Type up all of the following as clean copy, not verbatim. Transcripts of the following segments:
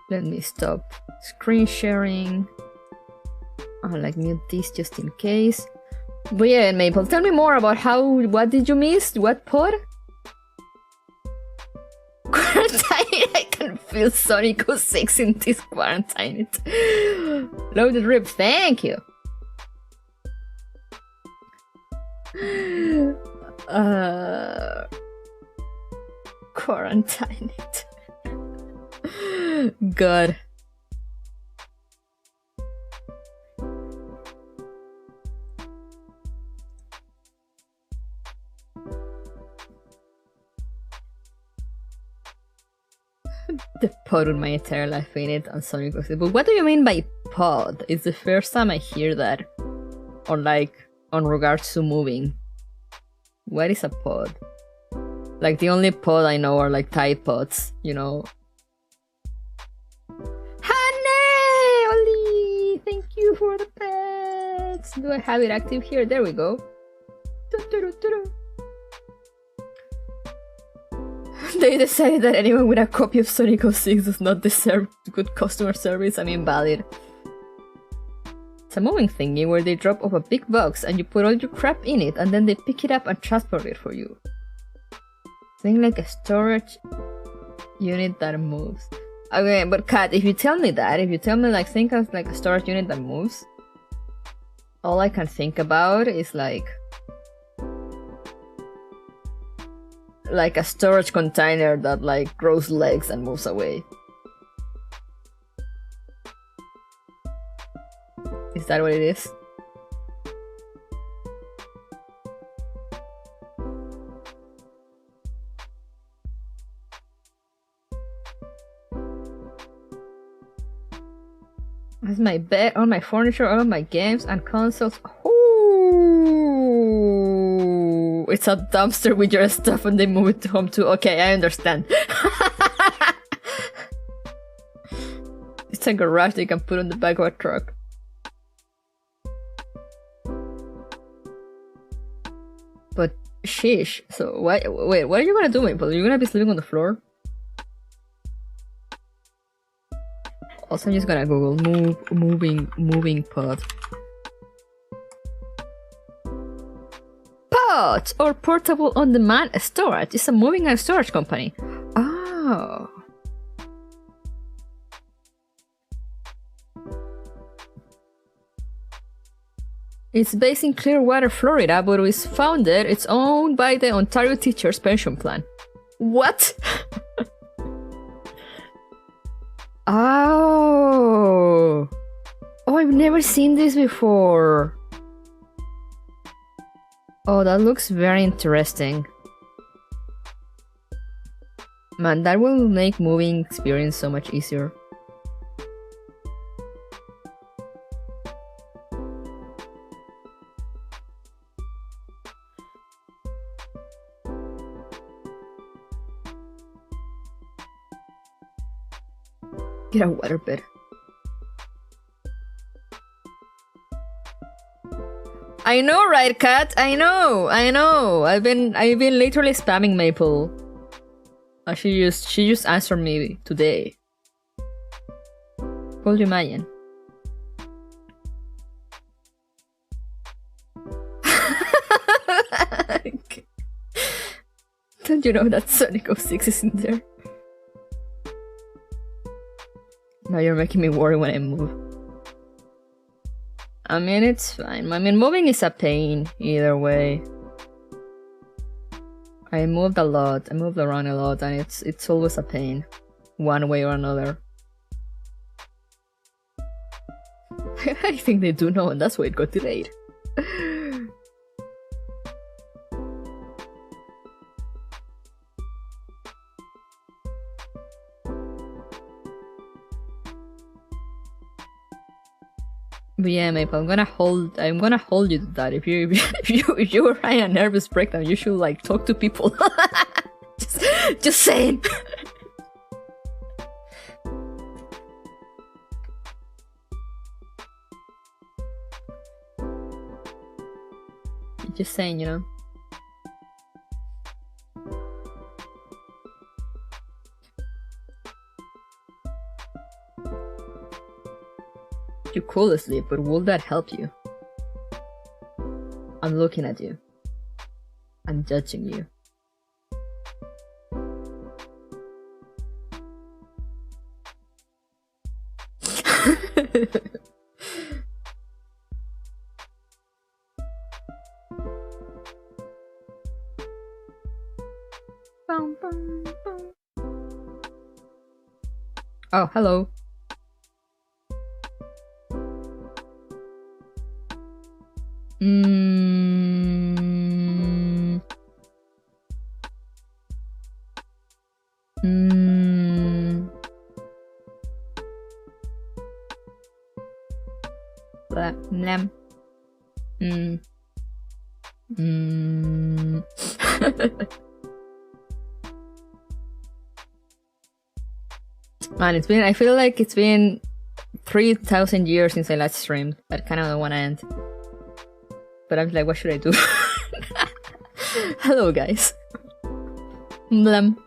Let me stop screen sharing. I'll like mute this just in case. But yeah, Maple, tell me more about what did you miss? What pod? Quarantine, I can feel Sonic 06 in this quarantine. Loaded rip, thank you. Quarantine it. God. The pod with my entire life in it on Sonic 06. But what do you mean by pod? It's the first time I hear that. Or like, on regards to moving. What is a pod? Like, the only pod I know are like Tide Pods, you know? Honey! Oli! Thank you for the pets! Do I have it active here? There we go. They decided that anyone with a copy of Sonic 06 does not deserve good customer service. I'm invalid. It's a moving thingy where they drop off a big box and you put all your crap in it and then they pick it up and transport it for you. Think like a storage unit that moves. Okay, but Kat, if you tell me like think of like a storage unit that moves, all I can think about is like a storage container that like grows legs and moves away. Is that what it is? That's my bed, all my furniture, all my games and consoles. Ooh, it's a dumpster with your stuff and they move it home too. Okay, I understand. It's a garage they can put on the back of a truck. But sheesh, so wait, what are you gonna do, Maple? Are you gonna be sleeping on the floor? Also, I'm just gonna Google moving pod. Pod or portable on-demand storage. It's a moving and storage company. Oh. It's based in Clearwater, Florida, but it's owned by the Ontario Teachers Pension Plan. What? Oh, I've never seen this before. Oh, that looks very interesting. Man, that will make moving experience so much easier. Get a waterbed. I know, right, Kat? I know. I've been literally spamming Maple. She just answered me today. Could you imagine? Don't you know that Sonic 06 is in there? Now you're making me worry when I move. I mean, it's fine. I mean, moving is a pain either way. I moved a lot. I moved around a lot, and it's always a pain, one way or another. I think they do know, and that's why it got delayed. But yeah, Maple, I'm gonna hold you to that. If you were having a nervous breakdown, you should like talk to people. just saying. Just saying, you know. You could sleep, but will that help you? I'm looking at you. I'm judging you. Oh, hello. Blam. Man, I feel like it's been 3,000 years since I last streamed. I kind of don't want to end. But I'm like, what should I do? Hello, guys. Blam.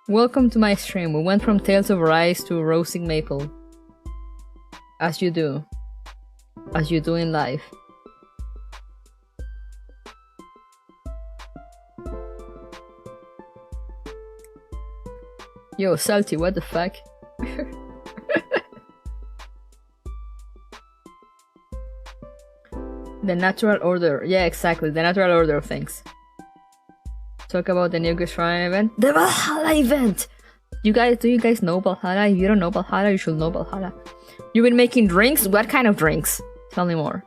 Welcome to my stream. We went from Tales of Rise to Roasting Maple. As you do. As you do in life. Yo, Salty, what the fuck? The natural order. Yeah, exactly. The natural order of things. Talk about the new Shrine event. The Valhalla event! Do you guys know Valhalla? If you don't know Valhalla, you should know Valhalla. You've been making drinks? What kind of drinks? Tell me more.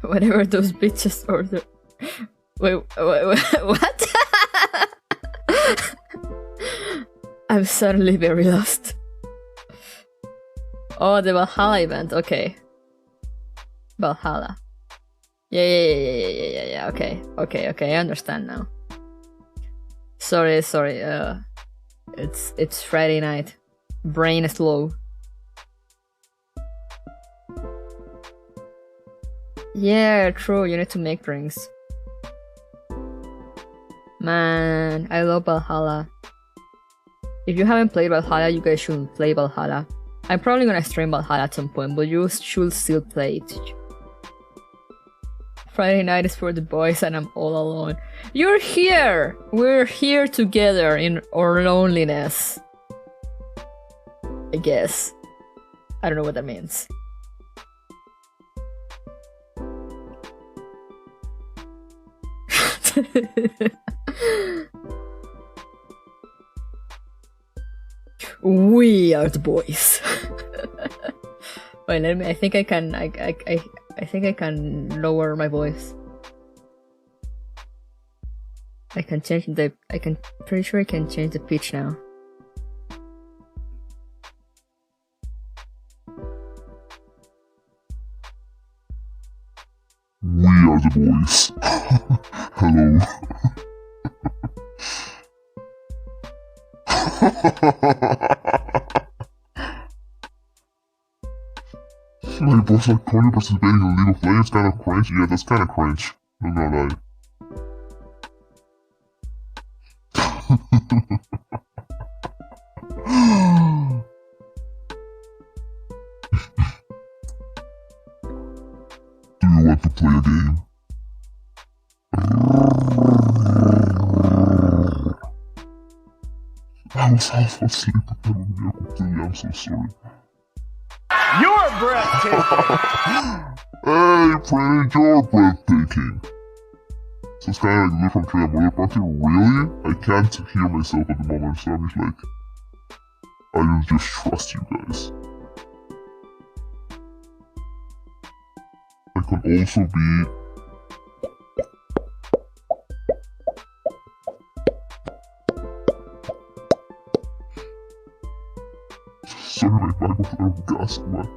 Whatever those bitches order. Wait, what? I'm suddenly very lost. Oh, the Valhalla event. Okay. Valhalla. Yeah. Okay. I understand now. Sorry. It's Friday night. Brain is low. Yeah, true. You need to make drinks. Man, I love Valhalla. If you haven't played Valhalla, you guys should play Valhalla. I'm probably gonna stream Valhalla at some point, but you should still play it. Friday night is for the boys and I'm all alone. You're here! We're here together in our loneliness. I guess. I don't know what that means. We are the boys. Wait, let me. I think I can. I think I can lower my voice. I can change the. Pretty sure I can change the pitch now. We are the boys. Hello. My boss like Connie participating in League of Legends kind of cringe. Yeah, that's kind of cringe. I'm not lying. Do you want to play a game? I was half asleep I'm so sorry. You're breathtaking! Hey, Freddy, you're breathtaking. So it's kind of like live from Trey Mother Party. Really? I can't hear myself at the moment, so I'm just like, I will just trust you guys. I can also be... Sorry, my microphone gas, man.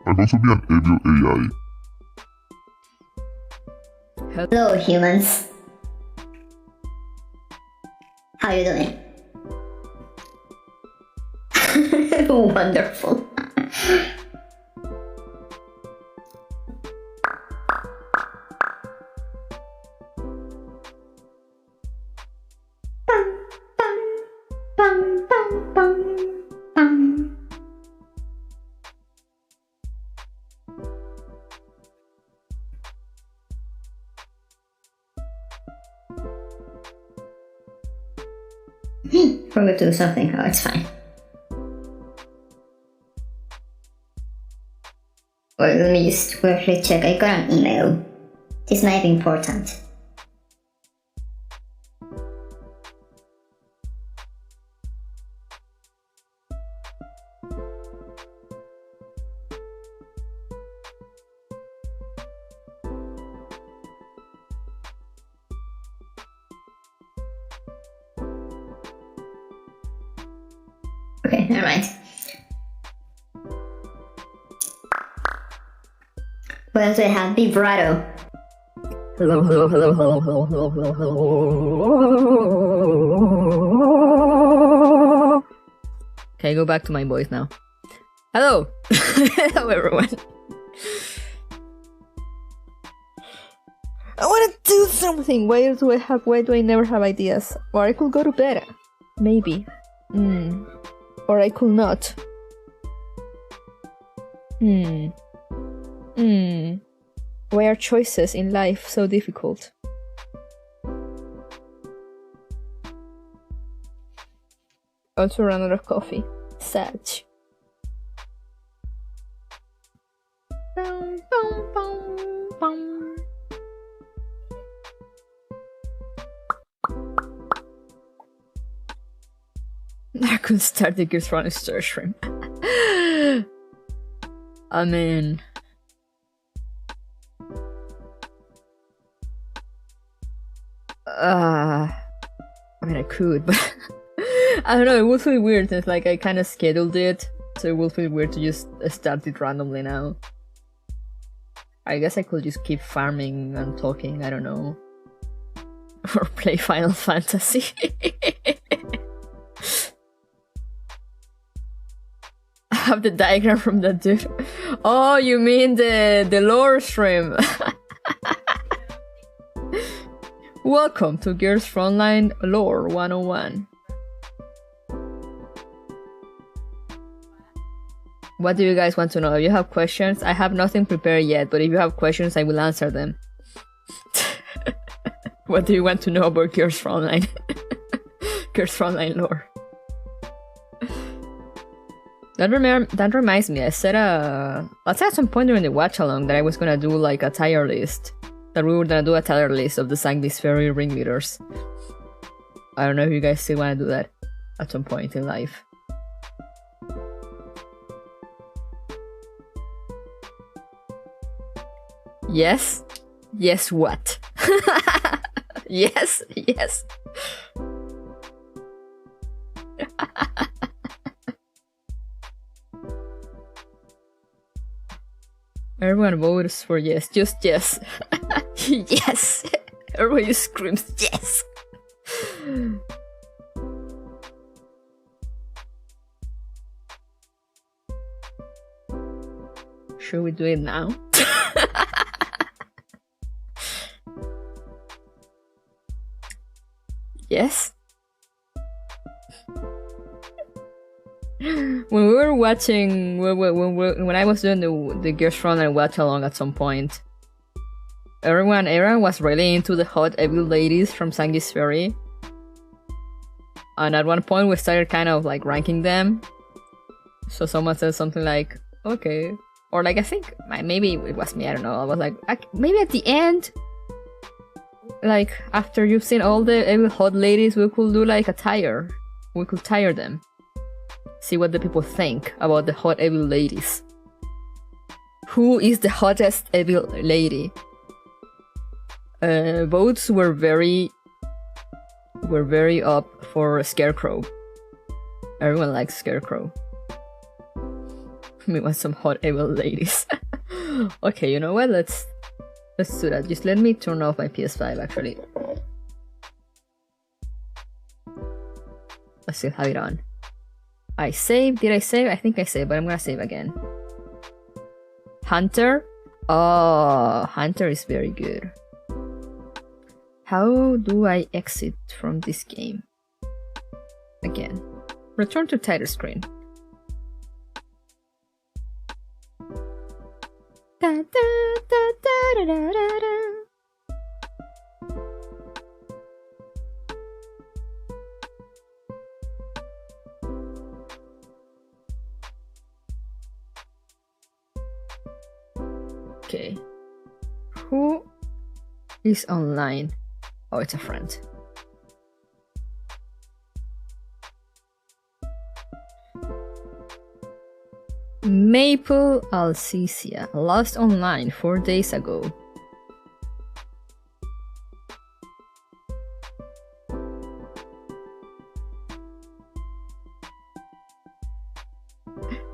I can also be an evil AI. Hello, humans. How are you doing? Wonderful. Forgot to do something. Oh, it's fine. Well, let me just quickly check. I got an email. This might be important. Okay, never mind. What else do I have? Vibrato. Hello, hello, hello, hello, hello, hello, hello, hello. Okay, go back to my voice now. Hello! Hello, everyone. I want to do something. Why do I never have ideas? Or I could go to bed. Maybe. Or I could not. Why are choices in life so difficult? Also ran out of coffee. Sad. Bum, bum, bum, bum. I couldn't start the Gears Running Star Stream. I mean... I could, but I don't know, it would feel weird since like I kind of scheduled it, so it would feel weird to just start it randomly now. I guess I could just keep farming and talking, I don't know. Or play Final Fantasy. I have the diagram from that dude. Oh, you mean the lore stream. Welcome to Gears Frontline Lore 101. What do you guys want to know? If you have questions, I have nothing prepared yet, but if you have questions, I will answer them. What do you want to know about Gears Frontline? Gears Frontline lore. That reminds me, I said at some point during the watch along that I was gonna do like a tier list. That we were gonna do a tier list of the Sangvis Ferri ringleaders. I don't know if you guys still wanna do that at some point in life. Yes? Yes what? Yes, yes. Everyone votes for yes, just yes. Yes! Everybody screams yes! Should we do it now? Yes? When we were watching, when I was doing the Gears Frontline watch along at some point, everyone was really into the hot evil ladies from Sangvis Ferri. And at one point we started kind of like ranking them. So someone said something like, okay. Or like I think, maybe it was me, I don't know. I was like, maybe at the end, like after you've seen all the evil hot ladies, we could do like a tier. We could tier them. See what the people think about the hot evil ladies. Who is the hottest evil lady? Votes were very up for Scarecrow. Everyone likes Scarecrow. We want some hot evil ladies. Okay, you know what? Let's do that. Just let me turn off my PS5 actually. I still have it on. I saved. Did I save? I think I saved, but I'm gonna save again. Hunter? Oh, Hunter is very good. How do I exit from this game? Again. Return to title screen. Da, da, da, da, da, da, da. Okay. Who is online? Oh, it's a friend. Maple Alcesia, lost online 4 days ago.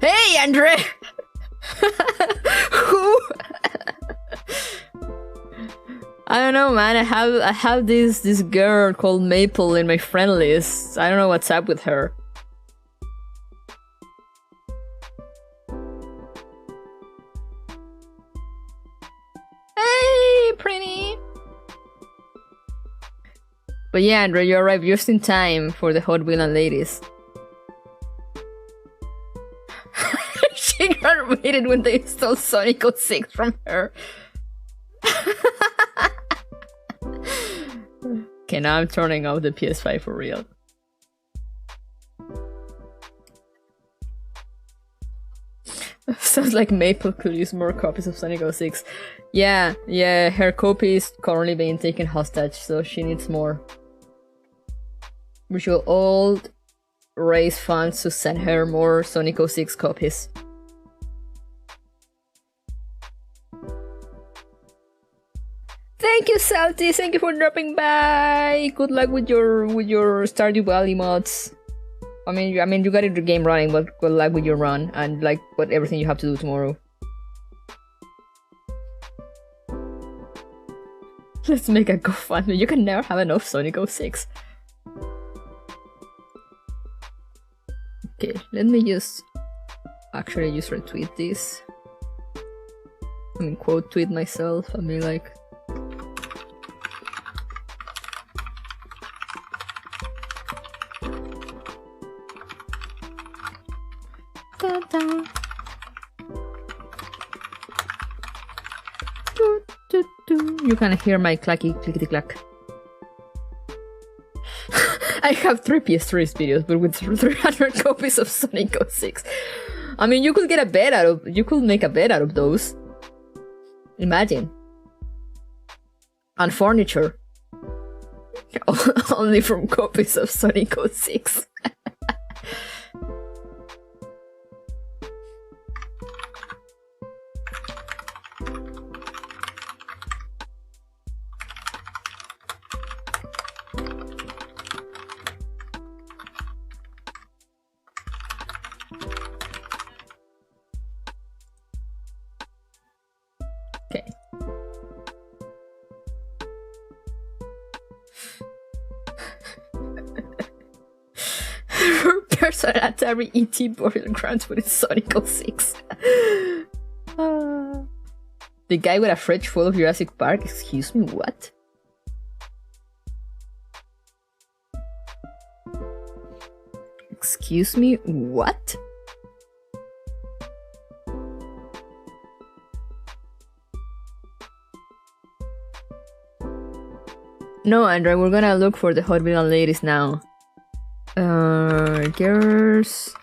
Hey, Andre! Who? I don't know, man. I have this girl called Maple in my friend list. I don't know what's up with her. Hey, pretty. But yeah, Andre, you arrived just in time for the Hot Villain ladies. She graduated when they stole Sonic 06 from her. Okay, now I'm turning off the PS5 for real. Sounds like Maple could use more copies of Sonic 06. Yeah, her copy is currently being taken hostage, so she needs more. We should all raise funds to send her more Sonic 06 copies. Thank you, Salty. Thank you for dropping by. Good luck with your Stardew Valley mods. I mean, you got your game running, but good luck with your run and like everything you have to do tomorrow. Let's make a GoFundMe. You can never have enough Sonic 06. Okay, let me just actually just retweet this. I mean, quote tweet myself. I mean, like. Da-da. Do, do, do. You can hear my clacky clickety clack. I have 3 PS3 videos, but with 300 copies of Sonic 06. I mean, you could get a bed out of. You could make a bed out of those. Imagine. And furniture. Only from copies of Sonic 06. Atari ET Burial Grounds with its Sonic 06. The guy with a fridge full of Jurassic Park? Excuse me, what? Excuse me, what? No, Andre, we're gonna look for the Hot Villain ladies now. Girls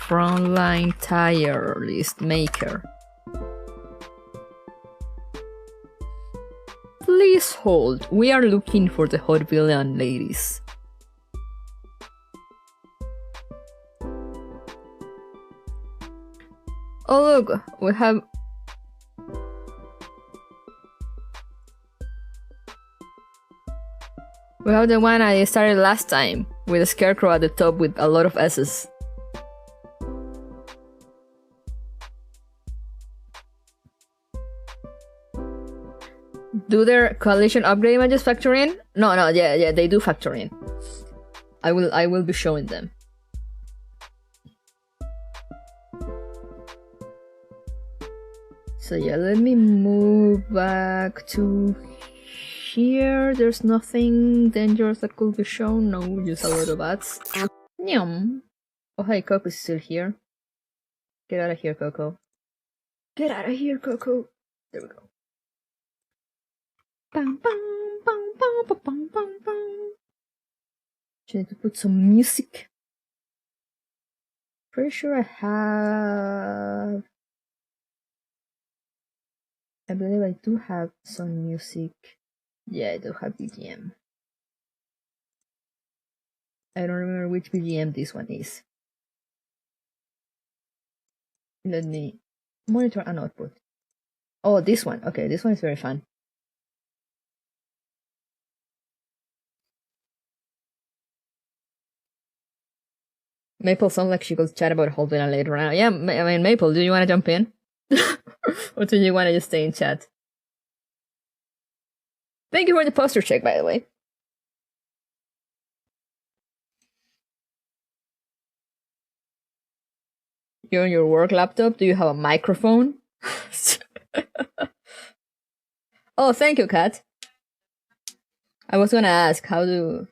frontline tire list maker. Please hold. We are looking for the Hot Villain ladies. Oh look, we have the one I started last time, with a scarecrow at the top with a lot of S's. Do their coalition upgrade images factor in? No, yeah, they do factor in. I will be showing them. So yeah, let me move back to here. There's nothing dangerous that could be shown. No, just a lot of bats. Nyum. Oh, hey, Coco's still here. Get out of here, Coco. Get out of here, Coco. There we go. Bam, bam, bam, bam, bam, bam, bam, bam. Just need to put some music. Pretty sure I have I believe I do have some music. Yeah, I do have BGM. I don't remember which BGM this one is. Let me monitor and output. Oh, this one. Okay, this one is very fun. Maple sounds like she could chat about holding a later on. Yeah, I mean, Maple, do you want to jump in? Or do you want to just stay in chat? Thank you for the poster check, by the way. You're on your work laptop? Do you have a microphone? Oh, thank you, Kat. I was gonna ask, how do...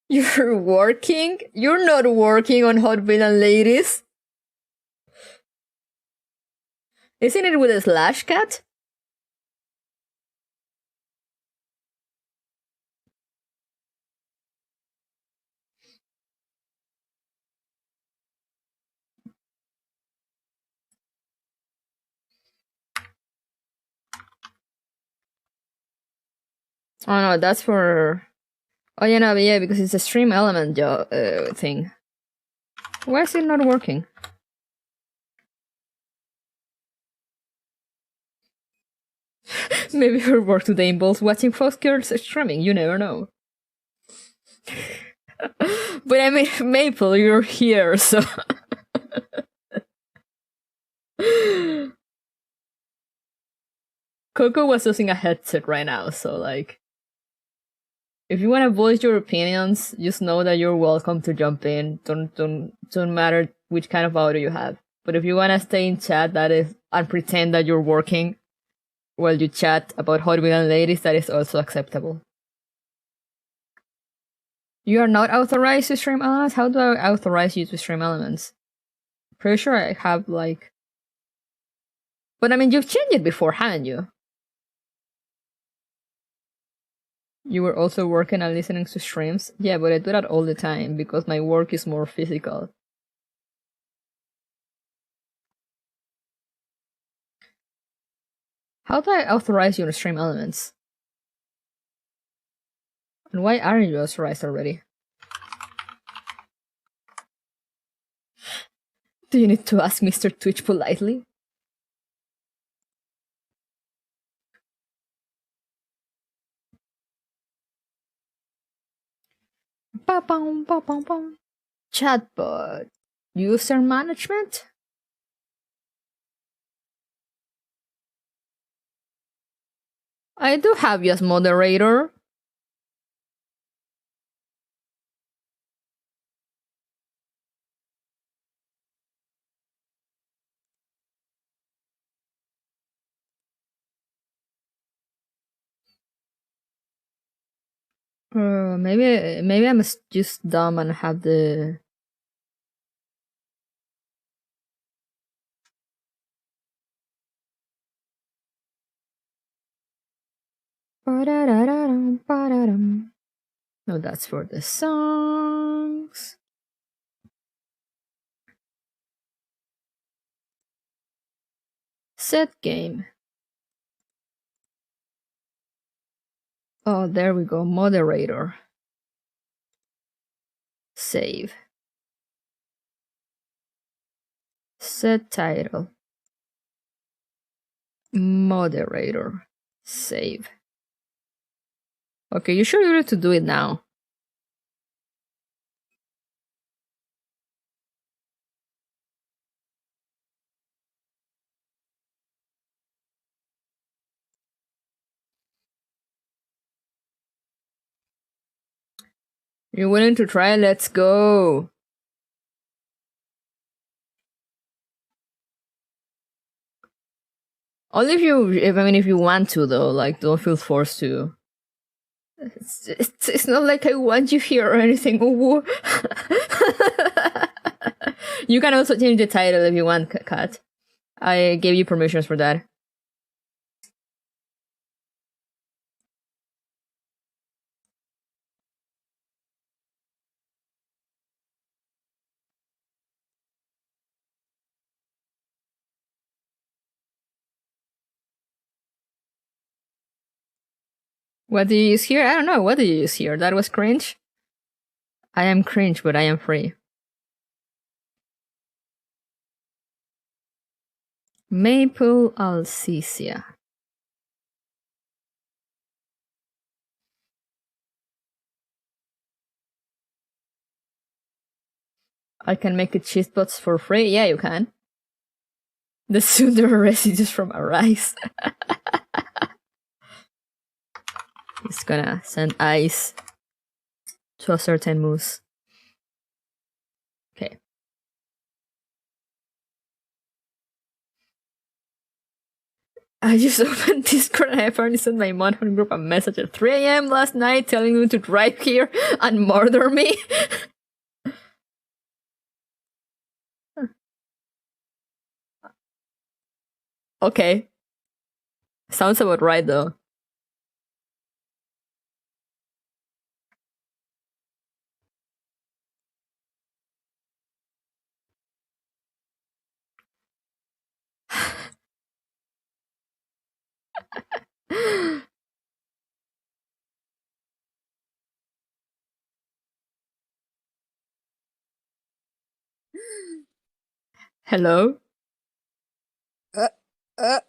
You're working? You're not working on Hot Villain Ladies? Isn't it with a slash, Kat? Oh no, that's for... Oh yeah, no, but yeah, because it's a stream element thing. Why is it not working? Maybe her work today involves watching Fox Girls streaming, you never know. But I mean, Maple, you're here, so... Coco was using a headset right now, so like... If you want to voice your opinions, just know that you're welcome to jump in. Don't matter which kind of audio you have. But if you want to stay in chat, that is, and pretend that you're working while you chat about Hot Villain Ladies, that is also acceptable. You are not authorized to stream elements? How do I authorize you to stream elements? Pretty sure I have, like... But I mean, you've changed it before, haven't you? You were also working and listening to streams? Yeah, but I do that all the time, because my work is more physical. How do I authorize you to stream elements? And why aren't you authorized already? Do you need to ask Mr. Twitch politely? Chatbot. User management? I do have you as moderator. Maybe I'm just dumb and have the... No, that's for the songs. Set game. Oh, there we go. Moderator. Save. Set title. Moderator. Save. Okay, you should be able to do it now. You're willing to try? Let's go. Only if you want to though, like don't feel forced to. It's not like I want you here or anything. You can also change the title if you want, Kat. I gave you permissions for that. What do you use here? I don't know. What do you use here? That was cringe? I am cringe, but I am free. Maple Alcesia. I can make it cheesebots for free? Yeah, you can. The sooner residues from a rice. It's gonna send ice to a certain moose. Okay. I just opened Discord and I apparently sent my Monhun group a message at 3 AM last night telling them to drive here and murder me. Okay. Sounds about right though. Hello? I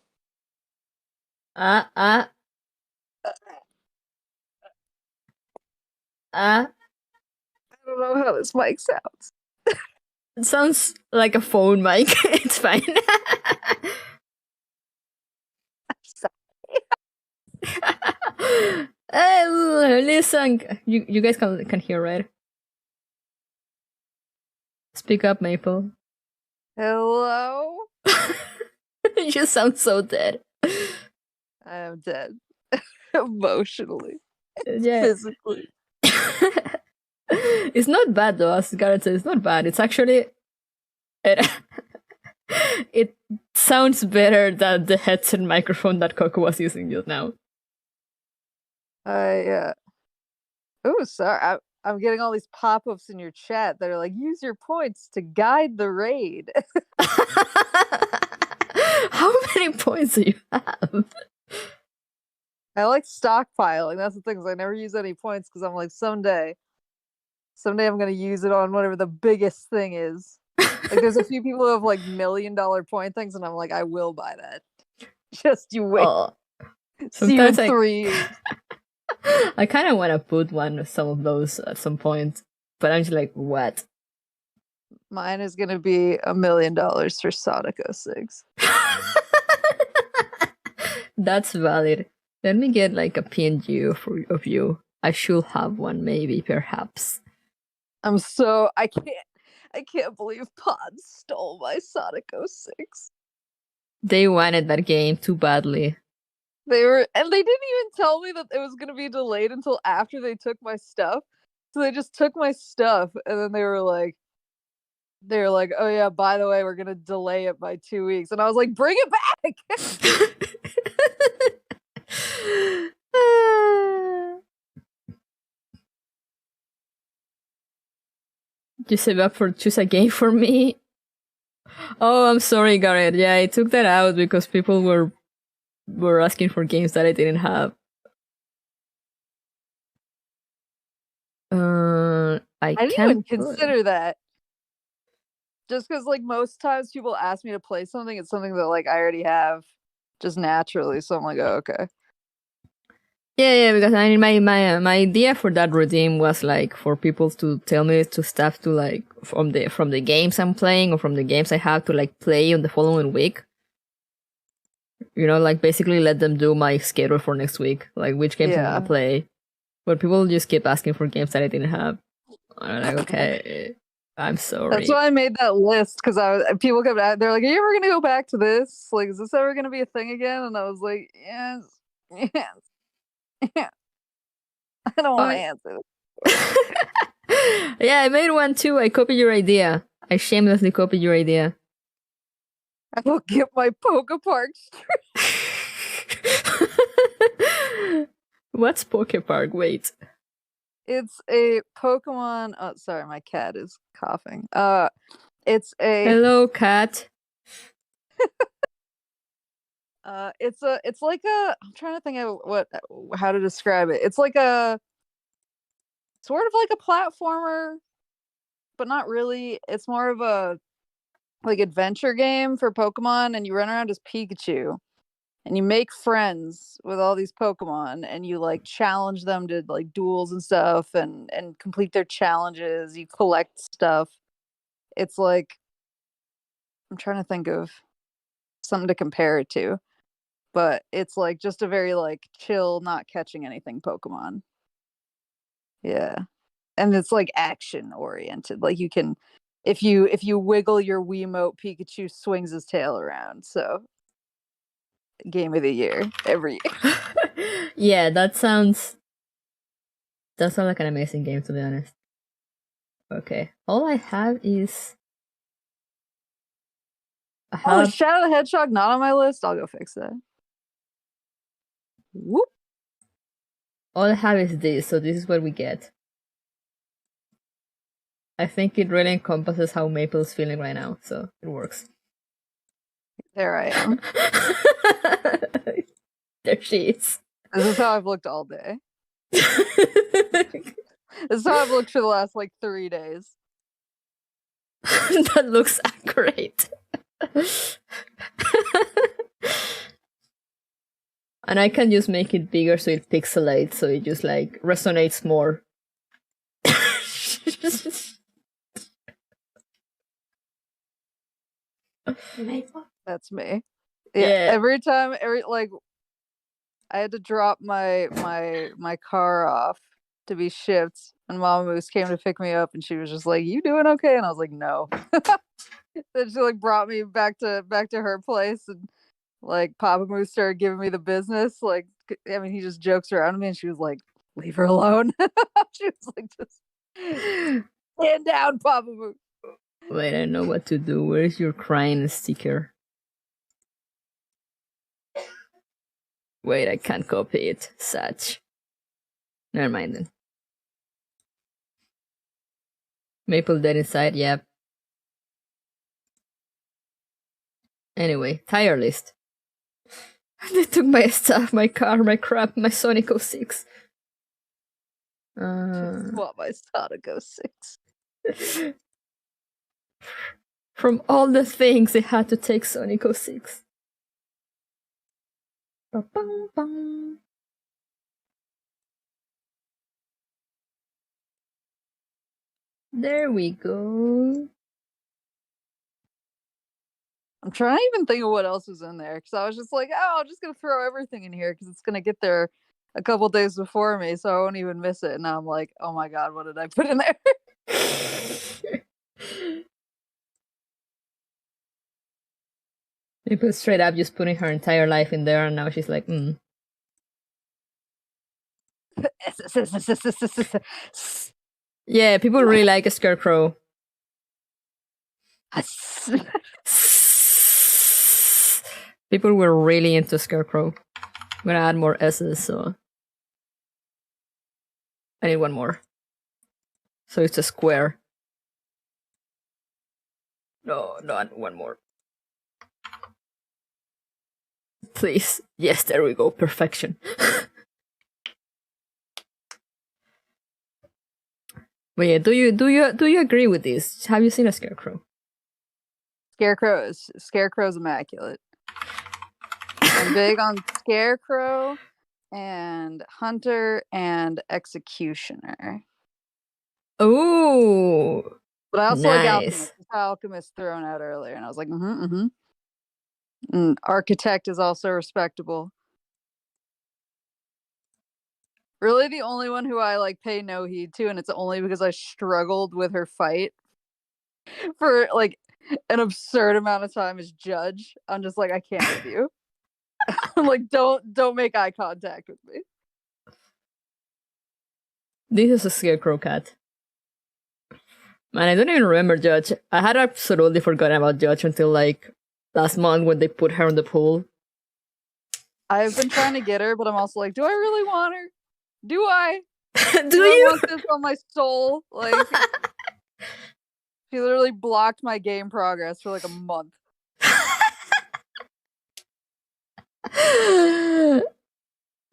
don't know how this mic sounds. It sounds like a phone mic. It's fine. Listen, you guys can hear, right? Speak up, Maple. Hello? You sound so dead. I am dead. Emotionally. Yeah. Physically. It's not bad though, as Garrett said, it's not bad. It's actually it sounds better than the headset microphone that Coco was using just now. Oh, sorry. I'm getting all these pop-ups in your chat that are like, use your points to guide the raid. How many points do you have? I like stockpiling. That's the thing, is I never use any points because I'm like, someday I'm gonna use it on whatever the biggest thing is. Like, there's a few people who have like $1 million point things, and I'm like, I will buy that. Just you wait. See you in 3 years. I kind of want to put some of those at some point, but I'm just like, what? Mine is gonna be $1 million for Sonic 06. That's valid. Let me get like a PNG of you. I should have one, maybe, perhaps. I can't believe Pod stole my Sonic 06. They wanted that game too badly. They didn't even tell me that it was gonna be delayed until after they took my stuff. So they just took my stuff, and then they were like, oh yeah, by the way, we're gonna delay it by 2 weeks. And I was like, bring it back! You save up for choose a game for me? Oh, I'm sorry, Garrett. Yeah, I took that out because people were asking for games that I didn't have. I didn't can't even consider that. Just because, like, most times people ask me to play something, it's something that, like, I already have just naturally. So I'm like, oh, okay. Yeah, because I mean, my idea for that redeem was like for people to tell me to stuff to like from the games I'm playing or from the games I have to like play on the following week. You know, like basically let them do my schedule for next week, like which games I'm gonna play. But people just keep asking for games that I didn't have. I'm like, okay, I'm sorry. That's why I made that list, because people kept asking, they're like, are you ever gonna go back to this? Like, is this ever gonna be a thing again? And I was like, yes. I don't want to answer this. Yeah, I made one too. I copied your idea. I shamelessly copied your idea. I will get my Pokepark stream. What's Pokepark? Wait. It's a Pokemon. Oh, sorry, my cat is coughing. It's a. Hello, cat. It's like a. I'm trying to think of how to describe it. It's like a sort of like a platformer, but not really. It's more of a like adventure game for Pokemon, and you run around as Pikachu, and you make friends with all these Pokemon, and you like challenge them to like duels and stuff, and complete their challenges. You collect stuff. It's like I'm trying to think of something to compare it to, but it's like just a very like chill, not catching anything Pokemon. Yeah. And it's like action oriented. Like you can if you wiggle your Wiimote, Pikachu swings his tail around. So game of the year every year. Yeah, that sounds like an amazing game, to be honest. Okay. All I have is Oh, Shadow the Hedgehog not on my list? I'll go fix that. Whoop. all I have is this, so this is what we get. I think it really encompasses how Maple's feeling right now, so it works. There I am. There she is. This is how I've looked all day. This is how I've looked for the last like 3 days. That looks great. And I can just make it bigger so it pixelates, so it just like resonates more. That's me. Yeah. Every time, like, I had to drop my car off to be shipped, and Mama Moose came to pick me up, and she was just like, "You doing okay?" And I was like, "No." Then she like brought me back to her place, and like Papa Moose started giving me the business. Like, I mean, he just jokes around with me, and she was like, "Leave her alone." She was like, "Just stand down, Papa Moose." Wait, I know what to do. Where's your crying sticker? Wait, I can't copy it. Such. Never mind then. Maple dead inside, yep. Anyway, tire list. They took my stuff, my car, my crap, my Sonic 06. What, my Sonic 06? From all the things, they had to take Sonic 06. Ba-bum-bum. There we go. I'm trying to even think of what else was in there, because I was just like, oh, I'm just gonna throw everything in here because it's gonna get there a couple days before me, so I won't even miss it. And now I'm like, oh my god, what did I put in there? People straight up just putting her entire life in there, and now she's like, Yeah, people really like a Scarecrow. People were really into Scarecrow. I'm gonna add more S's, so I need one more. So it's a square. No, not one more. Please. Yes, there we go. Perfection. But yeah, do you agree with this? Have you seen a Scarecrow? Scarecrow's immaculate. I'm big on Scarecrow and Hunter and Executioner. Oh, but I also like nice. Alchemist thrown out earlier, and I was like, And Architect is also respectable. Really, the only one who I like pay no heed to, and it's only because I struggled with her fight for like an absurd amount of time, is Judge. I'm just like, I can't with you. I'm like, don't make eye contact with me. This is a Scarecrow cat. Man, I don't even remember Judge. I had absolutely forgotten about Judge until like last month when they put her in the pool. I've been trying to get her, but I'm also like, do I really want her? Do I? Do you? I want this on my soul? Like, she literally blocked my game progress for like a month.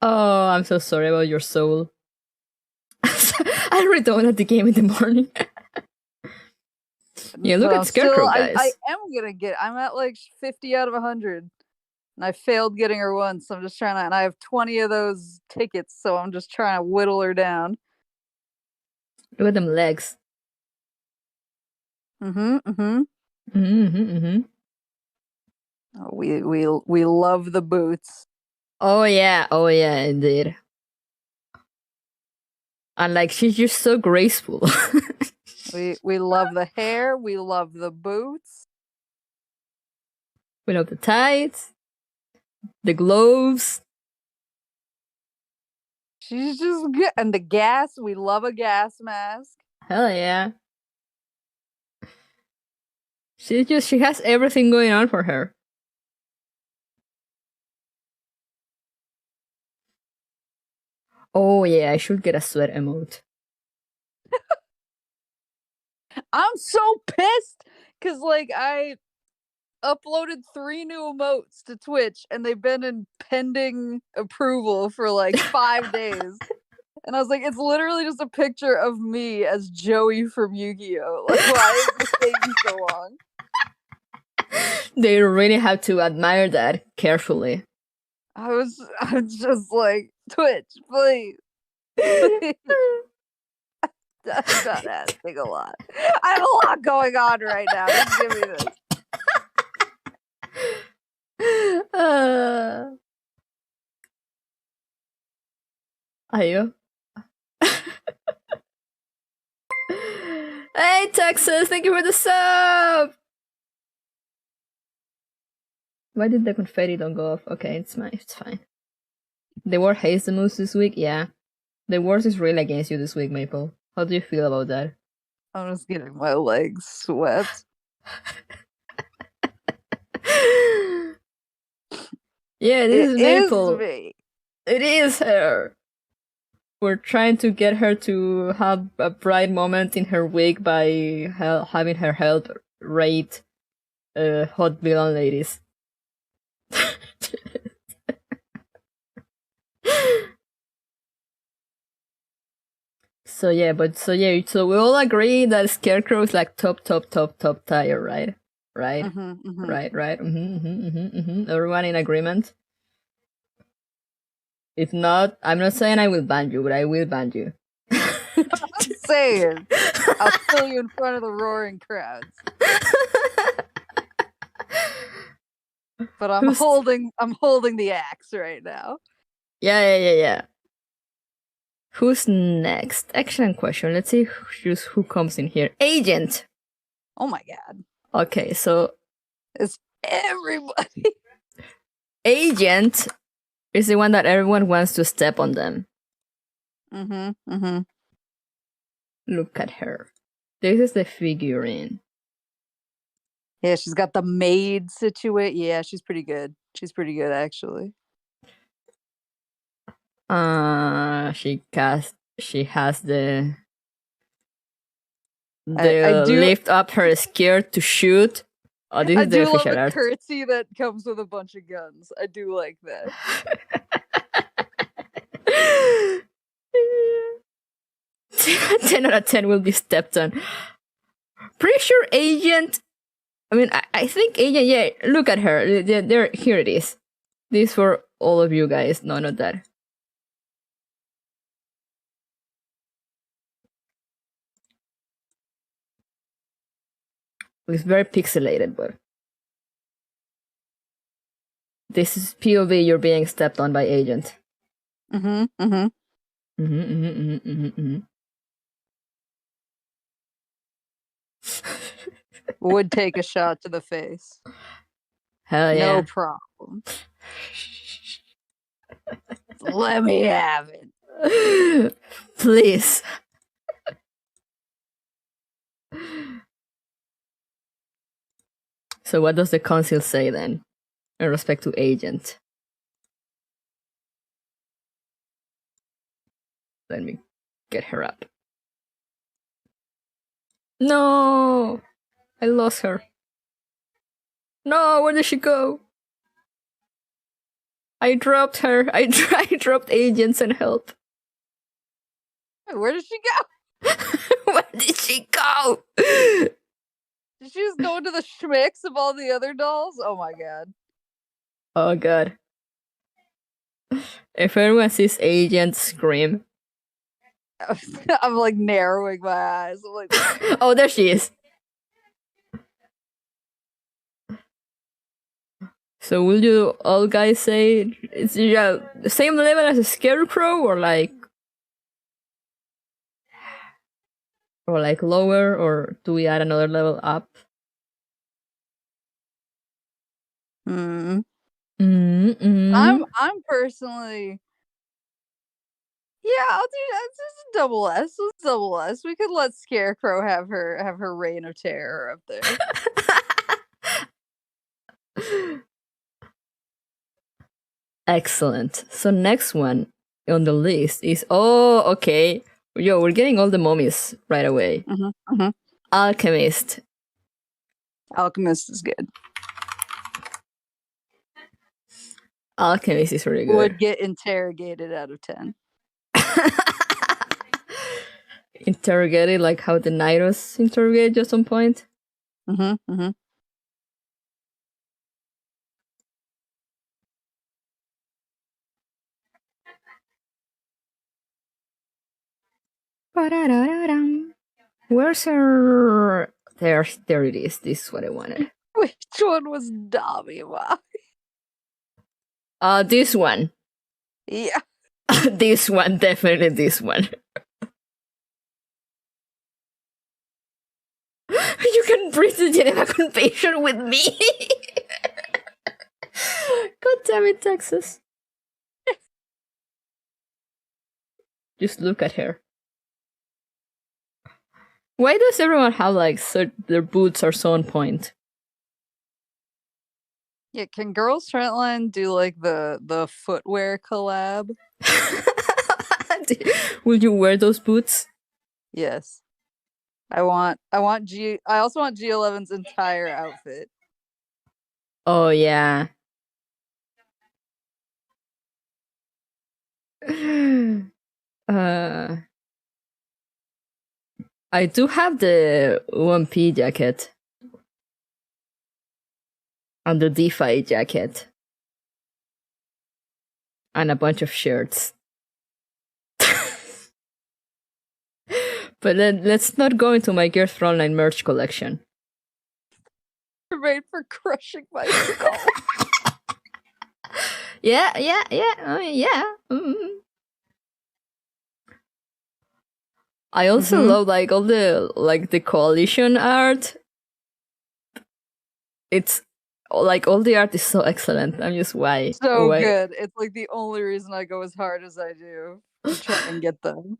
Oh, I'm so sorry about your soul. I really don't want the game in the morning. Yeah, look But at I'm Scarecrow, still, guys. I am gonna get. I'm at like 50 out of 100, and I failed getting her once. So I'm just trying to, and I have 20 of those tickets, so I'm just trying to whittle her down. Look at them legs. Mm-hmm. Mm-hmm. Mm-hmm. Oh, we love the boots. Oh yeah, indeed. And like she's just so graceful. We love the hair. We love the boots. We love the tights, the gloves. She's just good, and the gas. We love a gas mask. Hell yeah. She has everything going on for her. Oh yeah, I should get a sweat emote. I'm so pissed because like I uploaded 3 new emotes to Twitch and they've been in pending approval for like 5 days. And I was like, it's literally just a picture of me as Joey from Yu-Gi-Oh! Like, why is this taking so long? They really have to admire that carefully. I'm just like, Twitch, please. Please. I'm not asking a lot. I have a lot going on right now. Just give me this. Ayo. Hey Texas, thank you for the sub. Why did the confetti don't go off? Okay, it's fine. The war hates the moose this week. Yeah, the worst is really against you this week, Maple. How do you feel about that? I'm just getting my legs sweat. Yeah, this is Maple. Me. It is her. We're trying to get her to have a bright moment in her week by having her help raid hot villain ladies. So we all agree that Scarecrow is like top tier, right? Right? Right. Everyone in agreement? If not, I'm not saying I will ban you, but I will ban you. I'm saying I'll kill you in front of the roaring crowds. But I'm holding the axe right now. Yeah. Who's next? Excellent question. Let's see who comes in here. Agent. Oh my god. Okay, so it's everybody. Agent is the one that everyone wants to step on them. Look at her. This is the figurine. Yeah, she's got the maid situation. Yeah, she's pretty good. She's pretty good, actually. She has the lift up her skirt to shoot. Oh, this is the official art. I do love the curtsy that comes with a bunch of guns. I do like that. 10 out of 10 will be stepped on. Pretty sure Agent. I mean, I think Agent. Yeah, look at her. There, here it is. This for all of you guys. No, not that. It's very pixelated, but this is POV. You're being stepped on by Agent. Would take a shot to the face. Hell yeah. No problem. Let me have it. Please. So what does the council say then in respect to Agent? Let me get her up. No! I lost her. No, where did she go? I dropped her. I dropped agents and help. Wait, where did she go? Where did she go? Did she just go into the schmicks of all the other dolls? Oh my god. Oh god. If everyone sees agent, scream. I'm like narrowing my eyes. I'm like, Oh, there she is. So will you all guys say it's the same level as a scarecrow or like lower, or do we add another level up? I'm personally, yeah, I'll do that. It's just a double S. Let's double S. We could let Scarecrow have her reign of terror up there. Excellent. So next one on the list is okay. Yo, we're getting all the mummies right away. Alchemist. Alchemist is good. Alchemist is really good. Would get interrogated out of 10. Interrogated like how the Nairos interrogated you at some point. Where's her? There it is. This is what I wanted. Which one was Dami? This one. Yeah. This one, definitely this one. You can breathe the Geneva Convention with me. God damn it, Texas. Just look at her. Why does everyone have like their boots are so on point? Yeah, can Girls Frontline do like the footwear collab? Will you wear those boots? Yes. I also want G11's entire outfit. Oh yeah. I do have the 1P jacket. And the DeFi jacket. And a bunch of shirts. But let's not go into my Gears Frontline merch collection. Made for crushing my skull. Yeah. I also love like all the coalition art. It's like all the art is so excellent. I'm just why good. It's like the only reason I go as hard as I do to try and get them.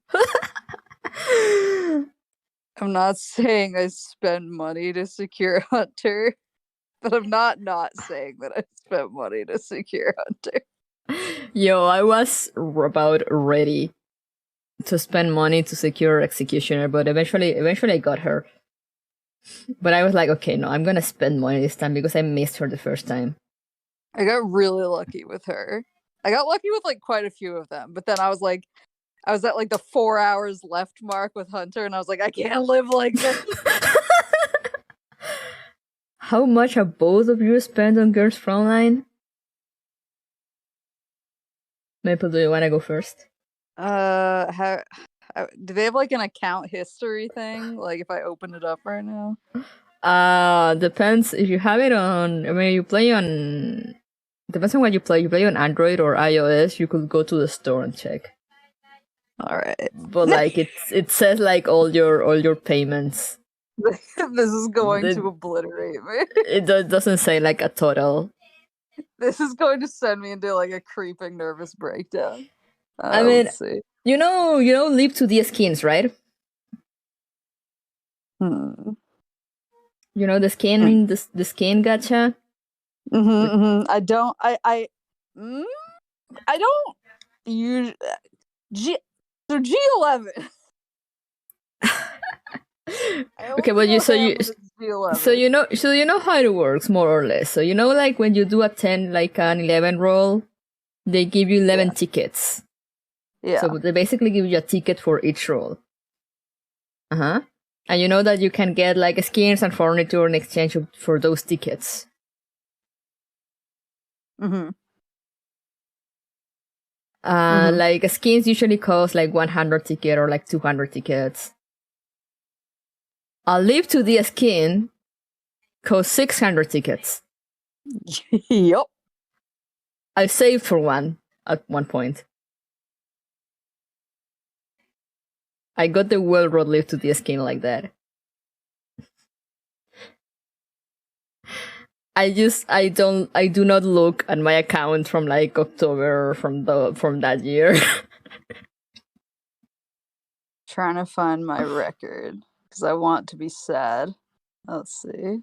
I'm not saying I spend money to secure Hunter, but I'm not saying that I spent money to secure Hunter. Yo, I was about ready to spend money to secure Executioner, but eventually I got her. But I was like, okay, no, I'm gonna spend money this time because I missed her the first time. I got really lucky with her. I got lucky with like quite a few of them, but then I was at like the 4 hours left mark with Hunter, and I was like, I can't live like this. How much have both of you spent on Girls Frontline? Maple, do you want to go first? Do they have like an account history thing? Like if I open it up right now? Depends if you have it on. I mean, you play on. Depends on what you play. You play on Android or iOS. You could go to the store and check. All right, but like it says like all your payments. This is going to obliterate me. It doesn't say like a total. This is going to send me into like a creeping nervous breakdown. I mean, let's see. You know, Live 2D skins, right? You know the skin, the skin gacha. I don't use G11. Okay, but so you know how it works more or less. So you know, like when you do an 11 roll, they give you 11 tickets. Yeah. So they basically give you a ticket for each role. Uh-huh. And you know that you can get like skins and furniture in exchange for those tickets. Mm-hmm. Like skins usually cost like 100 tickets or like 200 tickets. A Live to the skin costs 600 tickets. Yup. I saved for one at one point. I got the World Road Live to the skin like that. I do not look at my account from like October from that year. Trying to find my record because I want to be sad. Let's see.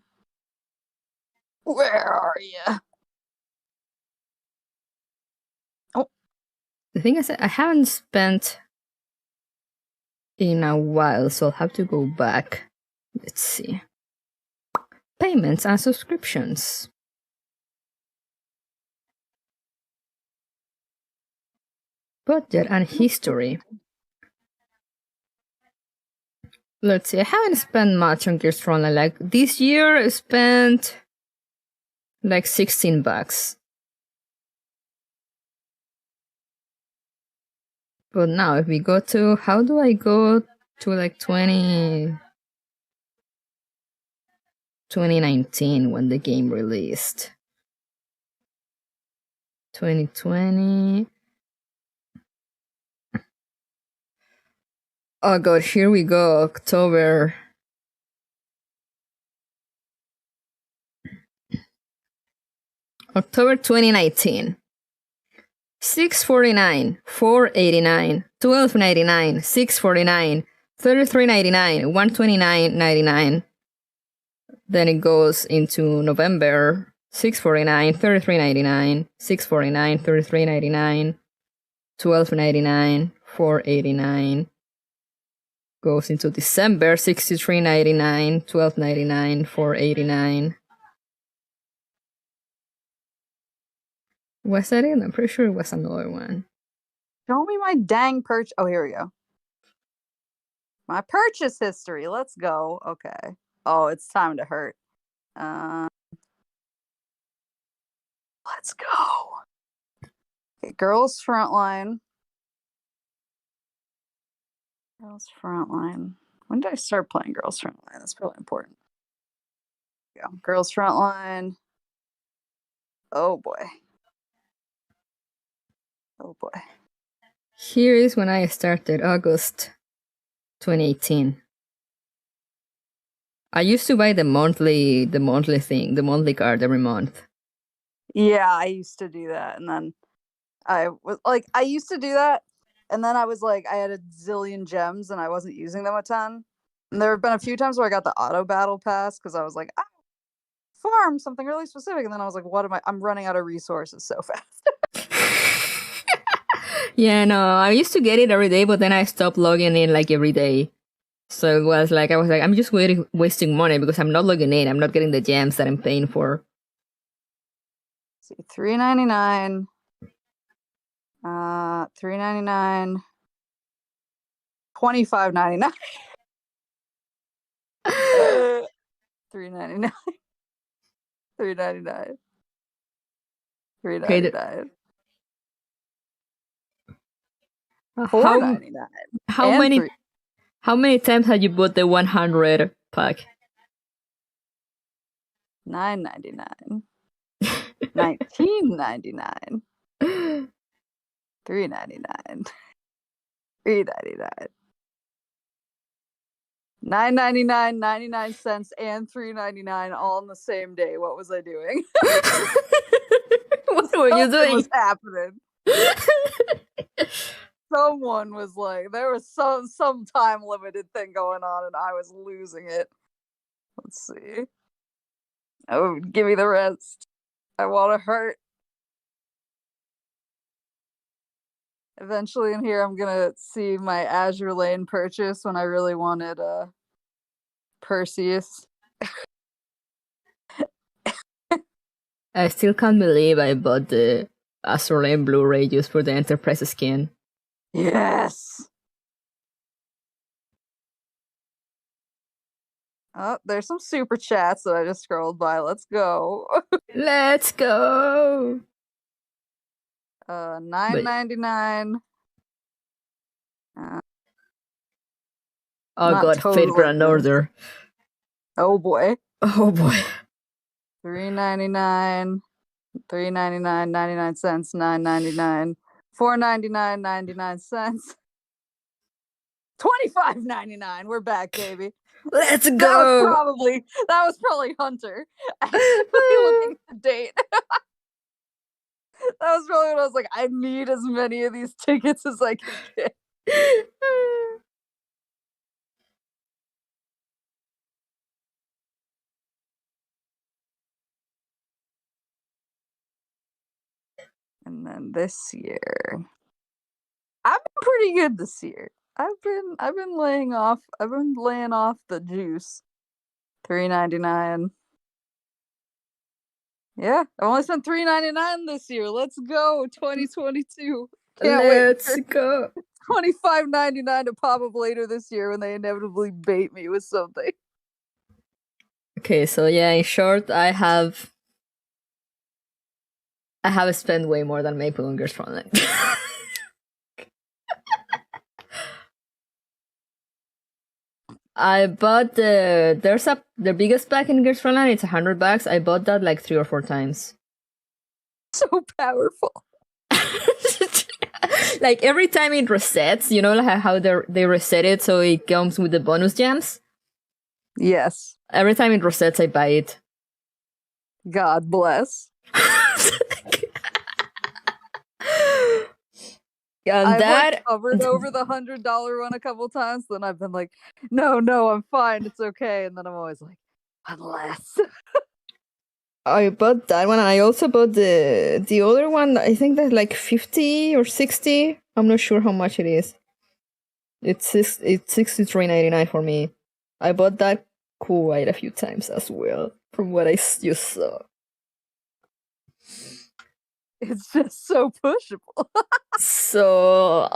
Where are you? Oh, The thing is, I haven't spent in a while, so I'll have to go back. Let's see. Payments and subscriptions. Budget and history. Let's see, I haven't spent much on Gears for Online. Like this year I spent like $16. But now if we go to, how do I go to like 2019 when the game released? 2020. Oh god, here we go, October. October 2019. $6.49, $4.89, $12.99, $6.49, $33.99, $129.99. Then it goes into November. $6.49, $33.99, $6.49, $33.99, $12.99, $4.89. Goes into December, $63.99, $12.99, $4.89. Was that it? I'm pretty sure it was another one. show me my dang purchase. Oh, here we go. My purchase history. Let's go. Okay. Oh, it's time to hurt. Let's go. Okay, Girls Frontline. Girls Frontline. When did I start playing Girls Frontline? That's probably important. Here we go. Girls Frontline. Oh boy. Oh boy. Here is when I started, August 2018. I used to buy the monthly card every month. Yeah, I used to do that, and then I used to do that, and then I was like, I had a zillion gems, and I wasn't using them a ton. And there have been a few times where I got the auto battle pass because I was like, I farm something really specific, and then I was like, what am I? I'm running out of resources so fast. Yeah, no, I used to get it every day, but then I stopped logging in like every day. So it was like, I'm just wasting money because I'm not logging in. I'm not getting the gems that I'm paying for. See, $3.99. $3.99. $25.99. $3.99. $3.99. $3.99. $4.99. How many times have you bought the 100 pack? $9.99. $19.99. $3.99. $3.99. $9.99, 99 cents, and $3.99 all on the same day. What was I doing? What were you doing? What was happening? Someone was like, there was some time limited thing going on, and I was losing it. Let's see. Oh, give me the rest. I want to hurt. Eventually in here, I'm gonna see my Azure Lane purchase when I really wanted Perseus. I still can't believe I bought the Azur Lane Blu-ray used for the Enterprise skin. Yes. Oh, there's some super chats that I just scrolled by. Let's go. Let's go! $9.99. Oh Not god, totally Fate Grand good. Order. Oh boy. Oh boy. $3.99, $3.99, 99 cents, $9.99, $4.99, 99 cents, $25.99. We're back, baby. Let's That go! was probably Hunter. Actually looking at the date. That was probably when I was like, I need as many of these tickets as I can get. And then this year, I've been pretty good this year. I've been laying off the juice. $3.99. Yeah, I only spent $3.99 this year. Let's go, 2022. Can't Let's wait. go! $25.99 to pop up later this year when they inevitably bait me with something. Okay, so yeah, in short, I have spent way more than Maple and Girls Frontline. I bought the biggest pack in Girls Frontline. It's $100. I bought that like 3 or 4 times. So powerful. Like every time it resets, you know, like how they reset it so it comes with the bonus gems. Yes. Every time it resets, I buy it. God bless. And I've that like covered over the $100 one a couple times. Then I've been like, no, I'm fine. It's okay. And then I'm always like, unless. I bought that one, and I also bought the other one. I think that's like 50 or 60. I'm not sure how much it is. It's $63.99 for me. I bought that quite a few times as well, from what I just saw. It's just so pushable. So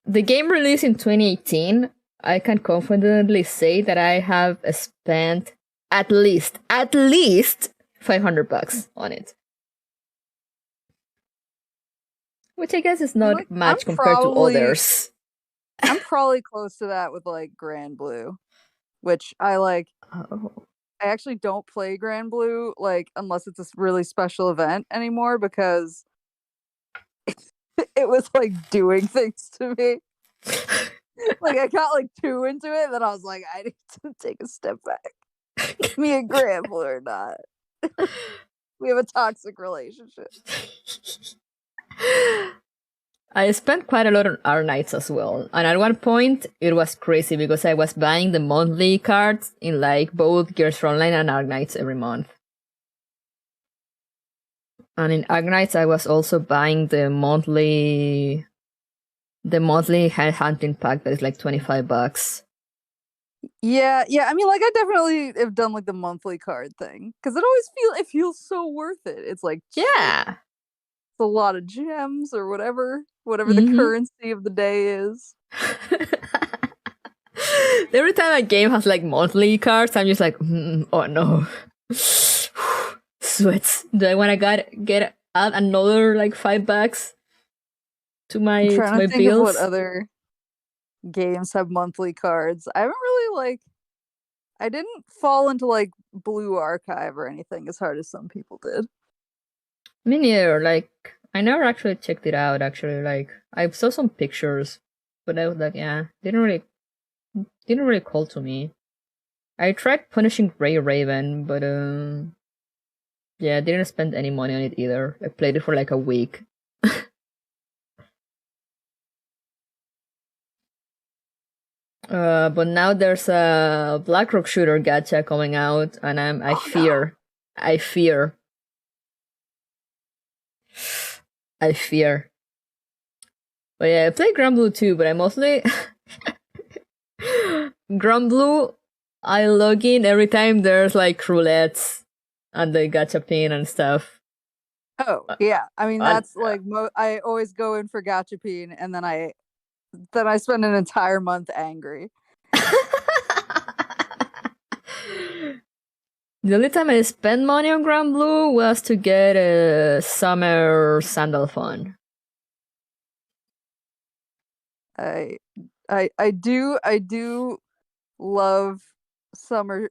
the game released in 2018, I can confidently say that I have spent at least $500 on it. Which I guess is not Like, much I'm compared probably- to others. I'm probably close to that with like Grand Blue, which I like. Oh. I actually don't play Grand Blue like unless it's a really special event anymore because it was like doing things to me. Like I got like too into it, and then I was like, I need to take a step back. Give me a Grand Blue or not. We have a toxic relationship. I spent quite a lot on our nights as well. And at one point, it was crazy because I was buying the monthly cards in like both Gears Frontline and Arknights every month. And in Arknights, I was also buying the monthly head hunting pack that is like $25. Yeah. I mean, like I definitely have done like the monthly card thing because it feels so worth it. It's like Yeah. it's a lot of gems or whatever Mhm. the currency of the day is. Every time a game has like monthly cards, I'm just like, oh no. Sweats. Do I want to add another like $5 to my I'm trying to think bills? of what other games have monthly cards. I haven't really I didn't fall into like Blue Archive or anything as hard as some people did. Me neither. Like, I never actually checked it out. Actually, like, I saw some pictures, but I was like, yeah, didn't really call to me. I tried punishing Grey Raven, but yeah, I didn't spend any money on it either. I played it for like a week. But now there's a Blackrock shooter gacha coming out, and I fear. But yeah, I play Grand Blue too, but I mostly Grand Blue. I log in every time there's like roulettes and the gacha pin and stuff. Oh yeah, I mean I- that's like I always go in for gachapin, and then I spend an entire month angry. The only time I spent money on Grand Blue was to get a summer sandal fun. I do love summer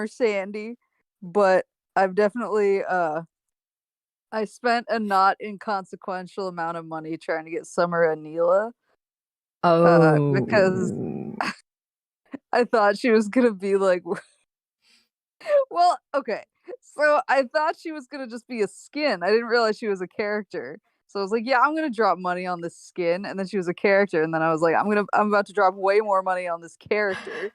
sandy, but I've definitely I spent a not inconsequential amount of money trying to get summer Anila because Oh. I thought she was gonna be like well, okay. So I thought she was gonna just be a skin. I didn't realize she was a character. So I was like, yeah, I'm gonna drop money on this skin, and then she was a character, and then I was like, I'm about to drop way more money on this character.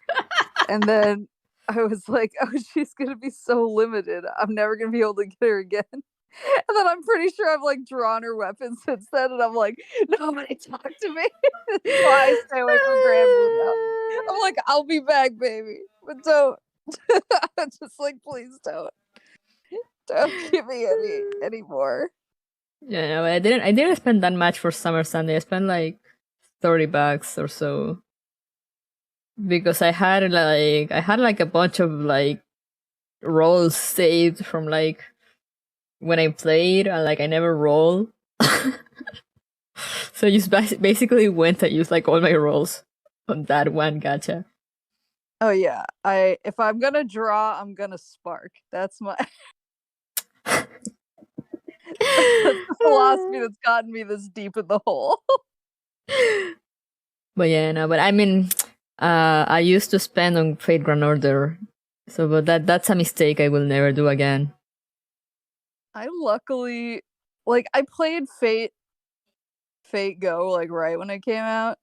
And then I was like, oh, she's gonna be so limited. I'm never gonna be able to get her again. And then I'm pretty sure I've like drawn her weapon since then, and I'm like, nobody talk to me. This is why I stay away from Grand Blue now. I'm like, I'll be back, baby, but don't. Just like, please don't give me any more. Yeah, no, I didn't spend that much for Summer Sunday. I spent like $30 or so. Because I had like a bunch of like rolls saved from like when I played, and like I never roll. So I just basically went and used like all my rolls on that one gacha. Oh yeah, if I'm gonna draw, I'm gonna spark. That's my that's the philosophy that's gotten me this deep in the hole. But yeah, no, but I mean, I used to spend on Fate Grand Order, so but that's a mistake I will never do again. I luckily like I played Fate Go like right when it came out,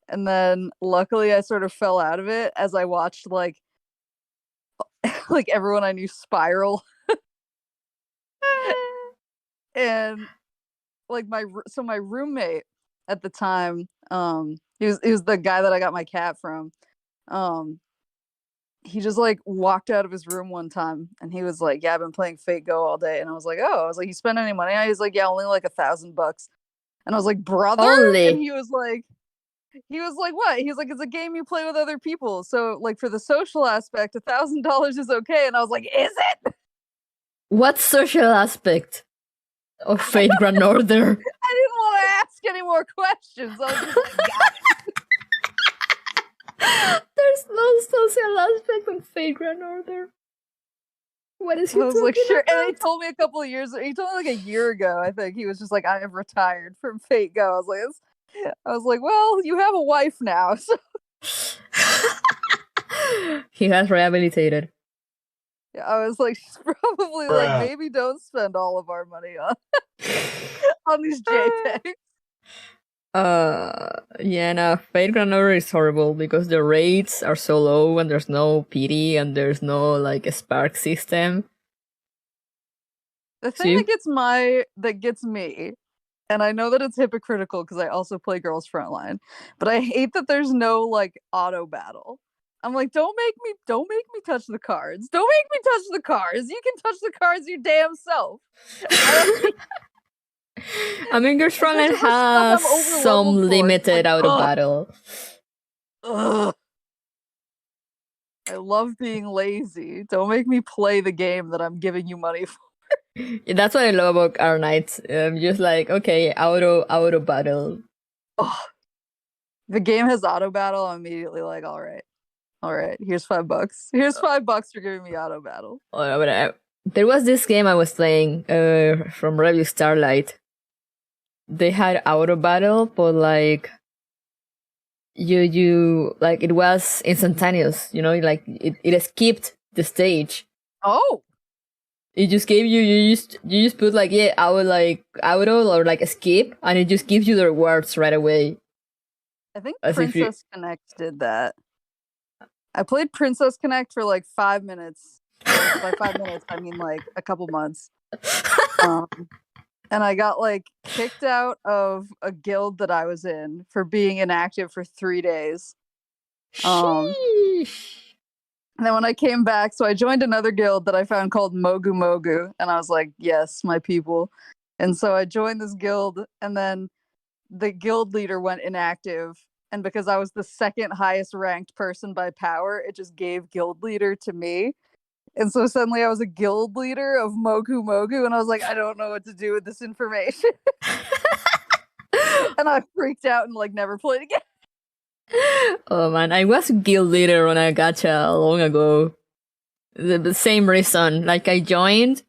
and then luckily I sort of fell out of it as I watched like everyone I knew spiral. And like my roommate at the time, he was the guy that I got my cat from. He just like walked out of his room one time and he was like, yeah, I've been playing Fate Go all day. And I was like, you spend any money? And he was like, yeah, only like $1,000. And I was like, brother. Only. And he was like, what? He's like, it's a game you play with other people. So like for the social aspect, $1,000 is okay. And I was like, is it? What social aspect of Fate Grand Order? I didn't want to ask any more questions. I was just like, got it. There's no social aspect on Fate Grand Order. What is he I was like, talking sure. about? And he told me he told me like a year ago, I think. He was just like, I have retired from Fate Go. I was like, well, you have a wife now. So. He has rehabilitated. Yeah, I was like, she's probably like, maybe don't spend all of our money on on these JPEGs. Yeah, no, Fate Grand Order is horrible because the rates are so low and there's no PD and there's no like a spark system. The thing that gets me, and I know that it's hypocritical because I also play Girls Frontline, but I hate that there's no like auto battle. I'm like, don't make me touch the cards. Don't make me touch the cards. You can touch the cards your damn self. I mean, Girls Frontline has some limited auto battle. Ugh. I love being lazy. Don't make me play the game that I'm giving you money for. That's what I love about our nights. Just like, okay, auto battle. Ugh. The game has auto battle. I'm immediately like, all right, here's $5. Here's $5 for giving me auto battle. But there was this game I was playing from Review Starlight. They had auto battle, but like you like it was instantaneous. You know, like it skipped the stage. Oh. It just gave you just put like auto or like a skip, and it just gives you the rewards right away. I think Princess Connect did that. I played Princess Connect for like 5 minutes. By 5 minutes, I mean like a couple months. And I got like kicked out of a guild that I was in for being inactive for 3 days. And then when I came back, so I joined another guild that I found called Mogu Mogu, and I was like, yes, my people. And so I joined this guild, and then the guild leader went inactive. And because I was the second highest ranked person by power, it just gave guild leader to me. And so suddenly I was a guild leader of Mogu Mogu, and I was like, I don't know what to do with this information. And I freaked out and like never played again. Oh man, I was guild leader on a gacha long ago. The same reason. Like I joined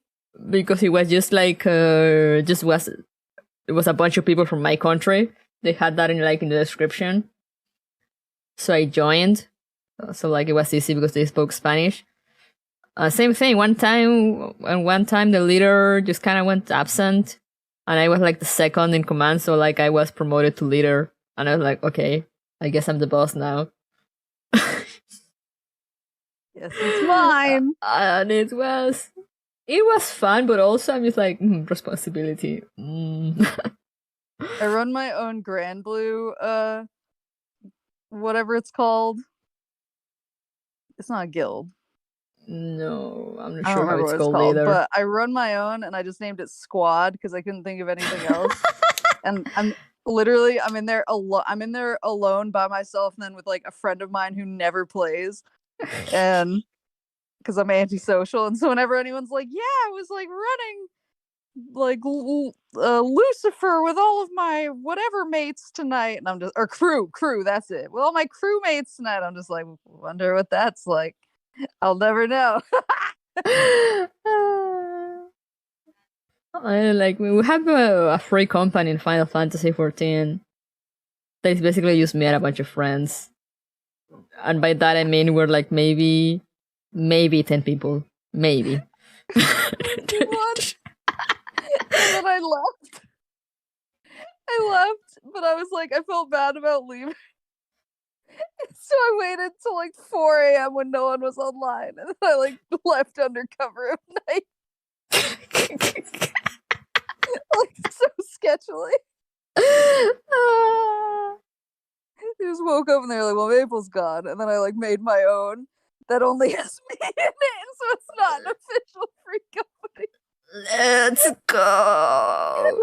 because it was just like it was a bunch of people from my country. They had that in the description. So I joined. So like it was easy because they spoke Spanish. Same thing. One time the leader just kind of went absent, and I was like the second in command. So like I was promoted to leader, and I was like, okay, I guess I'm the boss now. Yes, it's mine. And it was fun, but also I'm just like responsibility. I run my own Grand Blue, whatever it's called. It's not a guild. No, I'm not I don't sure how remember it's what called called, either. but I run my own, and I just named it Squad because I couldn't think of anything else. And I'm in there I'm in there alone by myself, and then with like a friend of mine who never plays, and because I'm antisocial, and so whenever anyone's like, "Yeah, I was like running like Lucifer with all of my whatever mates tonight," and I'm just crew, that's it. With all my crew mates tonight, I'm just like, wonder what that's like. I'll never know. We have a free company in Final Fantasy 14. That's basically just me and a bunch of friends, and by that I mean we're like maybe 10 people, maybe. What? And then I left, but I was like, I felt bad about leaving. So I waited till like 4 a.m. when no one was online, and then I like left under cover of night. Like so sketchily. They just woke up and they were like, well, Maple's gone. And then I like made my own that only has me in it, and so it's not an official free company. Let's go.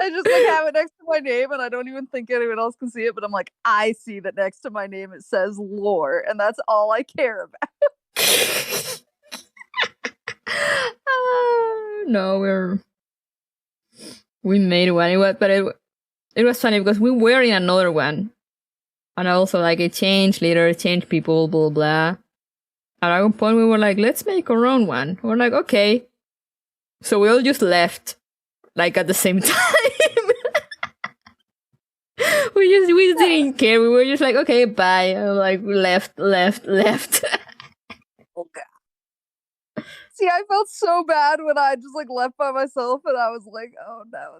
I just like have it next to my name, and I don't even think anyone else can see it, but I'm like, I see that next to my name it says lore, and that's all I care about. No, we made one. It was funny because we were in another one, and also like it changed later, changed people, blah blah. At one point we were like, let's make our own one. We're like, okay. So we all just left, like at the same time. we just didn't care. We were just like, okay, bye. And like left. Oh god. See, I felt so bad when I just like left by myself, and I was like, oh no,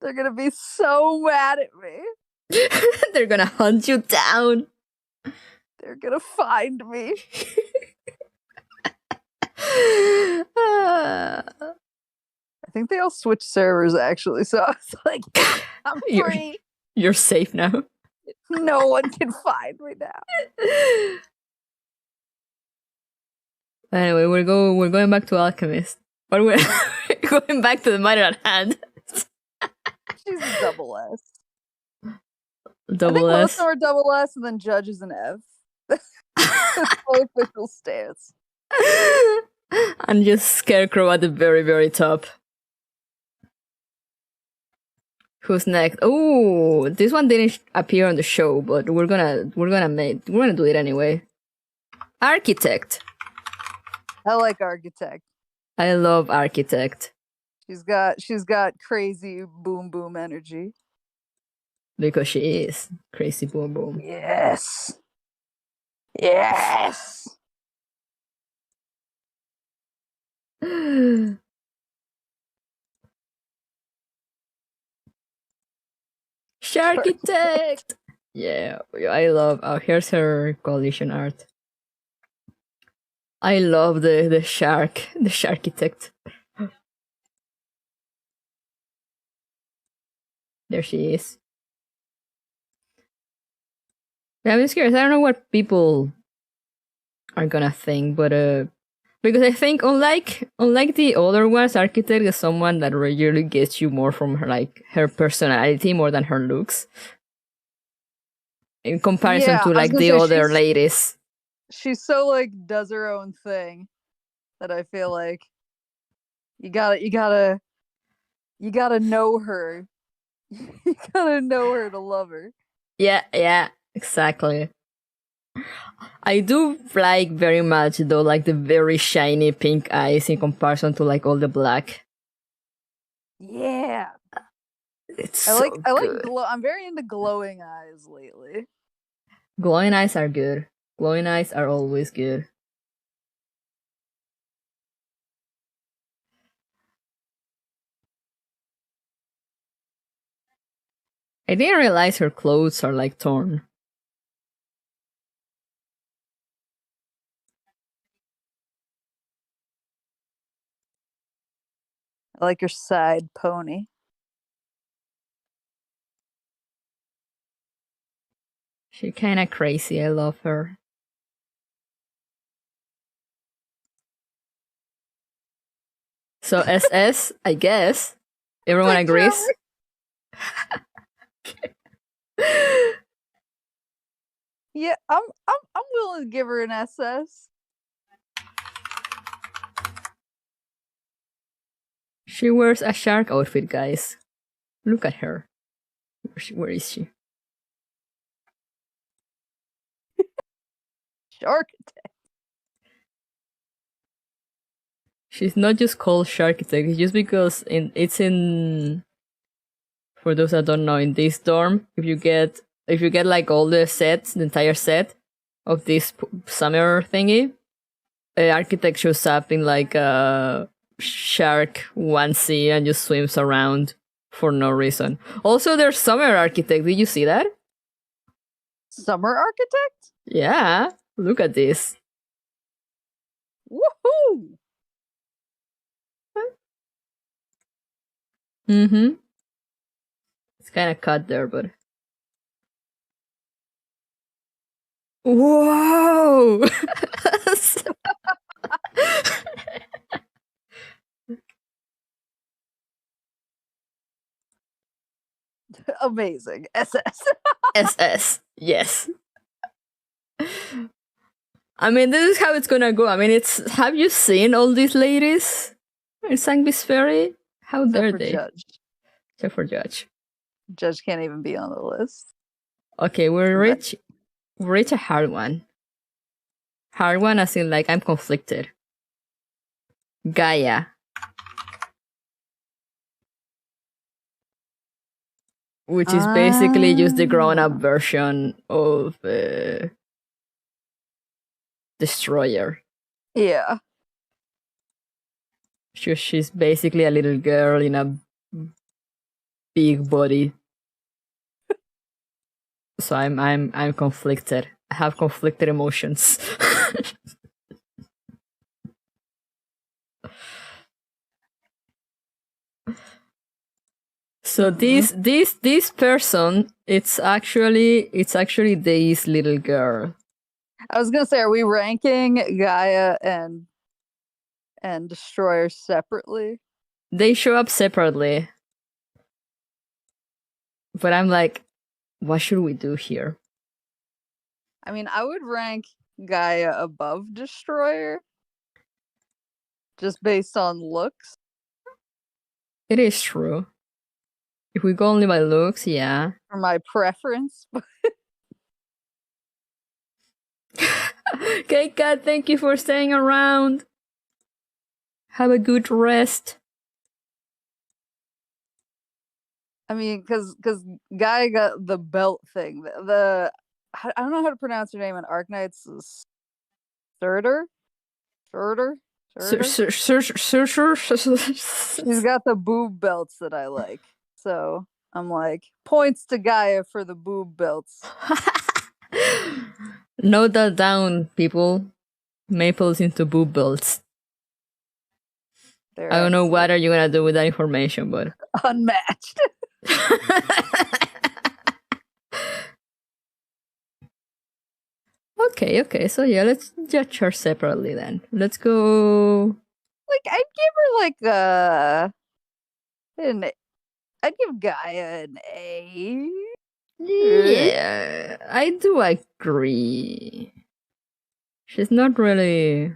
they're gonna be so mad at me. They're gonna hunt you down. They're gonna find me. I think they all switched servers actually, so I was like, I'm free. You're safe now. No one can find me now. Anyway, we're going back to Alchemist. But we're going back to the matter at hand. She's a double S. Double I think most S. of them are double S, and then Judge is an F. That's my official stance. And just Scarecrow at the very, very top. Who's next? Oh, this one didn't appear on the show, but we're gonna do it anyway. Architect. I like Architect. I love Architect. She's got crazy boom boom energy. Because she is crazy boom boom. Yes. Yes. Sharkitect! Yeah, I love. Oh, here's her coalition art. I love the Sharkitect. There she is. Yeah, I'm just curious. I don't know what people are gonna think, but because I think unlike the other ones, Architect is someone that regularly gets you more from her, like her personality more than her looks. In comparison to like the other ladies. She's so like does her own thing that I feel like you gotta know her. You gotta know her to love her. Yeah, exactly. I do like very much though, like the very shiny pink eyes in comparison to like all the black. Yeah. It's I like good. I'm very into glowing eyes lately. Glowing eyes are good. Glowing eyes are always good. I didn't realize her clothes are like torn. I like your side pony. She's kinda crazy, I love her. So SS, I guess. Everyone agrees? Yeah, I'm willing to give her an SS. She wears a shark outfit, guys. Look at her. Where is she? Sharkitect. She's not just called Sharkitect, it's just because it's in. For those that don't know, in this dorm, if you get like all the sets, the entire set of this summer thingy, Architect shows up in like a shark onesie and just swims around for no reason. Also, there's Summer Architect. Did you see that? Summer Architect? Yeah. Look at this. Woohoo! Mm-hmm. It's kind of cut there, but... Whoa! Amazing. SS. SS. Yes. I mean, this is how it's gonna go. I mean, it's... Have you seen all these ladies in Sangvis Ferri? How dare they? Judge. Except for Judge. Judge can't even be on the list. Okay, we're reach a hard one. Hard one as in, like, I'm conflicted. Gaia. Which is basically just the grown-up version of Destroyer. Yeah. She's basically a little girl in a big body. So I'm conflicted. I have conflicted emotions. So this person, it's actually this little girl. I was gonna say, are we ranking Gaia and Destroyer separately? They show up separately. But I'm like, what should we do here? I mean, I would rank Gaia above Destroyer. Just based on looks. It is true. If we go only by looks, yeah. For my preference. Okay, Kat, thank you for staying around. Have a good rest. I mean, because Gaia got the belt thing. I don't know how to pronounce her name in Arknight's. Surtur? She's got the boob belts that I like. So I'm like, points to Gaia for the boob belts. Note that down, people. Maple's into boob belts. I don't know what are you gonna do with that information, but unmatched. Okay, so yeah, let's judge her separately then. Let's go. Like, I'd give her I'd give Gaia an A. Yeah, I do agree. She's not really.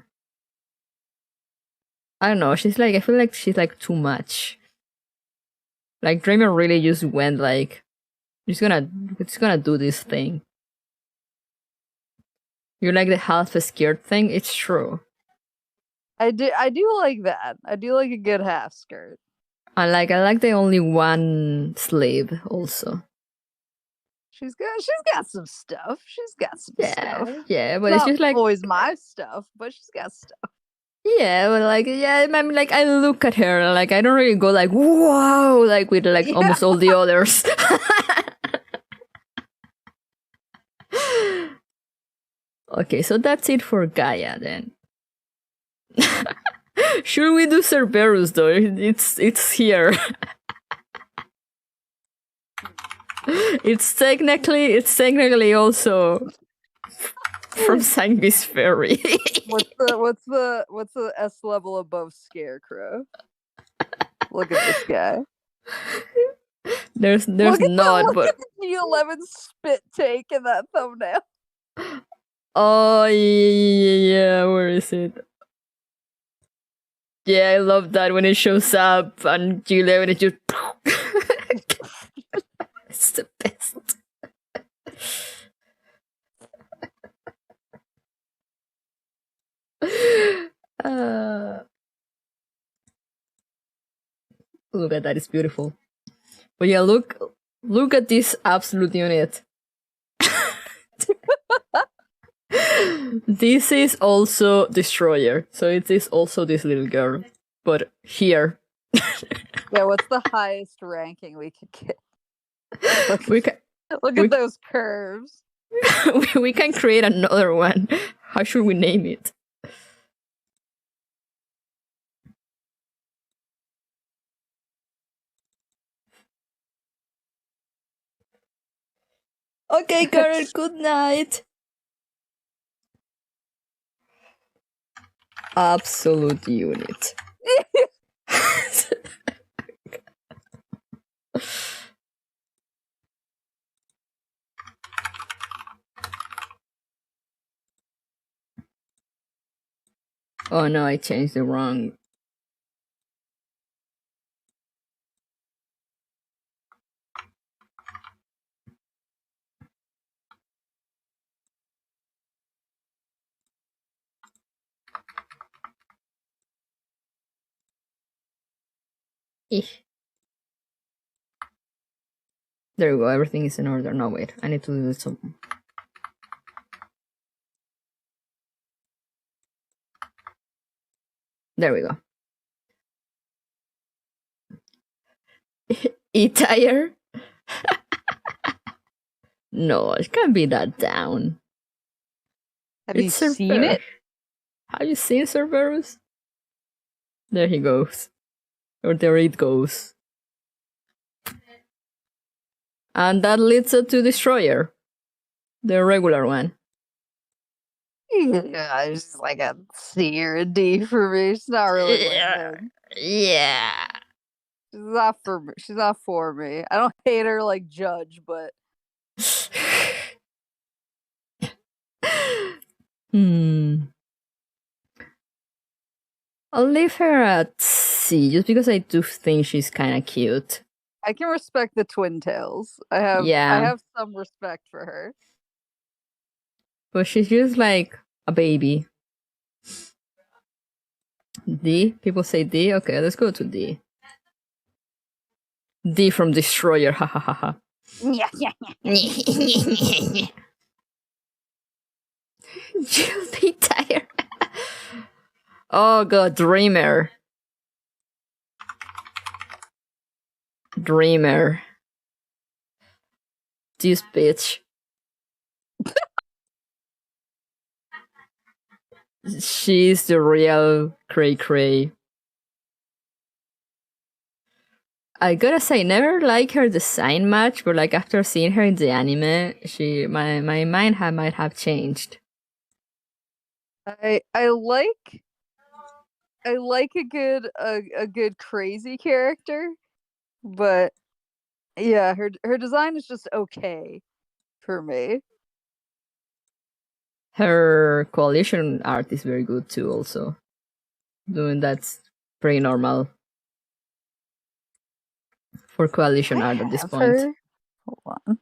I don't know. I feel like she's like too much. Like Dreamer really just went like, it's gonna do this thing. You like the half scared thing? It's true. I do like that. I do like a good half skirt. I like the only one slave also. She's got some stuff. She's got some stuff. Yeah, but it's just like always my stuff, but she's got stuff. Yeah, but like, yeah, I mean, like, I look at her, like, I don't really go like, whoa, like with like almost all the others. Okay, so that's it for Gaia then. Should we do Cerberus though? It's here. It's technically also from Sangvis Ferri. What's the S level above Scarecrow? Look at this guy. There's not, but look at the G11 spit take in that thumbnail. Oh yeah, where is it? Yeah, I love that when it shows up and G11 is just it's the best. Look at that, it's beautiful. But yeah, look at this absolute unit. This is also Destroyer, so it is also this little girl, but here. Yeah, what's the highest ranking we could get? Look at those curves. We can create another one. How should we name it? Okay, Karen, good night. Absolute unit. Oh no, I changed the wrong. There we go, everything is in order. No, wait, I need to do something. There we go. E-tire? No, it can't be that down. Have you seen it? Have you seen Cerberus? There he goes. Or there it goes. And that leads us to Destroyer. The regular one. Yeah, it's just like a C or a D for me. It's not really Yeah. She's not for me. I don't hate her like Judge, but I'll leave her at C just because I do think she's kind of cute. I can respect the twin tails. I have some respect for her. But she's just like a baby. D? People say D? Okay, let's go to D. D from Destroyer, ha ha ha ha. You'll be tired. Oh god, Dreamer. This bitch. She's the real cray-cray. I gotta say, never liked her design much, but like after seeing her in the anime, my mind might have changed. I like a good crazy character, but yeah, her design is just okay for me. Her coalition art is very good too, also. Doing that's pretty normal for coalition art at this Have point. her. Hold on.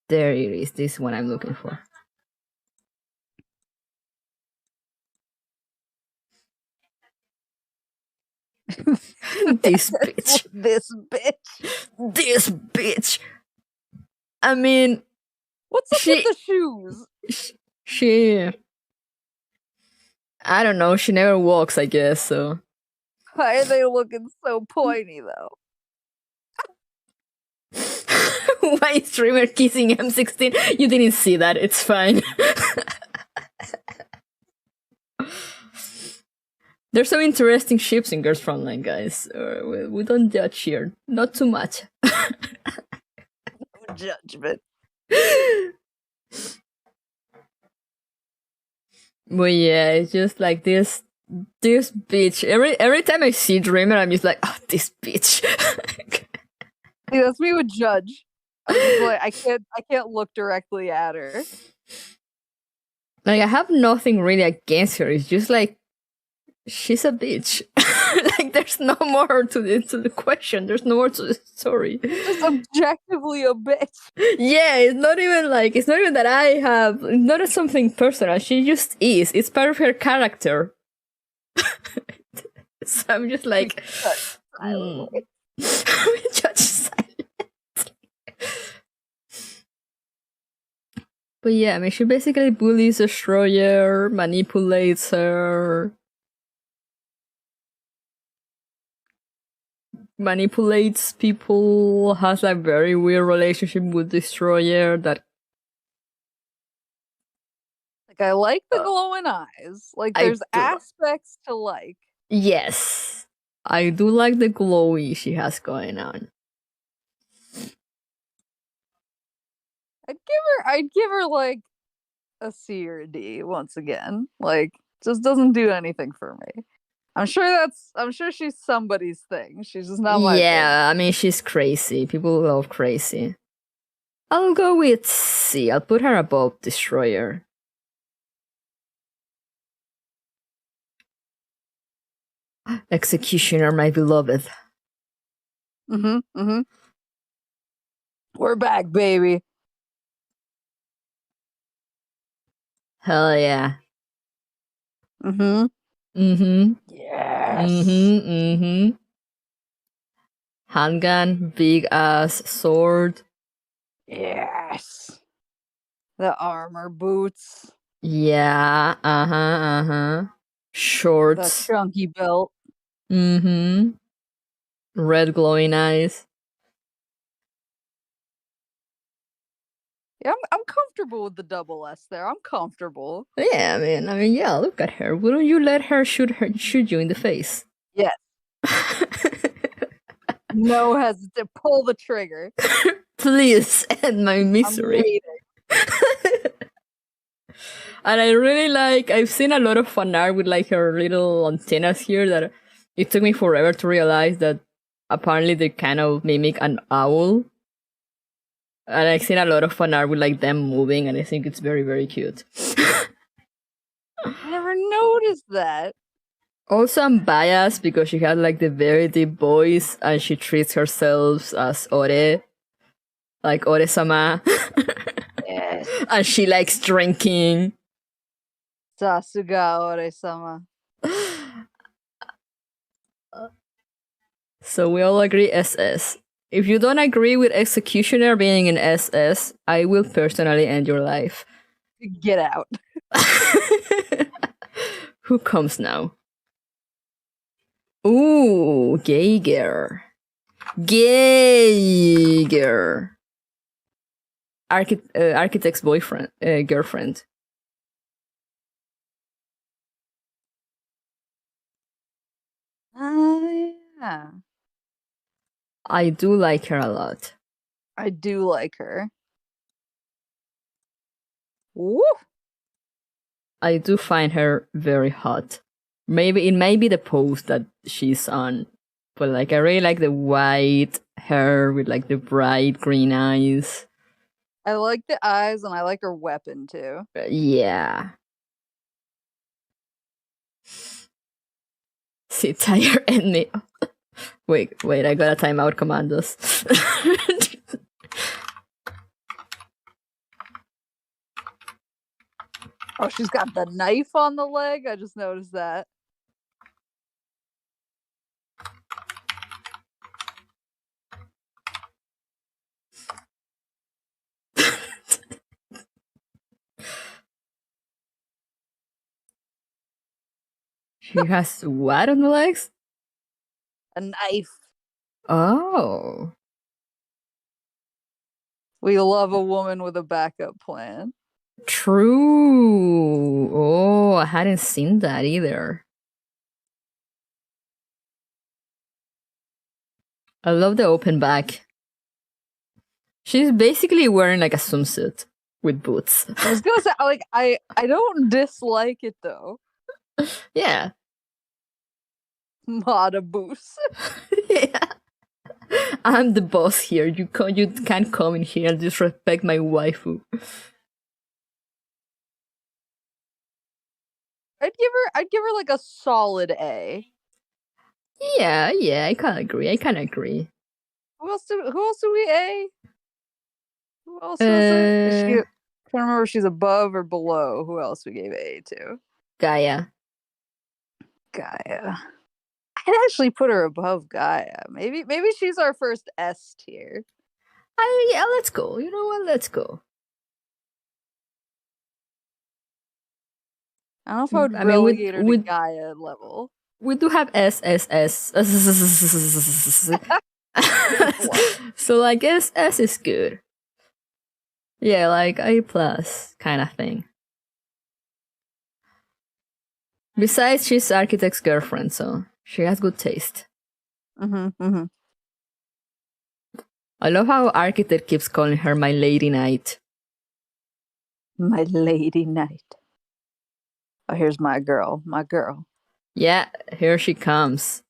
There it is. This is what I'm looking for. This bitch. This bitch. This bitch. I mean, What's up with the shoes? she. I don't know. She never walks, I guess. So. Why are they looking so pointy though? Why is streamer kissing M16? You didn't see that. It's fine. There's some interesting ships in Girls Frontline, guys. We don't judge here. Not too much. No judgment. But yeah, it's just like this bitch. Every time I see Dreamer, I'm just like, oh, this bitch. See, that's me with Judge. I'm just like, I can't look directly at her. Like, I have nothing really against her. It's just like, she's a bitch. Like, there's no more to the question. There's no more to the story. Just objectively a bitch. Yeah, it's not even that I have, not something personal. She just is. It's part of her character. So I'm just like, judge silently. But yeah, I mean, she basically bullies Destroyer, manipulates her, manipulates people, has a very weird relationship with Destroyer that. Like, I like the glowing eyes. Like, there's aspects to like. Yes, I do like the glowy she has going on. I'd give her like a C or a D once again. Like, just doesn't do anything for me. I'm sure she's somebody's thing. She's just not my thing. Yeah, I mean, she's crazy. People love crazy. I'll go with C. I'll put her above Destroyer. Executioner, my beloved. Mm-hmm. We're back, baby. Hell yeah. Mm-hmm. Yes. Handgun, big ass sword. Yes. The armor boots. Yeah, shorts. The chunky belt. Red glowing eyes. Yeah, I'm comfortable with the double S there. I'm comfortable. Yeah, I mean, yeah, look at her. Wouldn't you let her shoot you in the face? Yes. No hesitate. Pull the trigger. Please end my misery. And I really like, I've seen a lot of fan art with like her little antennas here that it took me forever to realize that apparently they kind of mimic an owl. And I've seen a lot of fan art with like them moving, and I think it's very, very cute. I never noticed that. Also, I'm biased because she had like the very deep voice, and she treats herself as Ore, like Ore-sama. Yes. And she likes drinking. Sasuga Ore-sama. So we all agree SS. If you don't agree with Executioner being an SS, I will personally end your life. Get out. Who comes now? Ooh, Geiger. Architect's boyfriend, girlfriend. Yeah. I do like her a lot. I do like her. Woo! I do find her very hot. Maybe it may be the pose that she's on, but like I really like the white hair with like the bright green eyes. I like the eyes and I like her weapon too. Yeah. Sit tired and me. Wait, I got a timeout, commandos. Oh, she's got the knife on the leg. I just noticed that. She has what on the legs? A knife. Oh. We love a woman with a backup plan. True. Oh, I hadn't seen that either. I love the open back. She's basically wearing like a swimsuit with boots. I was gonna say, like, I don't dislike it though. Yeah. Mada boost. Yeah. I'm the boss here. You can't come in here and disrespect my waifu. I'd give her like a solid A. Yeah, I kinda agree. Who else do we A? Who else was it? I can't remember if she's above or below. Who else we gave A to? Gaia. I'd actually put her above Gaia. Maybe she's our first S tier. Yeah, let's go. You know what? Let's go. I don't know if I would I mean, relegate her to Gaia level. We do have SSS. So like S is good. Yeah, like A+ kind of thing. Besides, she's Architect's girlfriend, so she has good taste. Mm-hmm. I love how Architect keeps calling her my lady knight. My lady knight. Oh, here's my girl. Yeah, here she comes.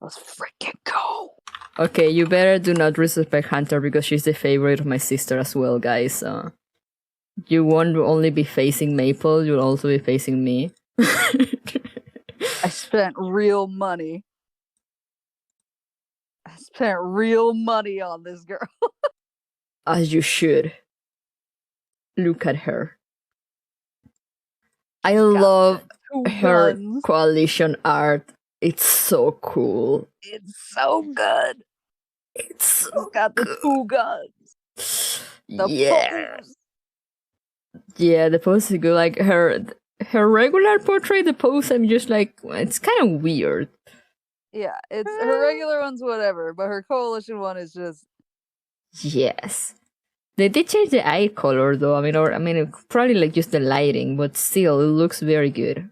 Let's freaking go. Okay, you better do not disrespect Hunter because she's the favorite of my sister as well, guys. You won't only be facing Maple, you'll also be facing me. I spent real money. On this girl. As you should. Look at her. I love her coalition art. It's so cool. It's so good. She's got the two guns. Yeah. Pose. Yeah, the pose is good. Like her regular portrait, the pose, I'm just like, it's kind of weird. Yeah, it's her regular one's whatever, but her coalition one is just. Yes. They did change the eye color though. I mean, probably like just the lighting, but still, it looks very good.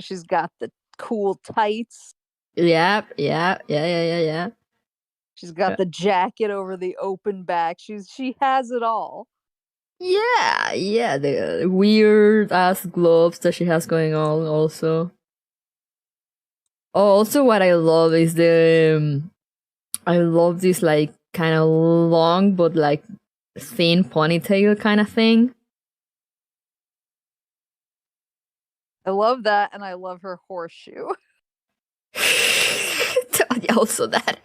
She's got the cool tights. Yeah. She's got the jacket over the open back. She has it all. Yeah, the weird ass gloves that she has going on also. Oh, also what I love is I love this like kind of long but like thin ponytail kind of thing. I love that, and I love her horseshoe. Also that.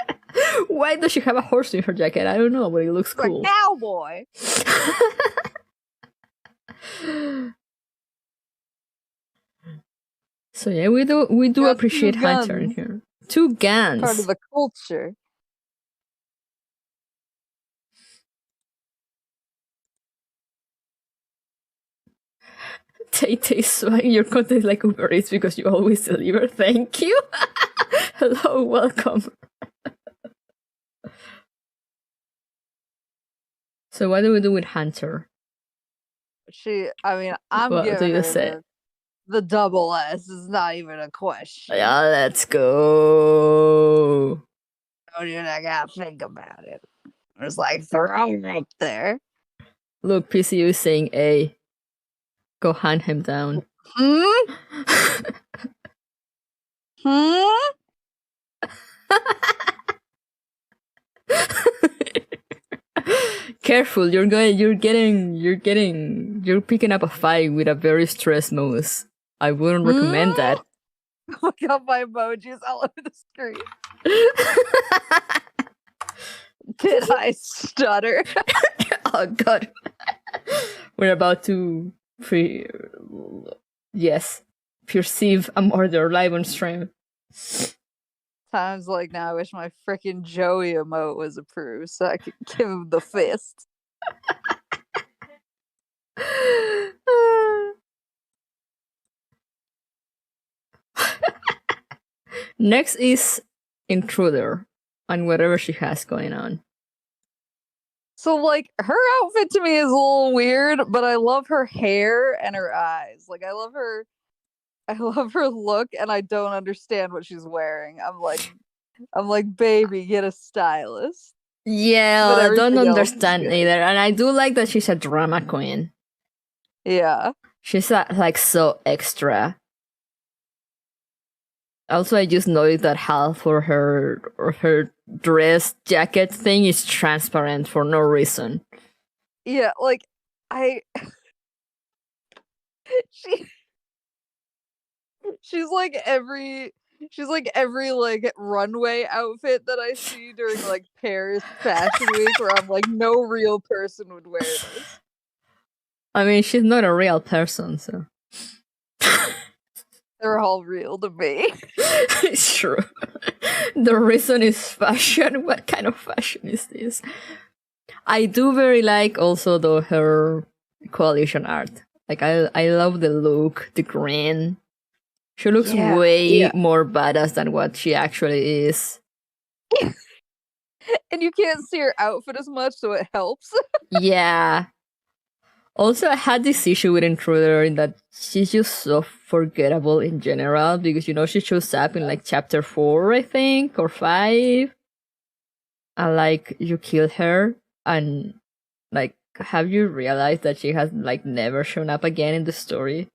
Why does she have a horse in her jacket? I don't know, but it looks cool. A cowboy. So yeah, we do appreciate Hunter in here. 2 guns. Part of the culture. Tay swag your content like Uber Eats because you always deliver. Thank you. Hello, welcome. So what do we do with Hunter? I'm What giving do you her say? the double S. Is not even a question. Yeah, let's go. Oh, dude, I gotta think about it. It's like throw her up there. Look, PCU is saying A. Go hunt him down. Hmm? Hmm? Careful, you're picking up a fight with a very stressed moose. I wouldn't recommend that. Look at my emojis all over the screen. Did I stutter? Oh god. We're about to perceive a murder live on stream. Times like now, I wish my freaking Joey emote was approved so I could give him the fist. Next is Intruder and whatever she has going on. So, like, her outfit to me is a little weird, but I love her hair and her eyes. Like, I love her look, and I don't understand what she's wearing. I'm like, baby, get a stylist. Yeah, But I don't everything else is understand good. either. And I do like that she's a drama queen. Yeah. She's like so extra. Also, I just noticed that half of her dress jacket thing is transparent for no reason. Yeah, like, she's like every like runway outfit that I see during like Paris Fashion Week where I'm like, no real person would wear this. I mean, she's not a real person, so. They're all real to me. It's true. The reason is fashion. What kind of fashion is this? I do very like also though her coalition art. Like I love the look, the green. She looks way more badass than what she actually is. And you can't see her outfit as much, so it helps. Yeah. Also, I had this issue with Intruder in that she's just so forgettable in general because, you know, she shows up in like chapter 4, I think, or 5. And like, you kill her and like, have you realized that she has like never shown up again in the story?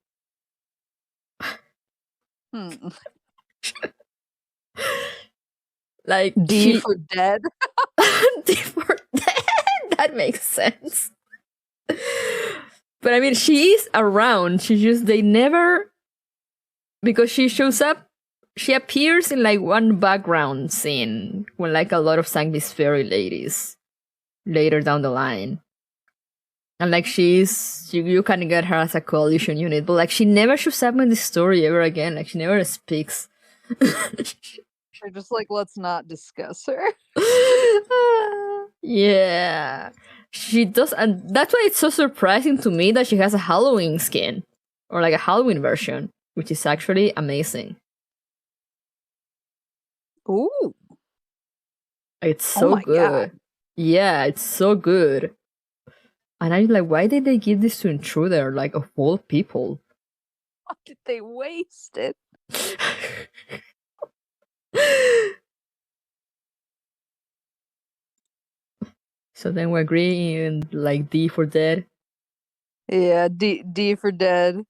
Like, D for dead. D for dead? That makes sense. But I mean, she is around. They never, because she shows up, she appears in like one background scene when like a lot of Sangvis Ferri ladies later down the line. And like you can get her as a coalition unit, but like she never shows up in the story ever again. Like she never speaks. They're just like, let's not discuss her. Yeah. She does, and that's why it's so surprising to me that she has a Halloween skin or like a Halloween version, which is actually amazing. Ooh. It's so good. God. Yeah, it's so good. And I'm like, why did they give this to Intruder, like, of all people? Why did they waste it? So then we're agreeing, like, D for dead? Yeah, D for dead.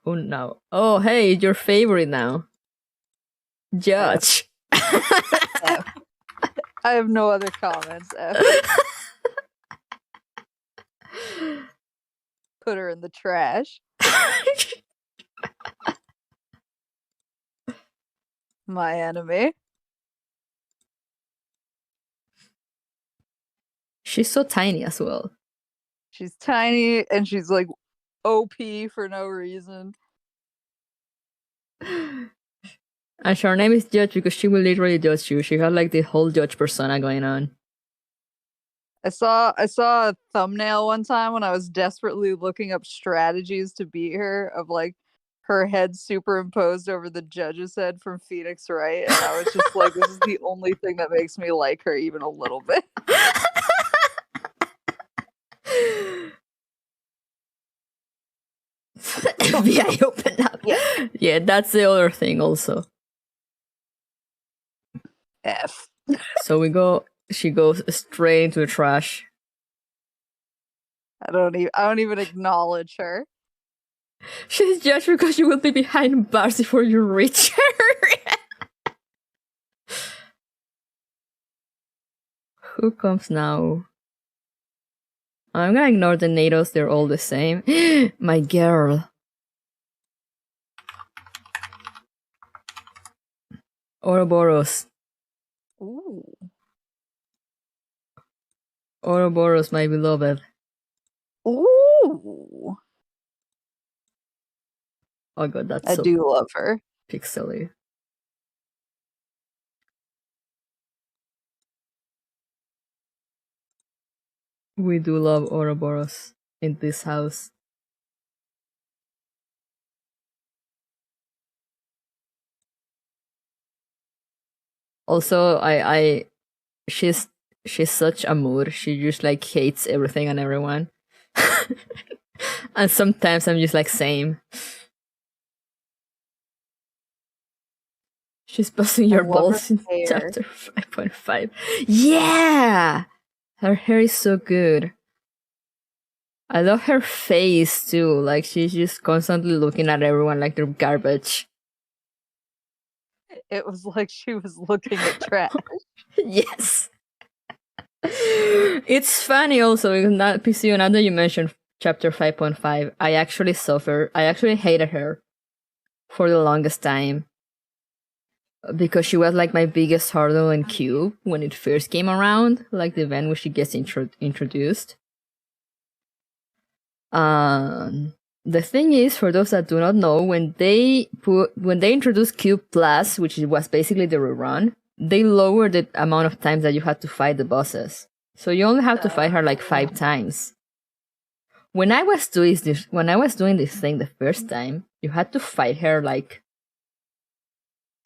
Oh, no. Oh, hey, your favorite now. Judge. F. I have no other comments. F. Put her in the trash. My enemy. She's so tiny as well. She's tiny and she's like OP for no reason. And her name is Judge because she will literally judge you. She had like the whole judge persona going on. I saw a thumbnail one time when I was desperately looking up strategies to beat her of like her head superimposed over the judge's head from Phoenix Wright, and I was just like, this is the only thing that makes me like her even a little bit. FBI open up. Yeah, that's the other thing also. F. So we go she goes straight into the trash. I don't even acknowledge her. She's judged because you will be behind bars before you reach her. Who comes now? I'm gonna ignore the NATOs, they're all the same. My girl. Ouroboros. Ooh. Ouroboros, my beloved. Ooh. Oh god, that's I so do love her. pixely. We do love Ouroboros in this house. Also, she's such a mood. She just like hates everything and everyone. And sometimes I'm just like, same. She's busting your love her balls in hair. chapter 5.5. Yeah! Her hair is so good. I love her face too. Like, she's just constantly looking at everyone like they're garbage. It was like she was looking at trash. Yes. It's funny also because now, PCO, now that you mentioned chapter 5.5, I actually hated her for the longest time. Because she was like my biggest hurdle in Cube when it first came around, like the event where she gets introduced. The thing is, for those that do not know, when they introduced Cube Plus, which was basically the rerun, they lowered the amount of times that you had to fight the bosses. So you only have to fight her like 5 times. When I was doing this thing the first time, you had to fight her like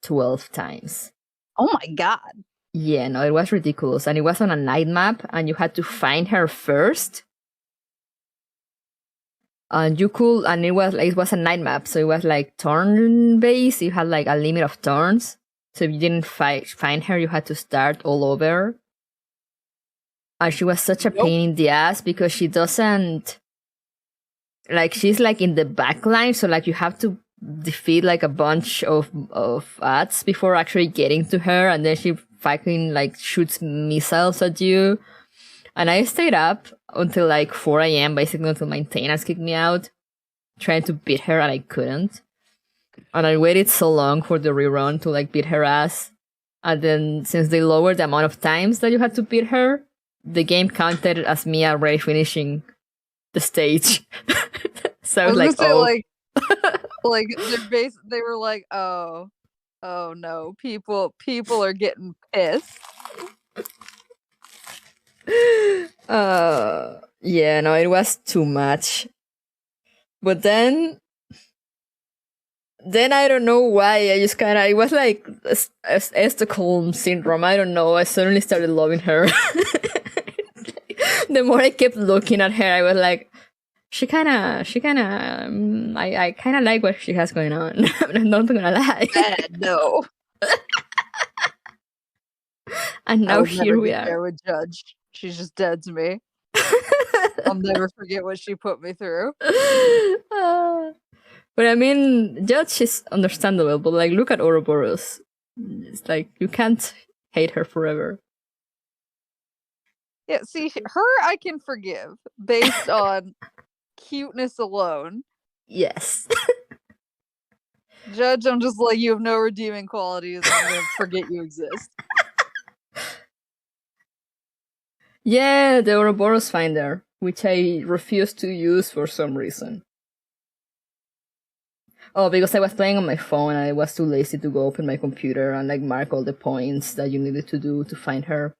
12 times. Oh my god. Yeah, no, it was ridiculous. And it was on a night map, and you had to find her first. And it was a night map, so it was like turn based. You had like a limit of turns. So if you didn't find her, you had to start all over. And she was such a pain in the ass because she doesn't, like, she's like in the back line, so like you have to defeat like a bunch of ads before actually getting to her, and then she fucking like shoots missiles at you. And I stayed up until like 4 a.m. basically until maintenance kicked me out, trying to beat her, and I couldn't. And I waited so long for the rerun to like beat her ass. And then since they lowered the amount of times that you had to beat her, the game counted as me already finishing the stage. So I was like, say, oh. like they were like, oh no, people are getting pissed. Yeah, no, it was too much. But then I don't know why, it was like a Stockholm syndrome. I don't know, I suddenly started loving her. The more I kept looking at her, I was like, I kind of like what she has going on. I'm not gonna lie. No. And now here we are. I would judge. She's just dead to me. I'll never forget what she put me through. But I mean, Judge is understandable, but like, look at Ouroboros. It's like, you can't hate her forever. Yeah, see, her I can forgive based on cuteness alone. Yes. Judge, I'm just like, you have no redeeming qualities, and I'm gonna forget you exist. Yeah, the Ouroboros Finder, which I refuse to use for some reason. Oh, because I was playing on my phone and I was too lazy to go open my computer and like mark all the points that you needed to do to find her.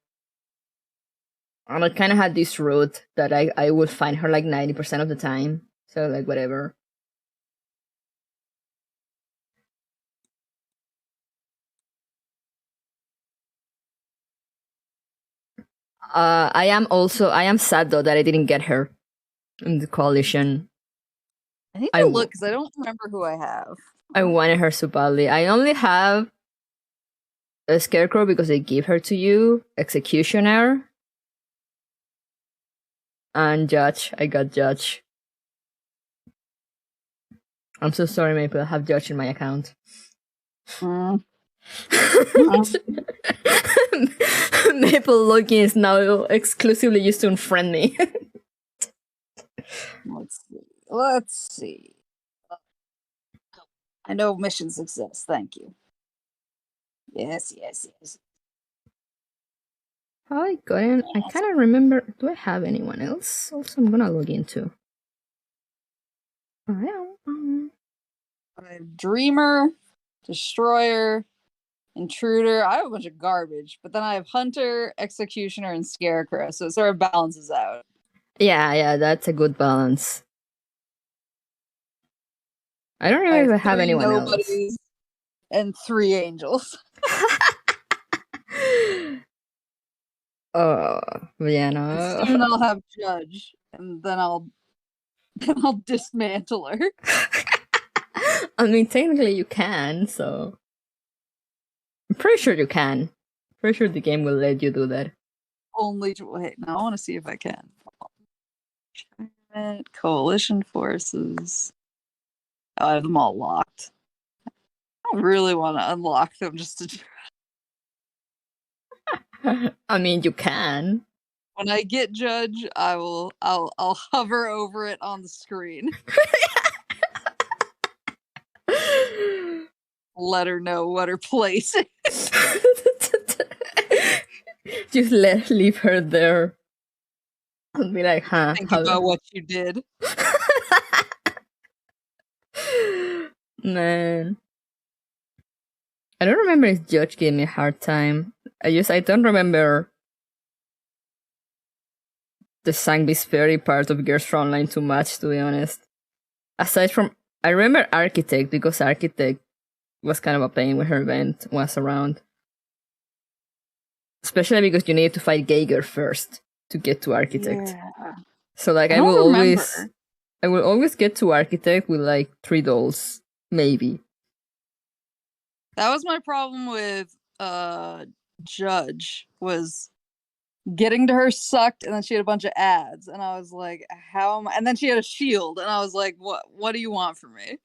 And I kind of had this route that I would find her like 90% of the time. So like, whatever. I am sad though that I didn't get her in the coalition. I need to look because I don't remember who I have. I wanted her so badly. I only have a Scarecrow because they give her to you, Executioner, and Judge. I got Judge. I'm so sorry, Maple. I have Judge in my account. Maple login is now exclusively used to unfriend me. Let's see. I know missions exist. Thank you. Yes. How I got in? I kind of remember. Do I have anyone else? Also, I'm gonna log in too. I have Dreamer, Destroyer, Intruder. I have a bunch of garbage, but then I have Hunter, Executioner, and Scarecrow, so it sort of balances out. Yeah, that's a good balance. I don't remember if I have anyone else. And 3 angels. Oh, yeah, no. Soon I'll have Judge, and then I'll dismantle her. I mean, technically you can, so I'm pretty sure you can. Pretty sure the game will let you do that. Wait, now I want to see if I can. Coalition forces. Oh, I have them all locked. I don't really want to unlock them just to. I mean, you can. When I get Judge, I'll hover over it on the screen. Let her know what her place is. Just leave her there. I'll be like, huh? Think about what you did. Man. I don't remember if Judge gave me a hard time. I don't remember the Sangvis Ferri part of Gears Frontline too much, to be honest. Aside from, I remember Architect, because Architect was kind of a pain when her event was around. Especially because you need to fight Geiger first to get to Architect. Yeah. So like I will always get to Architect with like 3 dolls, maybe. That was my problem with Judge, was getting to her sucked, and then she had a bunch of ads, and I was like, how am I? And then she had a shield, and I was like, what do you want from me?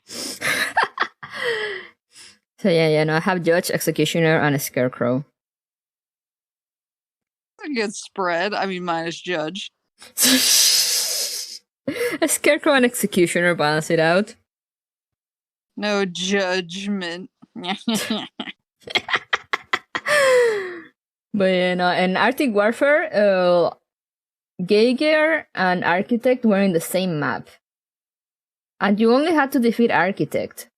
So yeah, no, I have Judge, Executioner, and a Scarecrow. A good spread. I mean, minus Judge. A Scarecrow and Executioner balance it out. No judgment. But you know, in Arctic Warfare, Geiger and Architect were in the same map. And you only had to defeat Architect.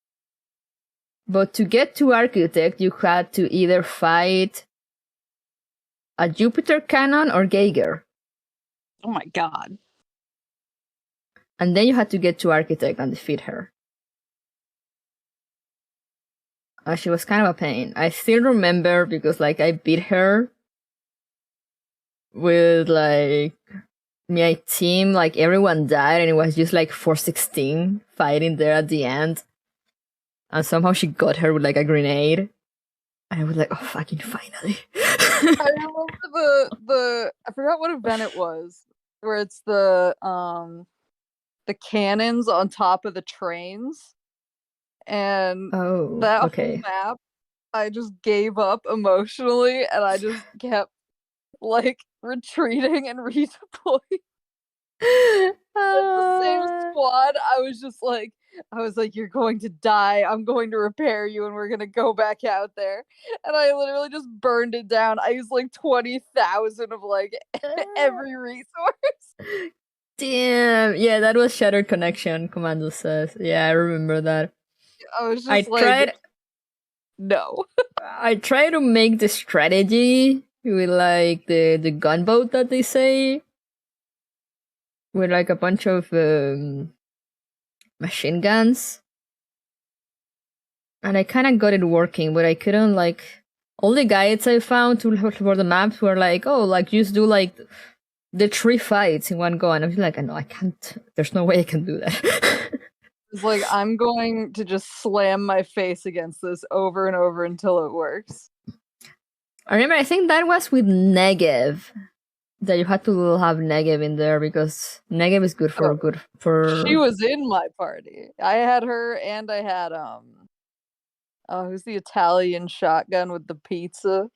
But to get to Architect, you had to either fight a Jupiter Cannon or Geiger. Oh my god. And then you had to get to Architect and defeat her. She was kind of a pain. I still remember because like I beat her with like my team, like everyone died and it was just like 416 fighting there at the end. And somehow she got her with like a grenade. And I was like, oh fucking finally. I remember I forgot what event it was, where it's the cannons on top of the trains. And that whole map, I just gave up emotionally, and I just kept like retreating and redeploying. The same squad. I was like, you're going to die. I'm going to repair you, and we're gonna go back out there. And I literally just burned it down. I used like 20,000 of like every resource. Damn. Yeah, that was Shattered Connection. Commando says. Yeah, I remember that. I was just no. I tried to make the strategy with like the gunboat that they say, with like a bunch of machine guns, and I kind of got it working, but I couldn't like. All the guides I found for the maps were like, oh, like just do like the 3 fights in one go, and I was like, no, I can't. There's no way I can do that. It's like, I'm going to just slam my face against this over and over until it works. I remember, I think that was with Negev. That you had to have Negev in there because Negev is good for She was in my party. I had her and I had who's the Italian shotgun with the pizza?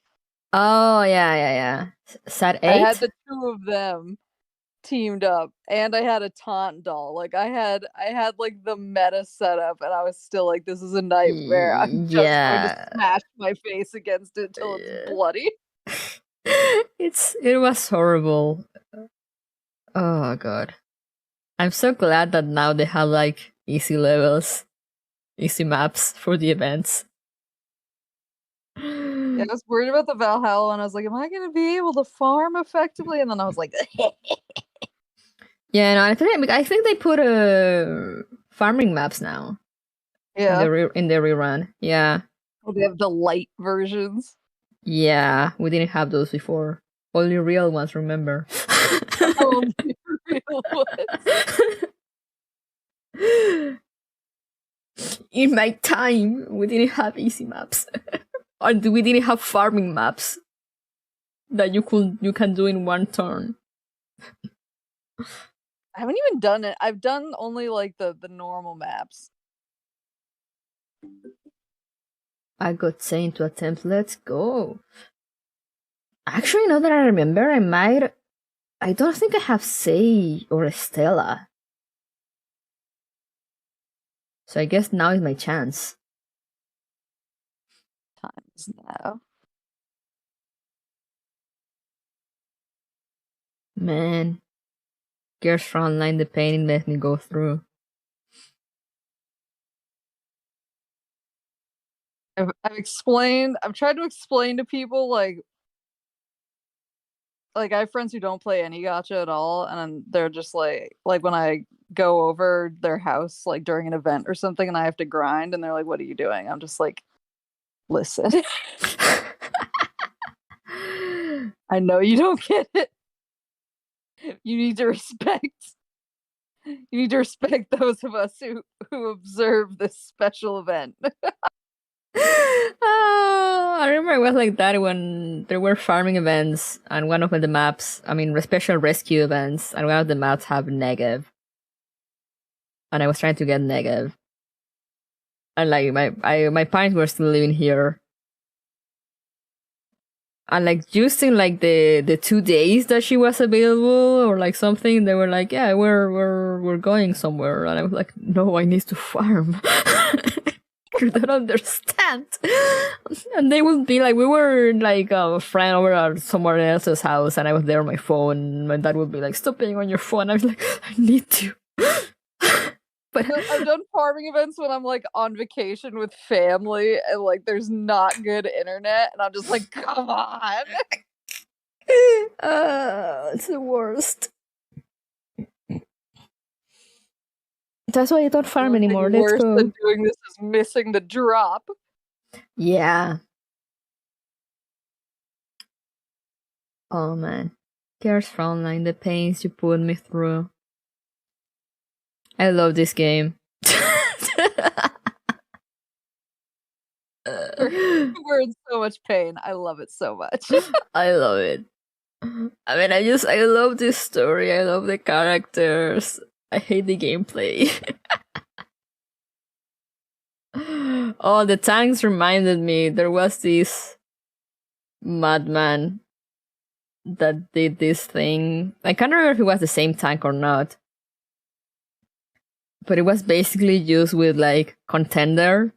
Oh yeah. Sat 8? I had the two of them teamed up and I had a taunt doll. Like I had like the meta setup and I was still like, this is a nightmare. I'm just going to smash my face against it till it's bloody. It was horrible. Oh god. I'm so glad that now they have like easy levels, easy maps for the events. Yeah, I was worried about the Valhalla and I was like, am I gonna be able to farm effectively? And then I was like, yeah, no, I think they put farming maps now. Yeah. In the rerun. Yeah. Oh, they have the light versions. Yeah, we didn't have those before. Only real ones, remember? Only real ones. In my time, we didn't have easy maps. Or we didn't have farming maps that you can do in one turn. I haven't even done it. I've done only like the normal maps. I got sent to attempt. Let's go. Actually, now that I remember, I don't think I have Say or Estella. So I guess now is my chance. Times now. Man. Gears Frontline, the pain it made me go through. I've tried to explain to people like I have friends who don't play any gacha at all, and they're just like when I go over their house like during an event or something and I have to grind and they're like, what are you doing? I'm just like, listen. I know you don't get it. You need to respect those of us who observe this special event. I remember it was like that when there were farming events and one of the maps, special rescue events, and one of the maps have Negev. And I was trying to get Negev. And like my parents were still living here. And like using like the 2 days that she was available or like something, they were like, yeah, we're going somewhere. And I was like, no, I need to farm. You don't understand. And they would be like, we were like a friend over at someone else's house and I was there on my phone. My dad would be like, stop being on your phone. I was like, I need to. But I've done farming events when I'm like on vacation with family and like there's not good internet and I'm just like, come on. It's the worst. That's why I don't farm anymore. Let's Worse go. than doing this is missing the drop. Yeah. Oh man. Gears Frontline, the pains you put me through. I love this game. We're in so much pain. I love it so much. I love it. I love this story. I love the characters. I hate the gameplay. Oh, the tanks reminded me. There was this madman that did this thing. I can't remember if it was the same tank or not. But it was basically used with like contender.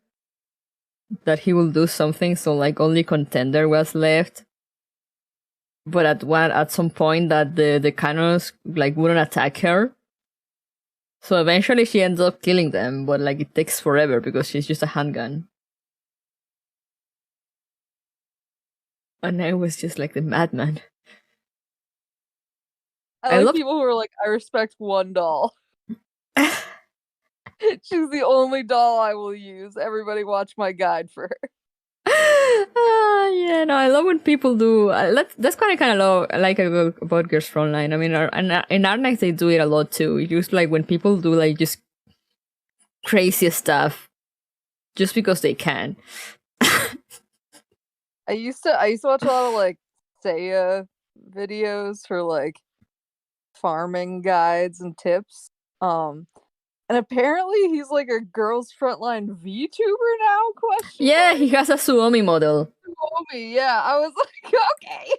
That he will do something, so like only contender was left. But at some point that the cannons like wouldn't attack her. So eventually she ends up killing them, but like it takes forever because she's just a handgun. And I was just like the madman. I like people who are like, I respect one doll. She's the only doll I will use. Everybody watch my guide for her. Yeah, no, I love when people do. That's what I kind of like about Gears Frontline. I mean, in Arnax they do it a lot too. It's just like when people do like just crazy stuff, just because they can. I used to watch a lot of like Seiya videos for like farming guides and tips. And apparently he's like a girls frontline VTuber now? Question Yeah, mark. he has a Suomi model. Homie, yeah. I was like, okay.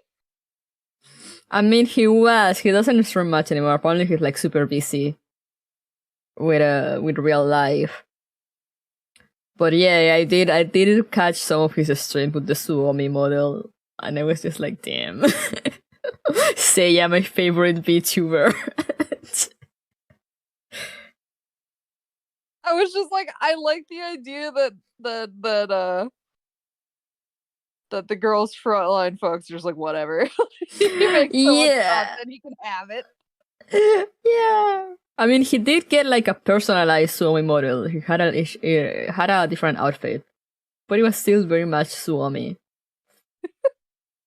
I mean, he was. He doesn't stream much anymore. Apparently, he's like super busy with real life. But yeah, I did catch some of his stream with the Suomi model, and I was just like, damn. Seiya, my favorite VTuber. I was just like, I like the idea that the girls frontline folks are just like whatever. He makes so much Yeah. content, he can have it. Yeah. I mean, he did get like a personalized Suomi model. He had a different outfit, but it was still very much Suomi.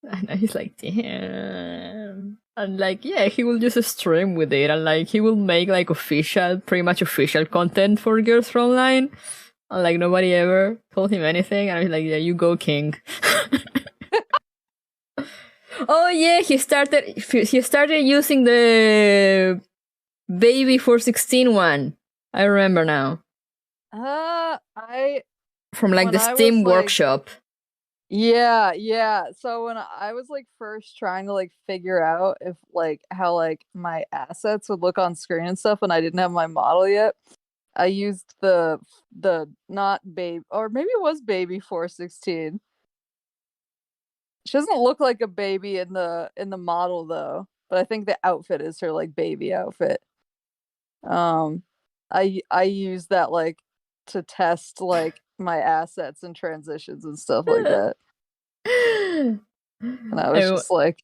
And I was like, damn. And like, yeah, he will just stream with it, and like he will make like pretty much official content for Girls Frontline. And like nobody ever told him anything, and I was like, yeah, you go, king. Oh yeah, he started using the baby 416 one. I remember now. From like when the I Steam was, like- workshop. Yeah. So when I was like first trying to like figure out if like how like my assets would look on screen and stuff, and I didn't have my model yet, I used the not babe, or maybe it was baby 416. She doesn't look like a baby in the model though, but I think the outfit is her like baby outfit. I used that like to test like my assets and transitions and stuff like that. And I was just like,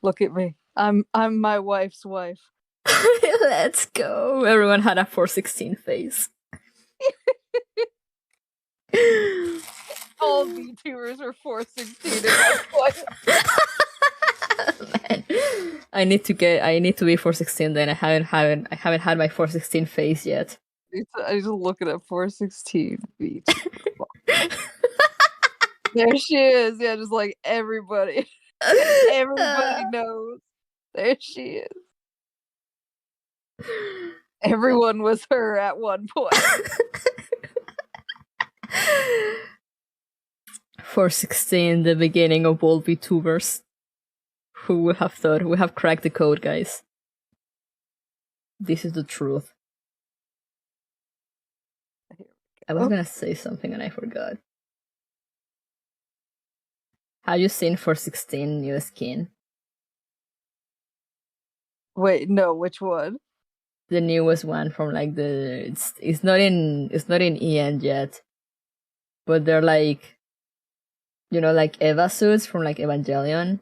look at me. I'm my wife's wife. Let's go. Everyone had a 416 face. All VTubers were 416 at one point. Man. I need to be 416 then. I haven't had my 416 face yet. I just looking at 416 VTuber. There she is. Yeah, just like everybody. Everybody knows. There she is. Everyone was her at one point. 416, the beginning of all VTubers. Who would have thought? We have cracked the code, guys. This is the truth. I was gonna say something and I forgot. Have you seen 416 new skin? Wait, no, which one? The newest one from like it's not in EN yet, but they're like, you know, like Eva suits from like Evangelion.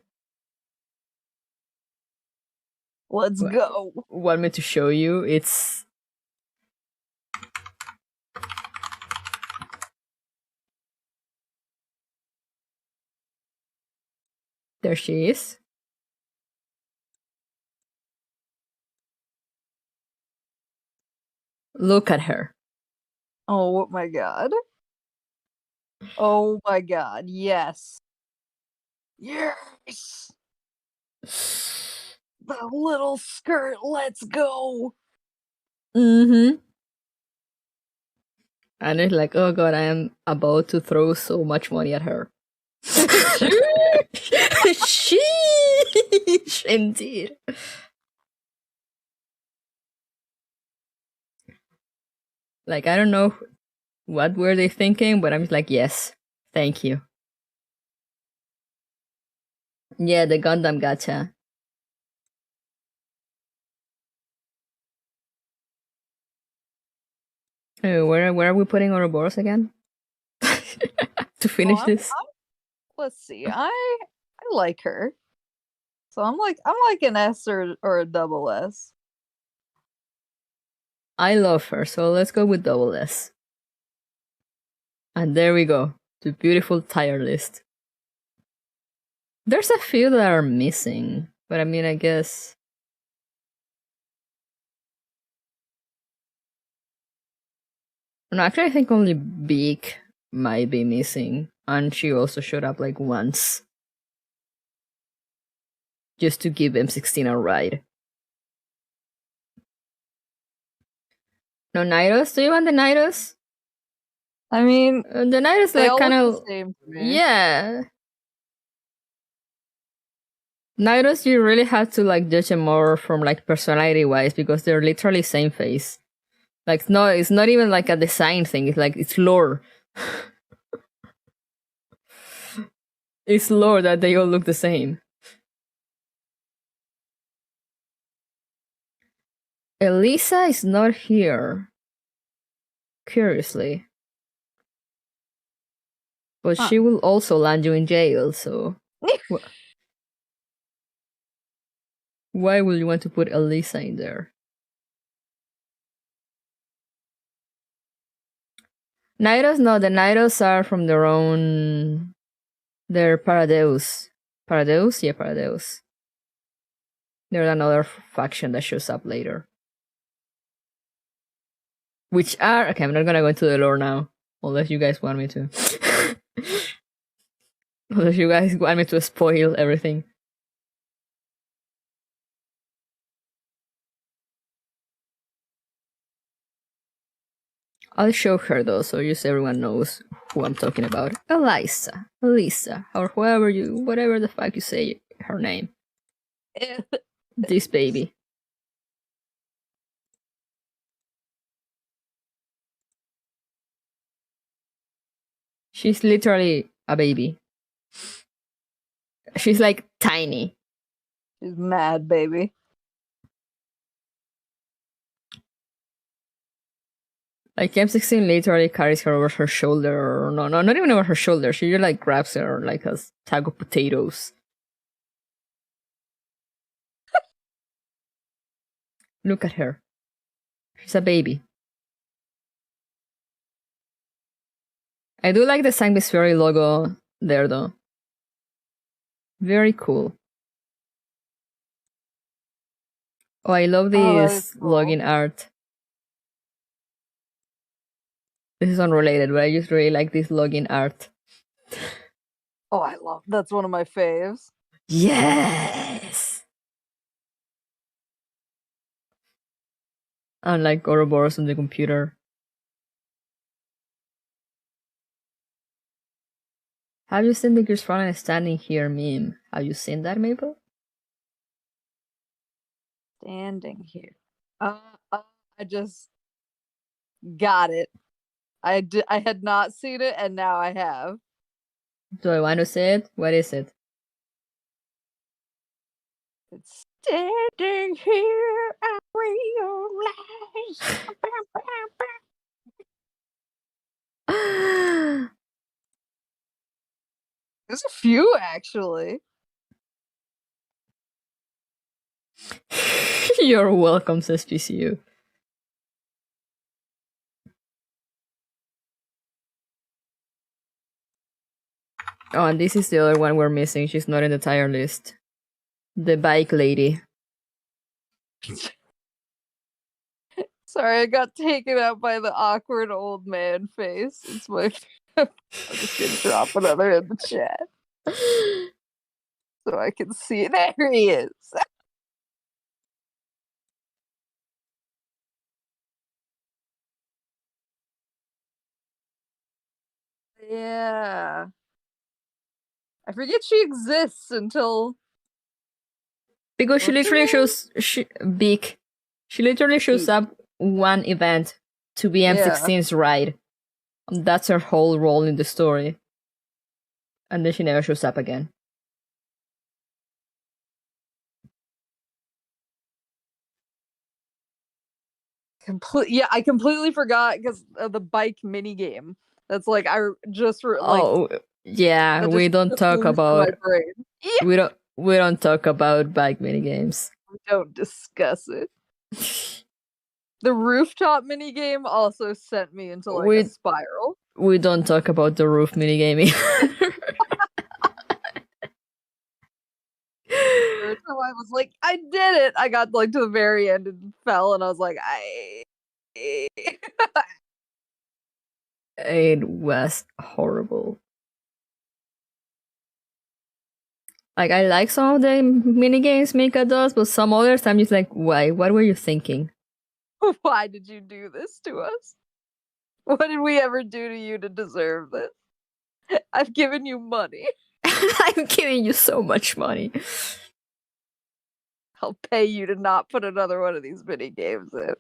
Let's go. Want me to show you? It's there she is. Look at her. Oh my god. Oh my god, yes. Yes! The little skirt, let's go! Mm-hmm. And it's like, oh god, I am about to throw so much money at her. Sheesh! Indeed. Like, I don't know what were they thinking, but I'm just like, yes, thank you. Yeah, the Gundam gacha. Oh, where are we putting our balls again? To finish this? Let's see. I like her. So I'm like an S or a double S. I love her, so let's go with double S. And there we go. The beautiful tier list. There's a few that are missing, but I mean, I guess... No, actually, I think only Beak might be missing. and she also showed up like once. Just to give M16 a ride. No Nairos? Do you want the Nairos? I mean, The Nairos they like all kind look of the same to me. yeah. Nairos, you really have to like judge them more from like personality wise because they're literally same face. Like no, it's not even like a design thing. It's like it's lore. It's lore that they all look the same. Elisa is not here. Curiously. But she will also land you in jail, so... Why would you want to put Elisa in there? Nairos? No, the Nairos are from their own... They're Paradeus. Paradeus? Yeah, Paradeus. They're another faction that shows up later. Which are... Okay, I'm not gonna go into the lore now. Unless you guys want me to. Unless you guys want me to spoil everything. I'll show her though, so just everyone knows who I'm talking about. Elisa, or whatever the fuck you say her name. This baby. She's literally a baby. She's like tiny. She's mad, baby. Like M16 literally carries her over her shoulder, or no, not even over her shoulder. She just like grabs her like a tag of potatoes. Look at her. She's a baby. I do like the Sangvis Ferri logo there though. Very cool. Oh, I love this cool. login art. This is unrelated, but I just really like this login art. Oh, I love that's one of my faves. Yes! Unlike Ouroboros on the computer. Have you seen the Gears Fallen standing here meme? Have you seen that, Maple? Standing here. I just got it. I had not seen it, and now I have. Do I want to say it? What is it? It's standing here, I realize. There's a few, actually. You're welcome, says PCU. Oh, and this is the other one we're missing. She's not in the tier list. The bike lady. Sorry, I got taken out by the awkward old man face. It's my... I'm just gonna drop another in the chat. So I can see it. There he is. Yeah. I forget she exists until... Because she literally shows... Big. She literally shows up one event to be M16's ride. That's her whole role in the story. And then she never shows up again. Yeah, I completely forgot because of the bike minigame. That's like I just yeah, we don't talk about we don't talk about bike minigames. We don't discuss it. The rooftop minigame also sent me into like a spiral. We don't talk about the roof minigame either. Every time I was like, I did it. I got like to the very end and fell, and I was like, It was horrible. Like, I like some of the minigames Mika does, but some others I'm just like, why? What were you thinking? Why did you do this to us? What did we ever do to you to deserve this? I've given you money. I'm giving you so much money. I'll pay you to not put another one of these mini games in.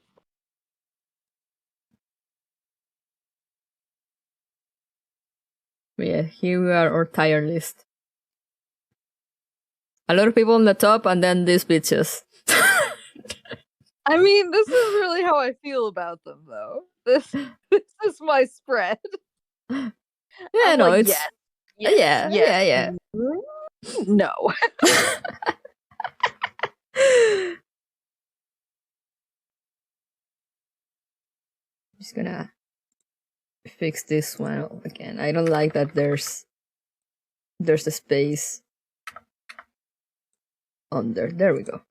But yeah, here we are, our tier list. A lot of people on the top, and then these bitches. I mean, this is really how I feel about them, though. This is my spread. Yeah, I'm no, like, it's yes, yeah. No. Just gonna fix this one again. I don't like that there's a space under. There we go.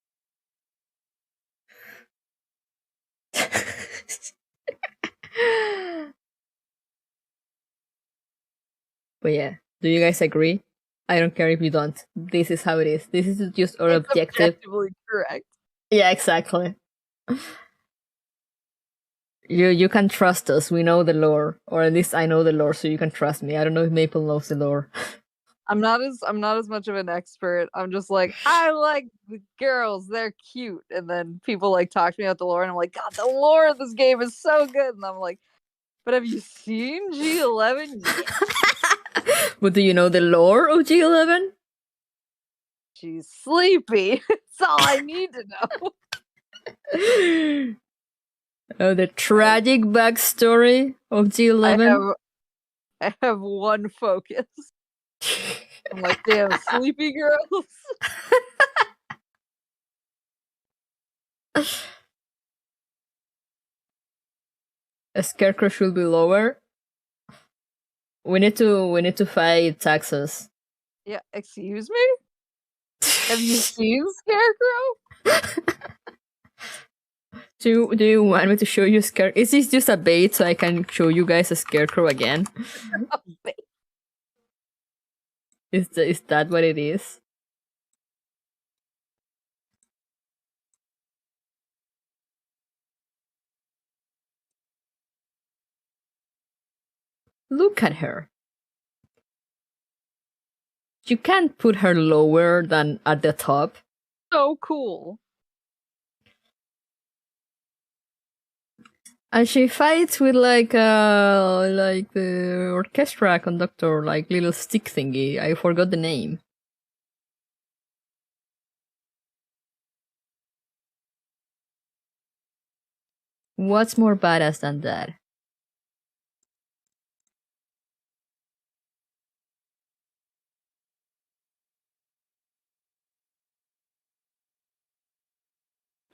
But yeah, do you guys agree? I don't care if you don't. This is how it is. This is just our It's objective. objectively correct. Yeah, exactly. You can trust us. We know the lore, or at least I know the lore, so you can trust me. I don't know if Maple knows the lore. I'm not as much of an expert. I'm just like, I like the girls, they're cute. And then people like talk to me about the lore, and I'm like, God, the lore of this game is so good. And I'm like, but have you seen G11? But do you know the lore of G11? She's sleepy. That's all I need to know. Oh, the tragic backstory of G11. I have one focus. I'm like, damn, sleepy girls. A scarecrow should be lower. We need to fight taxes. Yeah, excuse me? Have you seen Scarecrow? Do you want me to show you Scarecrow? Is this just a bait so I can show you guys a Scarecrow again? Is that what it is? Look at her. You can't put her lower than at the top. So cool. And she fights with like the orchestra conductor, like little stick thingy. I forgot the name. What's more badass than that?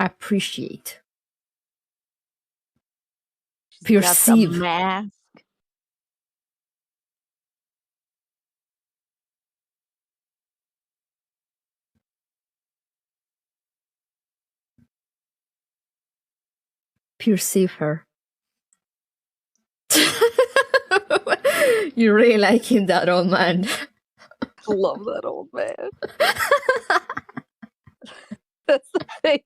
Appreciate. Perceive. Mask. Perceive her. You really liking that old man. Love that old man. That's the face.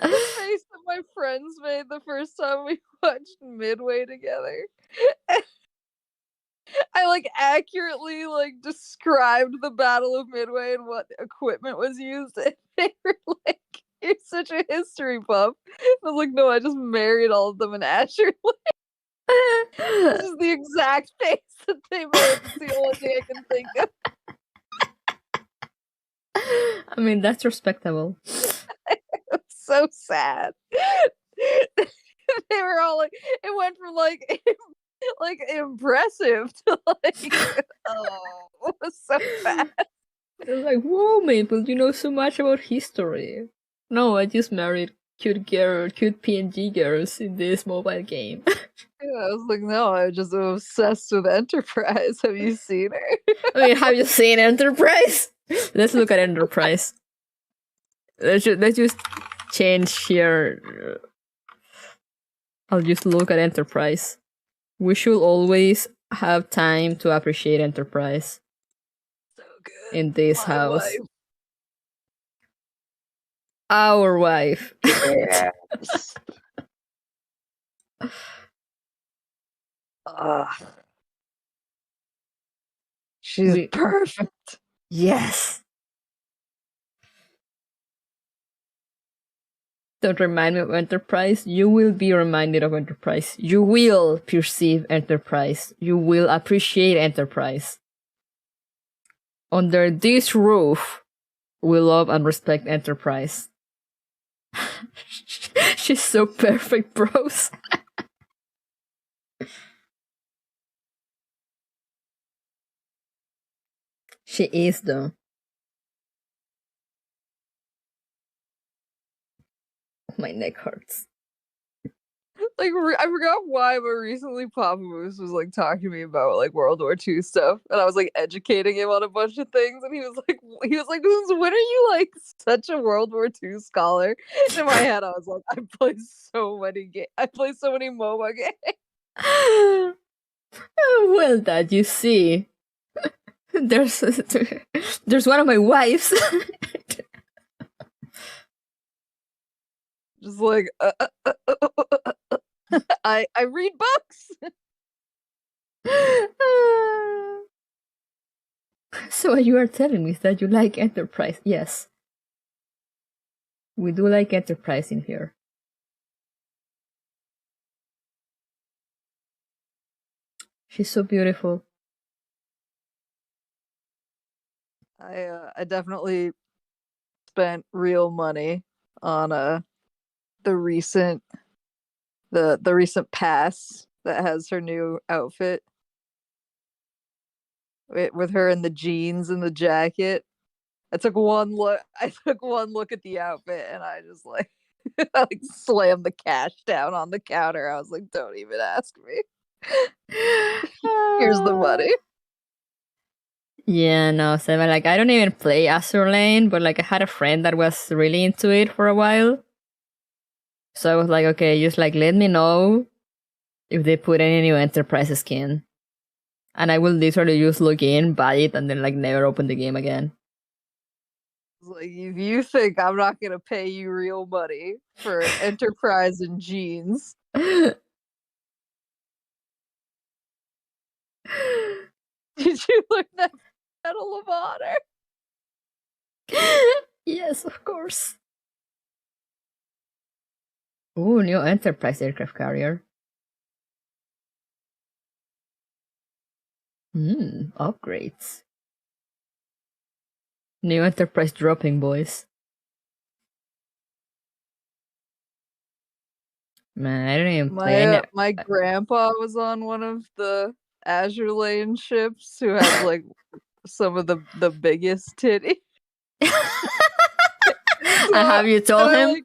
That's the face that my friends made the first time we watched Midway together. I like accurately like described the Battle of Midway and what equipment was used, and they were like, "You're such a history buff." I was like, "No, I just married all of them in Asher." This is the exact face that they made. It's the only thing I can think of. I mean, that's respectable. It's so sad. They were all like, it went from like impressive to like, oh, it was so bad. It was like, whoa, Maple, you know so much about history. No, I just married cute PNG girls in this mobile game. Yeah, I was like, no, I'm just obsessed with Enterprise. Have you seen her? I mean, have you seen Enterprise? Let's look at Enterprise. Let's just change here. I'll just look at Enterprise. We should always have time to appreciate Enterprise. So good. in this My house. wife. Our wife. Yes. She's We- perfect. Yes. Don't remind me of Enterprise. You will be reminded of Enterprise. You will perceive Enterprise. You will appreciate Enterprise. Under this roof, we love and respect Enterprise. She's so perfect, bros. She is, though. My neck hurts. Like I forgot why, but recently Papa Moose was like talking to me about like World War II stuff, and I was like educating him on a bunch of things, and he was like, when are you like such a World War II scholar? And in my head, I was like, I play so many MOBA games. Well, that you see. There's one of my wives. Just like I read books. So what you are telling me is that you like Enterprise? Yes. We do like Enterprise in here. She's so beautiful. I definitely spent real money on the recent pass that has her new outfit with her in the jeans and the jacket. I took one look at the outfit, and I just like I like slammed the cash down on the counter. I was like, don't even ask me. Here's the money. Yeah, no, Seba, like I don't even play Azur Lane, but like I had a friend that was really into it for a while. So I was like, okay, just like let me know if they put any new Enterprise skin. And I will literally just log in, buy it, and then like never open the game again. Like, if you think I'm not gonna pay you real money for Enterprise and jeans, did you learn that Medal of Honor? Yes, of course. Ooh, new Enterprise aircraft carrier. Upgrades. New Enterprise dropping, boys. Man, I don't even play any. My grandpa was on one of the Azure Lane ships who has like some of the biggest titty. Have you told him?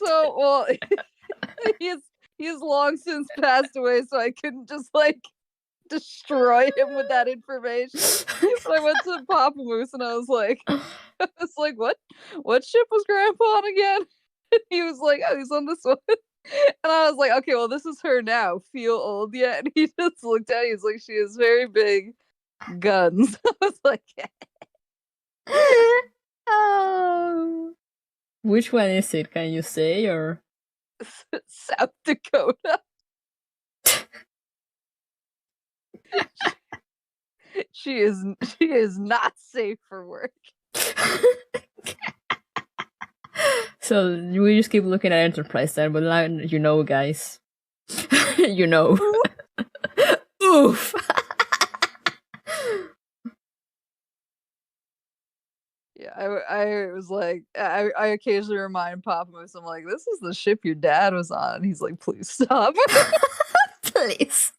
Well, he's long since passed away, so I couldn't just like destroy him with that information. But I went to Papa Moose and I was like, what ship was Grandpa on again? And he was like, oh, he's on this one. And I was like, okay, well, this is her now. Feel old yet? And he just looked at me. He's like, she has very big guns. I was like, Oh. Which one is it? Can you say or? South Dakota. She is not safe for work. So we just keep looking at Enterprise then, but now you know, guys. You know. Oof. Yeah, I was like, I occasionally remind Papa Moose, I'm like, this is the ship your dad was on. And he's like, please stop. Please.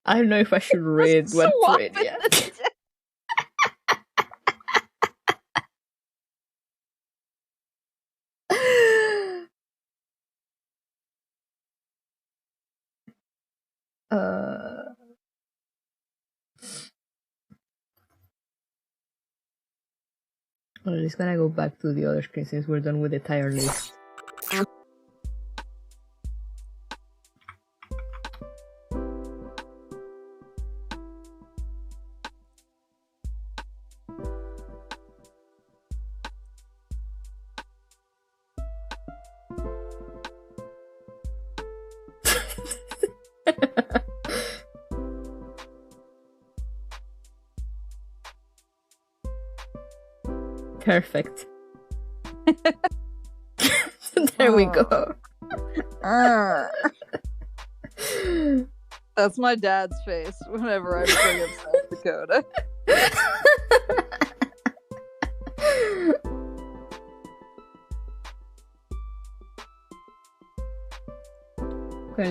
I don't know if I should read what Fred. Yeah. I'm just gonna go back to the other screen since we're done with the tier list. Perfect. There we go. That's my dad's face whenever I bring up South Dakota. I'm gonna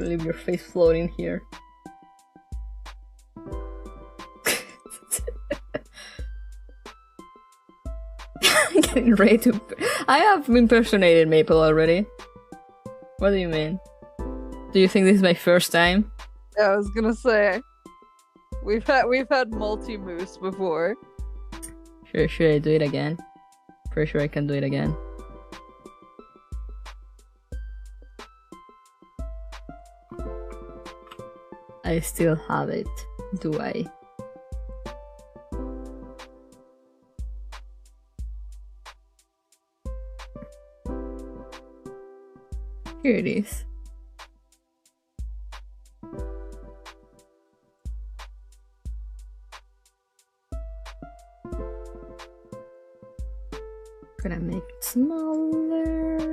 leave your face floating here. Getting ready to. I have impersonated Maple already. What do you mean? Do you think this is my first time? Yeah, I was gonna say we've had multi-moose before. Should I do it again? Pretty sure I can do it again. I still have it, do I? Here it is. Gonna make it smaller.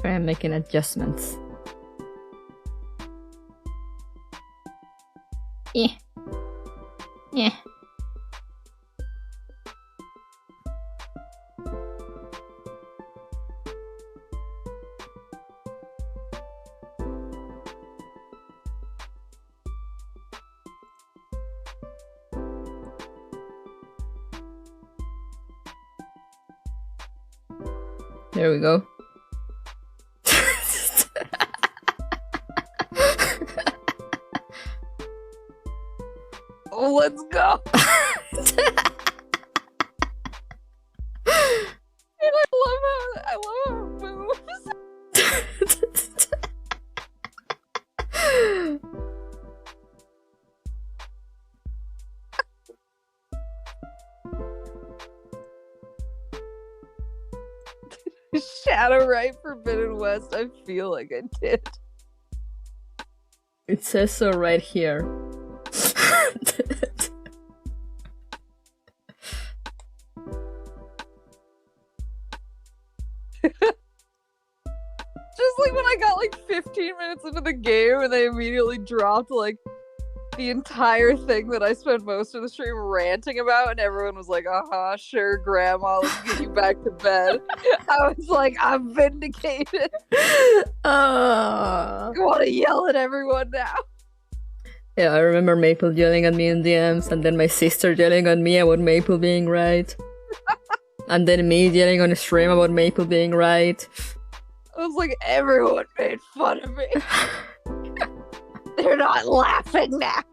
I'm making adjustments. Yeah. Yeah. There we go. Oh, let's go. And I love how it moves. Shadow right Forbidden West. I feel like I did. It says so right here. Just like when I got like 15 minutes into the game and they immediately dropped like the entire thing that I spent most of the stream ranting about, and everyone was like, sure, Grandma, let's get you back to bed. I was like, I'm vindicated. I want to yell at everyone now. Yeah, I remember Maple yelling at me in DMs, and then my sister yelling at me about Maple being right. And then me yelling on a stream about Maple being right. I was like, everyone made fun of me. They're not laughing now.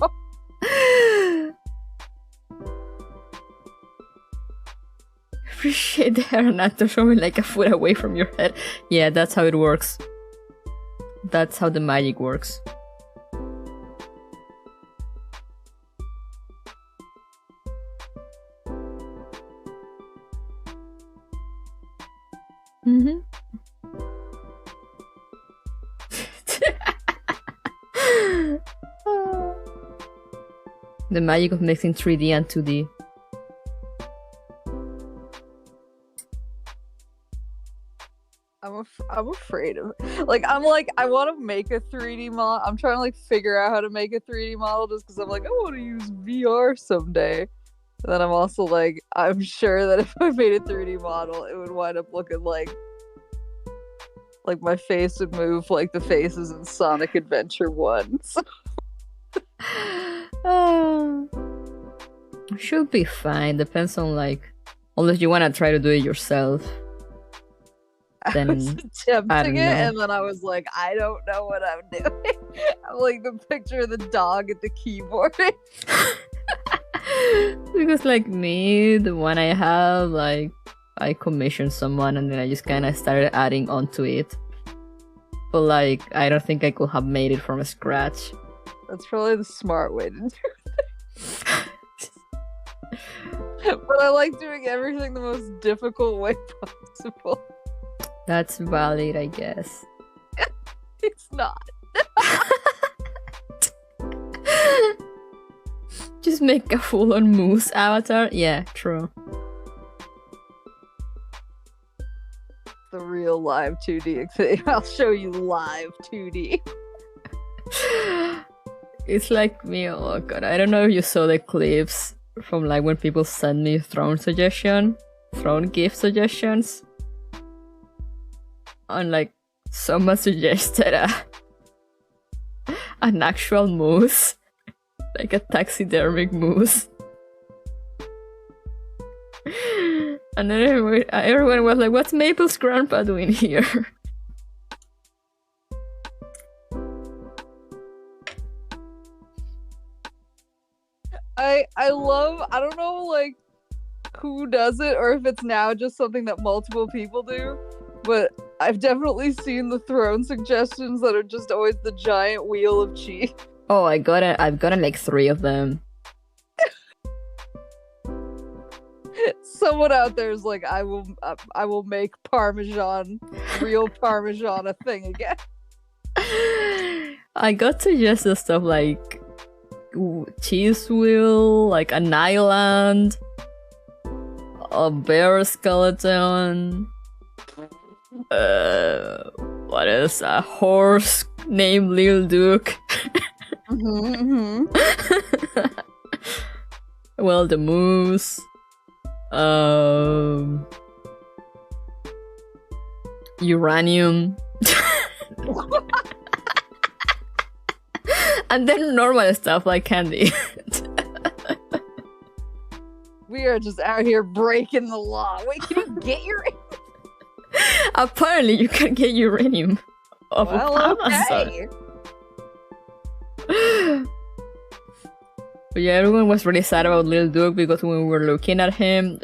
Appreciate the hair and actor showing like a foot away from your head. Yeah, that's how it works. That's how the magic works. Mm-hmm. The magic of mixing 3D and 2D. I'm afraid of like I want to make a 3D model. I'm trying to like figure out how to make a 3D model just because I'm like I want to use VR someday. And then I'm also like I'm sure that if I made a 3D model, it would wind up looking like my face would move like the faces in Sonic Adventure 1. Should be fine. Depends on like, unless you wanna try to do it yourself. I then was attempting it, know. and then I was like, I don't know what I'm doing. I'm like the picture of the dog at the keyboard. Because like me, the one I have, like I commissioned someone and then I just kind of started adding onto it. But like, I don't think I could have made it from scratch. That's probably the smart way to do it. But I like doing everything the most difficult way possible. That's valid, I guess. It's not. Just make a full-on moose avatar? Yeah, true. The real live 2D thing. I'll show you live 2D. It's like me, oh god, I don't know if you saw the clips from like when people send me throne gift suggestions. And like, someone suggested an actual moose. Like a taxidermic moose. And then everyone was like, what's Maple's grandpa doing here? I don't know like who does it or if it's now just something that multiple people do, but I've definitely seen the throne suggestions that are just always the giant wheel of cheese. Oh, I've gotten like 3 of them. Someone out there is like, I will make Parmesan, real Parmesan, a thing again. I got suggested stuff like cheese wheel, like an island, a bear skeleton, what else? A horse named Lil Duke. Well, the moose. Uranium. And then normal stuff like candy. We are just out here breaking the law. Wait, can you get your... Apparently you can get uranium off of Amazon. Okay. But yeah, everyone was really sad about Lil Duke because when we were looking at him,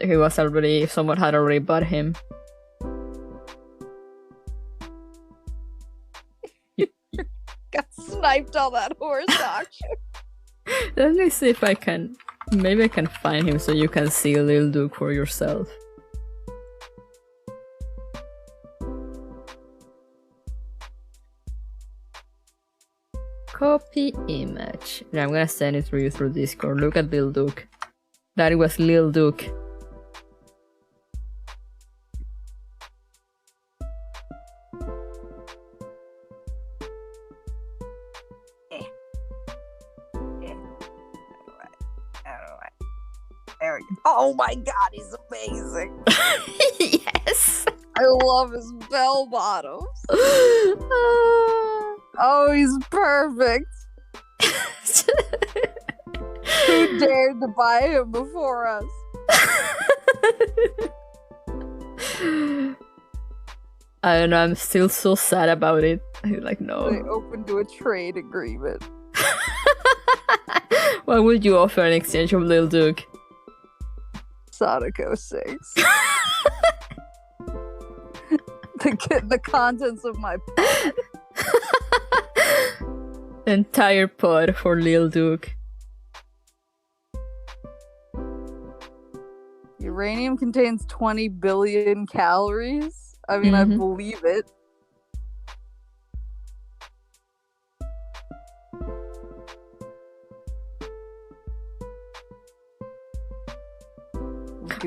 someone had already bought him. Got sniped on that horse auction. Let me see if I can. Maybe I can find him so you can see Lil Duke for yourself. Copy image. And I'm gonna send it to you through Discord. Look at Lil Duke. That was Lil Duke. There we go. Oh my god, he's amazing. Yes. I love his bell bottoms. Oh, he's perfect. Who dared to buy him before us? I don't know, I'm still so sad about it. I'm like, no. They opened to a trade agreement. What would you offer in exchange of Lil Duke? Sonic 06. The contents of my pod. Entire pod for Lil Duke. Uranium contains 20 billion calories. I mean, I believe it.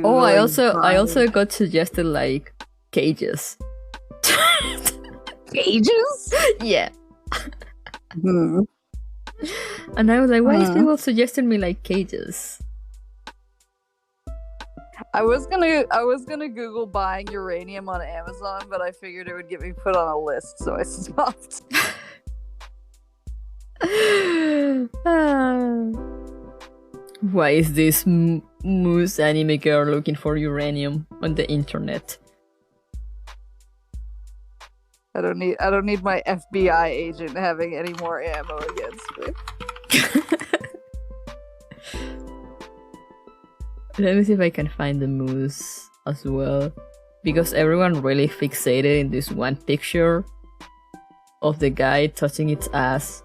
Oh, I also got suggested like cages. Cages? Yeah. And I was like, why is people suggesting me like cages? I was gonna Google buying uranium on Amazon, but I figured it would get me put on a list, so I stopped. Why is this moose anime girl looking for uranium on the internet? I don't need my FBI agent having any more ammo against me. Let me see if I can find the moose as well. Because everyone really fixated in this one picture of the guy touching its ass.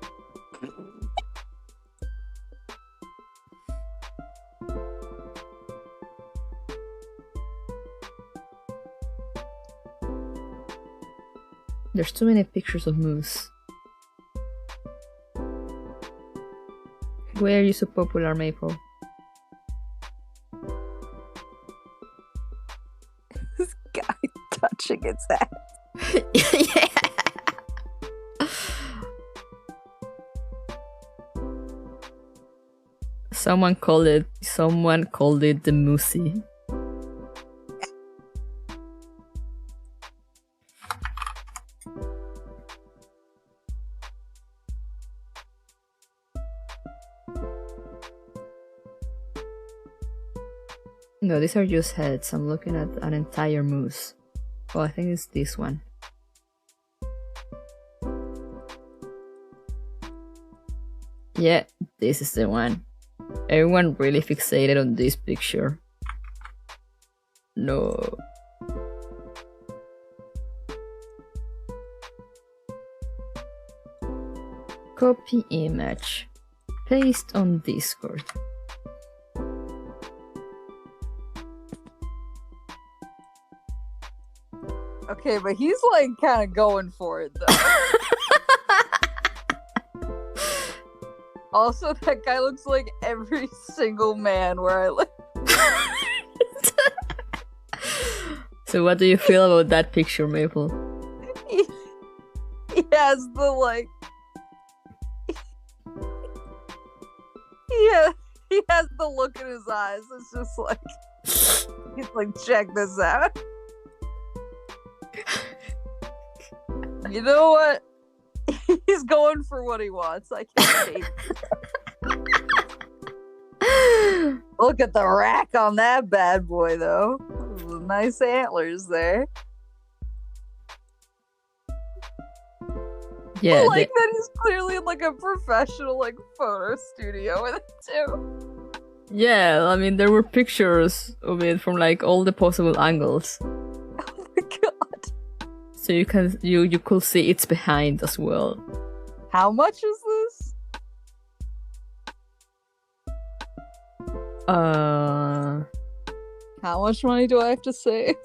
There's too many pictures of moose. Why are you so popular, Maple? This guy touching its ass. Yeah. Someone called it the moosey. No, these are just heads. I'm looking at an entire moose. Oh, I think it's this one. Yeah, this is the one. Everyone really fixated on this picture. No. Copy image. Paste on Discord. Okay, but he's like kind of going for it though. Also, that guy looks like every single man where I live. So what do you feel about that picture, Maple? He has the like... Yeah, he has the look in his eyes. It's just like... He's like, check this out. You know what? He's going for what he wants. I can't hate. Look at the rack on that bad boy, though. Nice antlers there. Yeah. I like that he's clearly in like a professional like photo studio with it too. Yeah, I mean there were pictures of it from like all the possible angles. Oh my god. So you could see it's behind as well. How much is this? How much money do I have to save?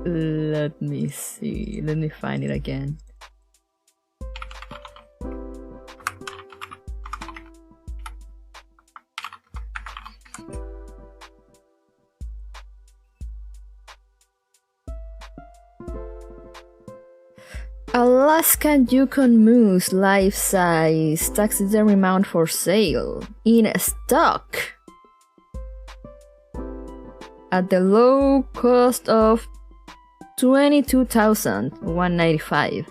Let me see. Let me find it again. Alaskan Yukon Moose life-size taxidermy mount for sale in stock at the low cost of $22,195.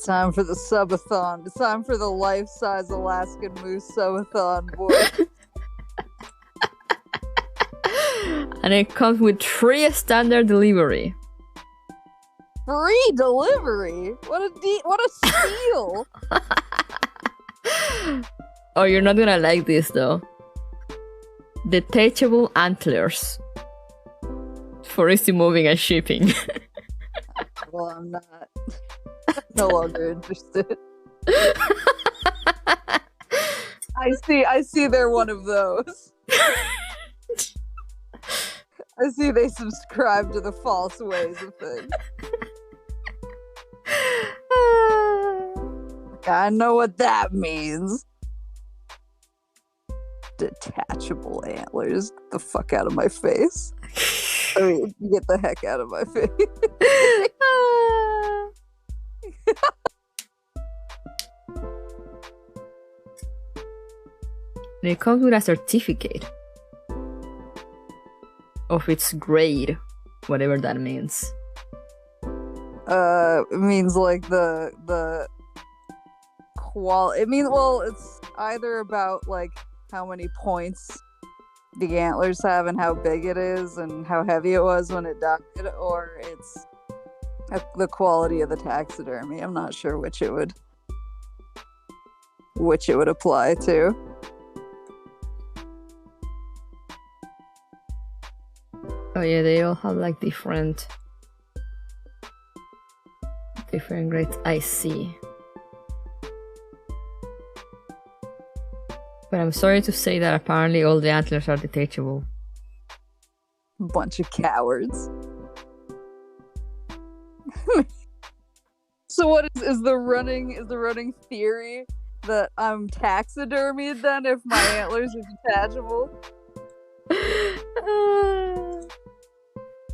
Time for the subathon. It's time for the life-size Alaskan Moose subathon, boy. And it comes with free standard delivery. Free delivery? What a steal! Oh, you're not gonna like this though. Detachable antlers for easy moving and shipping. Well, I'm not no longer interested. I see they're one of those. I see they subscribe to the false ways of things. I know what that means. Detachable antlers. Get the fuck out of my face. I mean, get the heck out of my face. It comes with a certificate of its grade, whatever that means. It means like the it means, well, it's either about like how many points the antlers have and how big it is and how heavy it was when it died, or it's the quality of the taxidermy. I'm not sure which it would apply to. Oh yeah, they all have like different grades. I see. But I'm sorry to say that apparently all the antlers are detachable. Bunch of cowards. So what is the running theory that I'm taxidermied then if my antlers are detachable?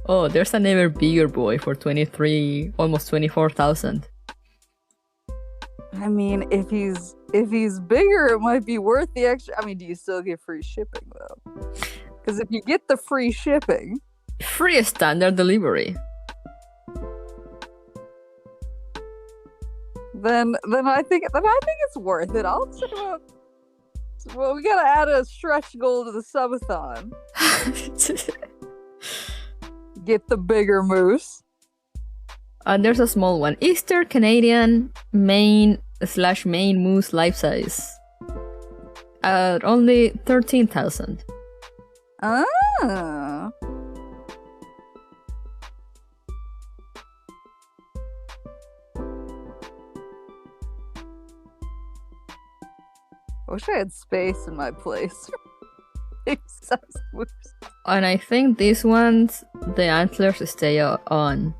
Oh, there's an ever bigger boy for 23, almost 24,000. I mean, if he's bigger, it might be worth the extra. I mean, do you still get free shipping though? Because if you get the free shipping, Free standard delivery. then I think it's worth it. I'll check out. Well, we gotta add a stretch goal to the subathon. Get the bigger moose. And there's a small one. Easter Canadian Maine moose life size. At only 13,000. Ah. I wish I had space in my place. Big-sized moose. And I think these ones, the antlers stay on.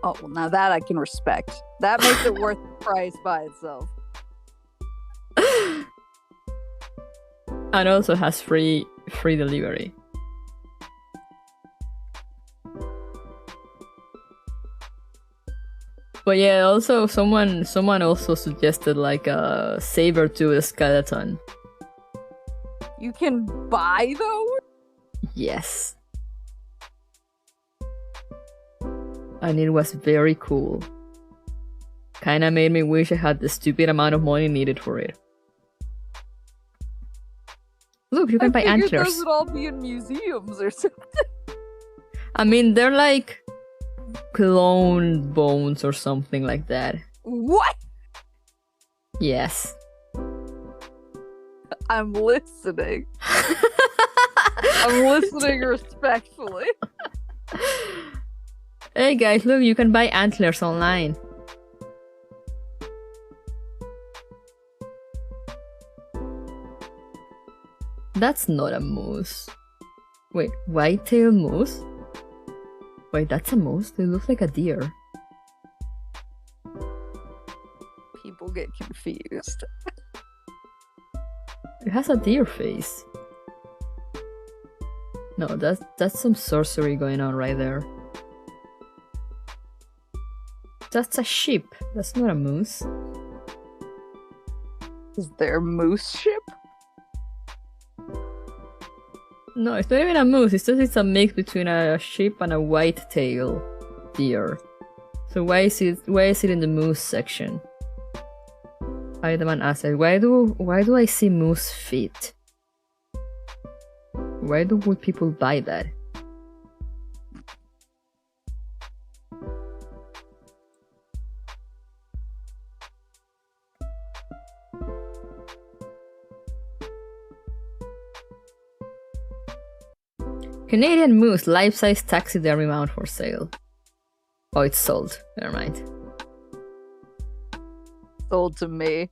Oh, well, now that I can respect. That makes it worth the price by itself. And also has free delivery. But yeah, also someone also suggested like a saber-tooth skeleton. You can buy those? Yes. And it was very cool. Kinda made me wish I had the stupid amount of money needed for it. Look, you can buy antlers. Those would all be in museums or something. I mean, they're like clone bones or something like that. What? Yes. I'm listening. I'm listening respectfully. Hey guys, look, you can buy antlers online. That's not a moose. Wait, white-tailed moose? Wait, that's a moose? It looks like a deer. People get confused. It has a deer face. No, that's some sorcery going on right there. That's a sheep. That's not a moose. Is there a moose ship? No, it's not even a moose. It's just it's a mix between a sheep and a white-tailed deer. So why is it in the moose section? Item asset. Why do I see moose feet? Why would people buy that? Canadian moose life-size taxidermy mount for sale. Oh, it's sold. Never mind. Sold to me.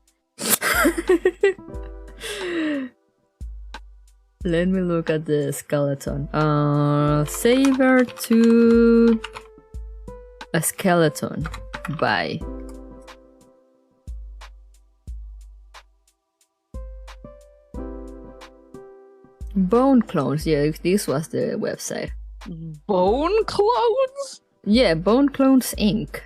Let me look at the skeleton. Saber-tooth a skeleton. Buy. Bone clones. Yeah, this was the website. Bone clones? Yeah, Bone Clones Inc.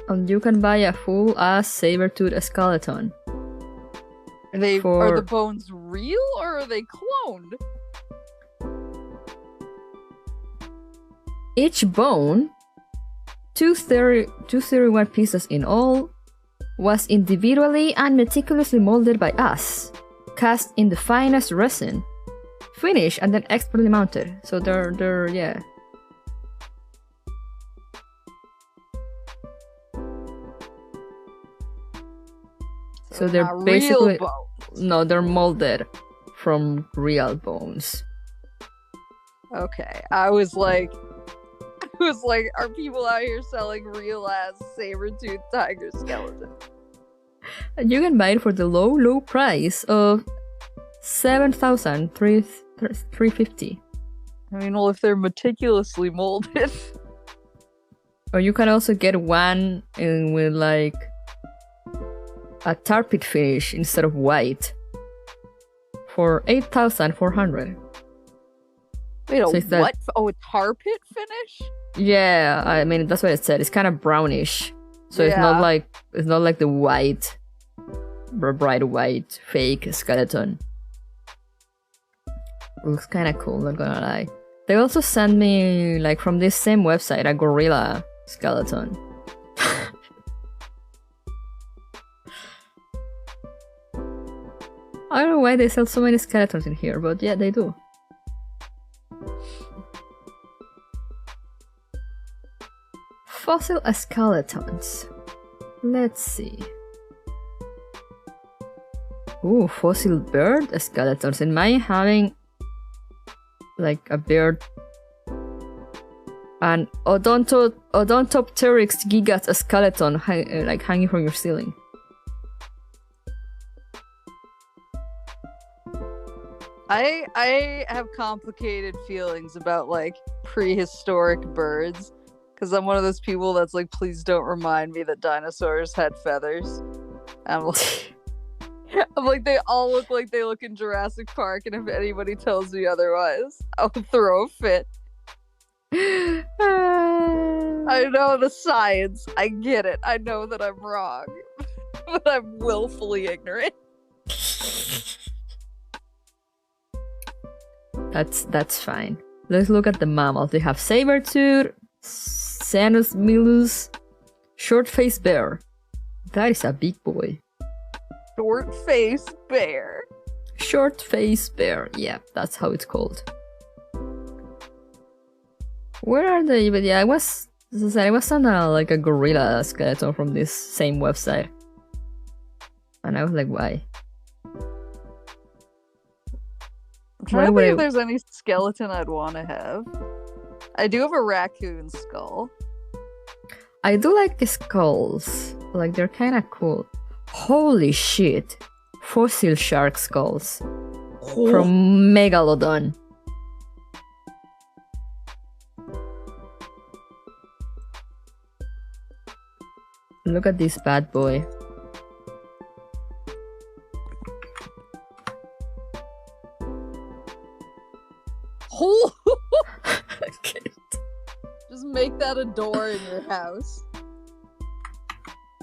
And you can buy a full-ass saber-tooth skeleton. Are the bones real or are they cloned? Each bone, 231 pieces in all, was individually and meticulously molded by us, cast in the finest resin, finished and then expertly mounted. So they're yeah. So they're not basically real bones. no, they're molded from real bones. Okay, I was like, are people out here selling real ass saber-toothed tiger skeleton? You can buy it for the low price of 7,350. I mean, well, if they're meticulously molded. Or you can also get one with like a tar pit finish instead of white for 8,400. Wait, So a it's that- what? Oh, a tar pit finish? Yeah, I mean that's what it said. It's kind of brownish, so it's not Yeah. like the white, bright white fake skeleton. Looks kind of cool, not gonna lie. They also sent me, like, from this same website, a gorilla skeleton. I don't know why they sell so many skeletons in here, but yeah, they do. Fossil skeletons. Let's see. Ooh, fossil bird skeletons. And mine having like a bird. An Odontopteryx gigas skeleton like hanging from your ceiling. I have complicated feelings about like prehistoric birds because I'm one of those people that's like, please don't remind me that dinosaurs had feathers. I'm like, they all look like they look in Jurassic Park, and if anybody tells me otherwise, I'll throw a fit. I know the science. I get it. I know that I'm wrong, but I'm willfully ignorant. That's fine. Let's look at the mammals. They have saber-tooth, Sanus milus, short-faced bear. That is a big boy. Short-faced bear. Short-faced bear. Yeah, that's how it's called. Where are they? But yeah, I was on like a gorilla skeleton from this same website, and I was like, why? I'm trying to think if there's any skeleton I'd want to have. I do have a raccoon skull. I do like the skulls. Like, they're kind of cool. Holy shit. Fossil shark skulls. From Megalodon. Look at this bad boy. Okay. Just make that a door in your house. I'm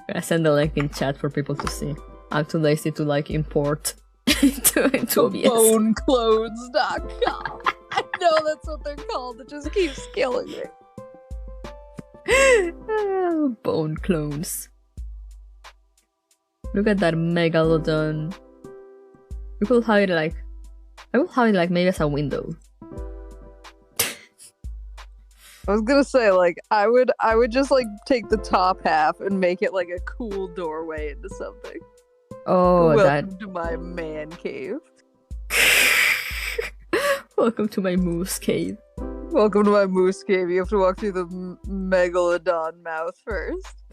gonna send the link in chat for people to see. I'm too lazy to like import into OBS. Boneclones.com. I know that's what they're called. It just keeps killing me. Bone clones. Look at that megalodon. We will have it like, I will have it like maybe as a window. I was gonna say, like, I would just like take the top half and make it like a cool doorway into something. Oh, Welcome to my man cave. Welcome to my moose cave. Welcome to my moose cave. You have to walk through the megalodon mouth first.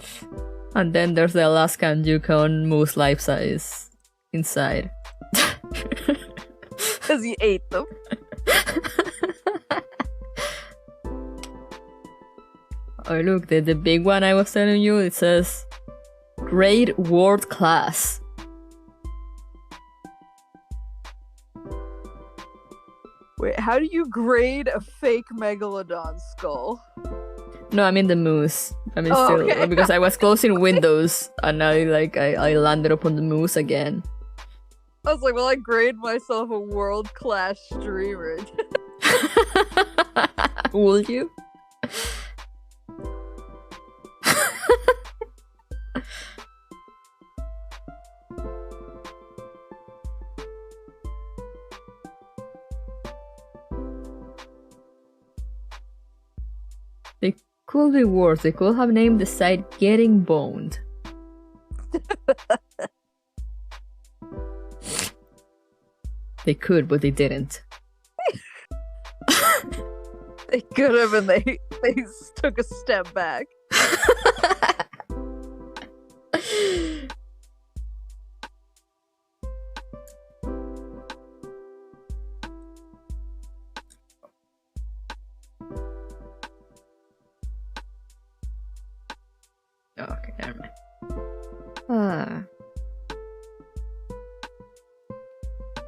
And then there's the Alaskan Yukon moose life size inside. Because he ate them. Oh look, the big one I was telling you, it says grade world class. Wait, how do you grade a fake megalodon skull? No, I mean the moose. I mean Oh, still, okay. because I was closing windows and I landed upon the moose again. I was like, well, I grade myself a world-class streamer. Would you? They could be worse. They could have named the site Getting Boned. They could, but they didn't. They could have, and they took a step back. Okay, never mind.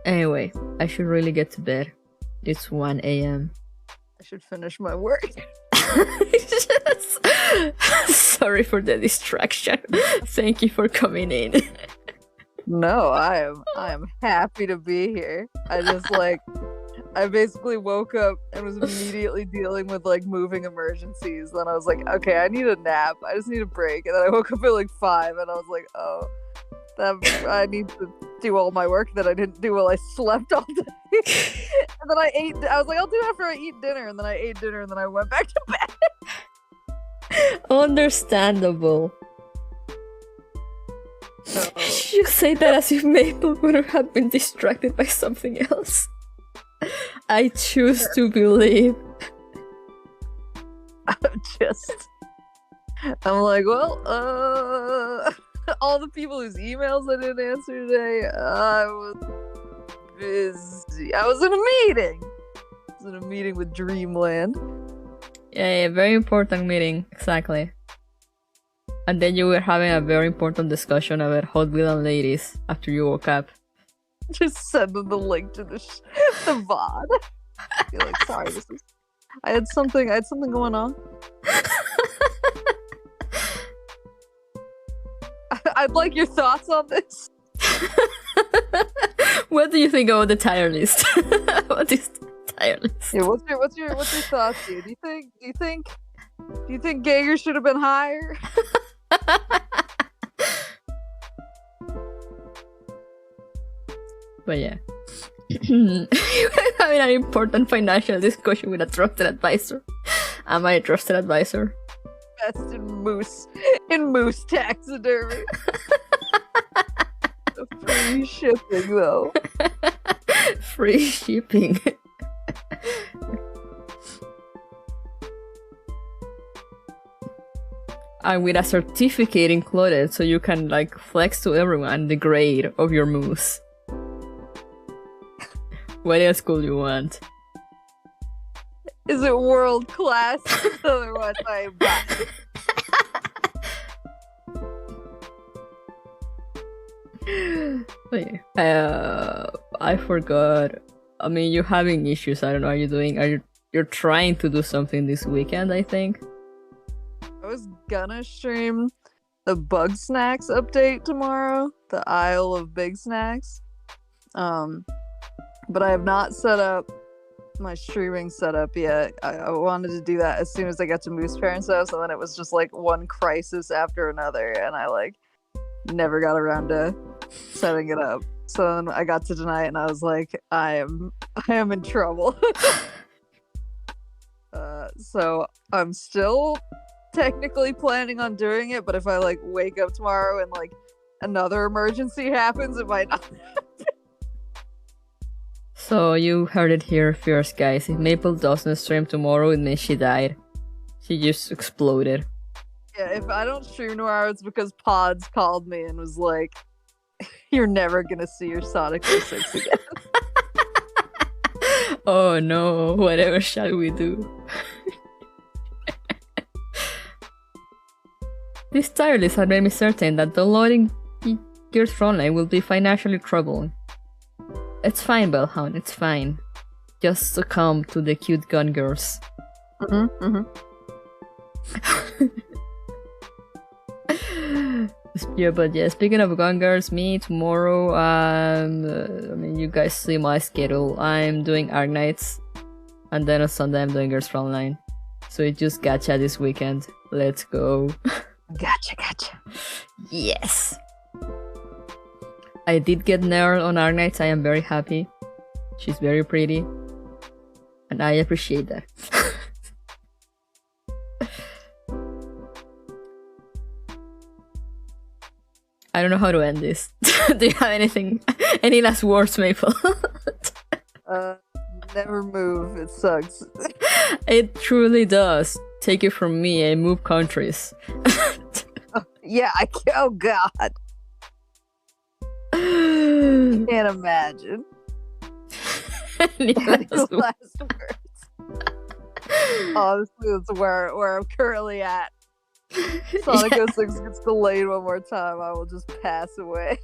Anyway, I should really get to bed. It's 1 a.m. I should finish my work. Sorry for the distraction. Thank you for coming in. No, I am happy to be here. I basically woke up and was immediately dealing with like moving emergencies. Then I was like, okay, I need a nap. I just need a break. And then I woke up at like 5 and I was like, oh, I need to do all my work that I didn't do while I slept all day. And then I ate. I was like, I'll do it after I eat dinner. And then I ate dinner and then I went back to bed. Understandable. So, You say that as if Maple would have been distracted by something else. I choose to believe. I'm like, well, all the people whose emails I didn't answer today, I was busy. I was in a meeting. I was in a meeting with Dreamland. Yeah, very important meeting, exactly. And then you were having a very important discussion about hot villain ladies after you woke up. Just send them the link to the VOD. You're like, sorry, I had something going on. I'd like your thoughts on this. What do you think about the tier list? What is the tier list? Yeah, what's your thoughts here? Do you think Geiger should have been higher? But yeah. You're having an important financial discussion with a trusted advisor. Am I a trusted advisor? Best in moose taxidermy. Free shipping though. Free shipping. And with a certificate included, so you can like flex to everyone the grade of your moose. What else could you want? Is it world class? Otherwise, I am back. Wait, I forgot. I mean, you're having issues. I don't know. You're trying to do something this weekend, I think. I was gonna stream the Bug Snacks update tomorrow, the Isle of Big Snacks. But I have not set up my streaming setup yet. I wanted to do that as soon as I got to Moose Parents' house, and then it was just like one crisis after another, and I like never got around to setting it up. So then I got to tonight, and I was like, I am in trouble. So I'm still technically planning on doing it, but if I like wake up tomorrow and like another emergency happens, it might not. So you heard it here first, guys. If Maple doesn't stream tomorrow, it means she died. She just exploded. Yeah, if I don't stream tomorrow, it's because Pods called me and was like, you're never gonna see your Sonic 06 again. Oh no, whatever shall we do? This tier list had made me certain that downloading Gears Frontline will be financially troubling. It's fine, Bellhound, it's fine. Just succumb to the cute gun girls. Yeah, but yeah, speaking of gun girls, me tomorrow, I mean, you guys see my schedule. I'm doing Arknights, and then on Sunday I'm doing Gears Frontline. So it just gacha this weekend. Let's go. Gotcha. Yes! I did get Nerl on Arknights. I am very happy. She's very pretty. And I appreciate that. I don't know how to end this. Do you have anything? Any last words, Maple? Never move. It sucks. It truly does. Take it from me, I move countries. Yeah, oh god. Can't imagine. Any last Last words? words. Honestly, that's where I'm currently at. Sonic 06 gets delayed one more time, I will just pass away.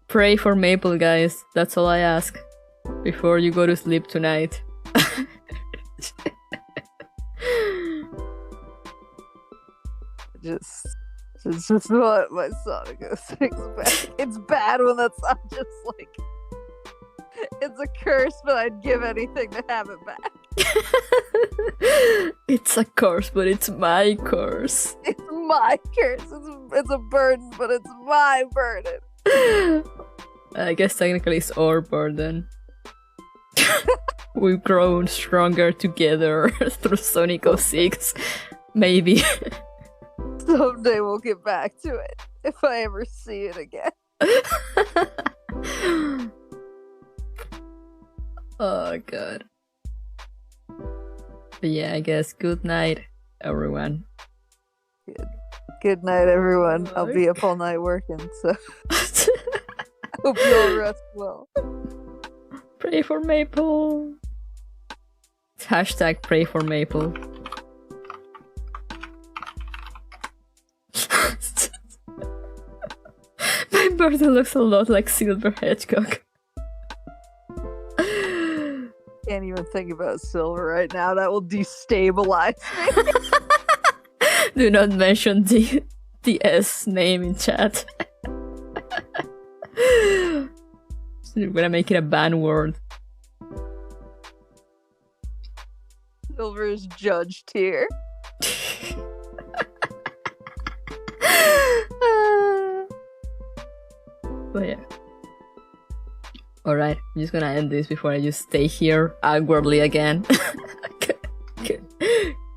Pray for Maple, guys. That's all I ask. Before you go to sleep tonight. It's just what my Sonic 06 back. It's bad when that's not just like... It's a curse, but I'd give anything to have it back. It's a curse, but it's my curse. It's my curse. It's a burden, but it's my burden. I guess technically it's our burden. We've grown stronger together through Sonic 06. Maybe. Someday we'll get back to it. If I ever see it again. Oh god. But yeah, I guess good night, everyone. Good night, everyone. I'll be up all night working, so hope you all rest well. Pray for Maple. Hashtag pray for Maple. My birthday looks a lot like Silver Hedgehog. Can't even think about Silver right now. That will destabilize me. Do not mention the S name in chat. We're gonna make it a ban word. Silver is judged here. But yeah. Alright, I'm just gonna end this before I just stay here awkwardly again.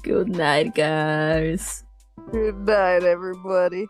Good night, guys. Good night, everybody.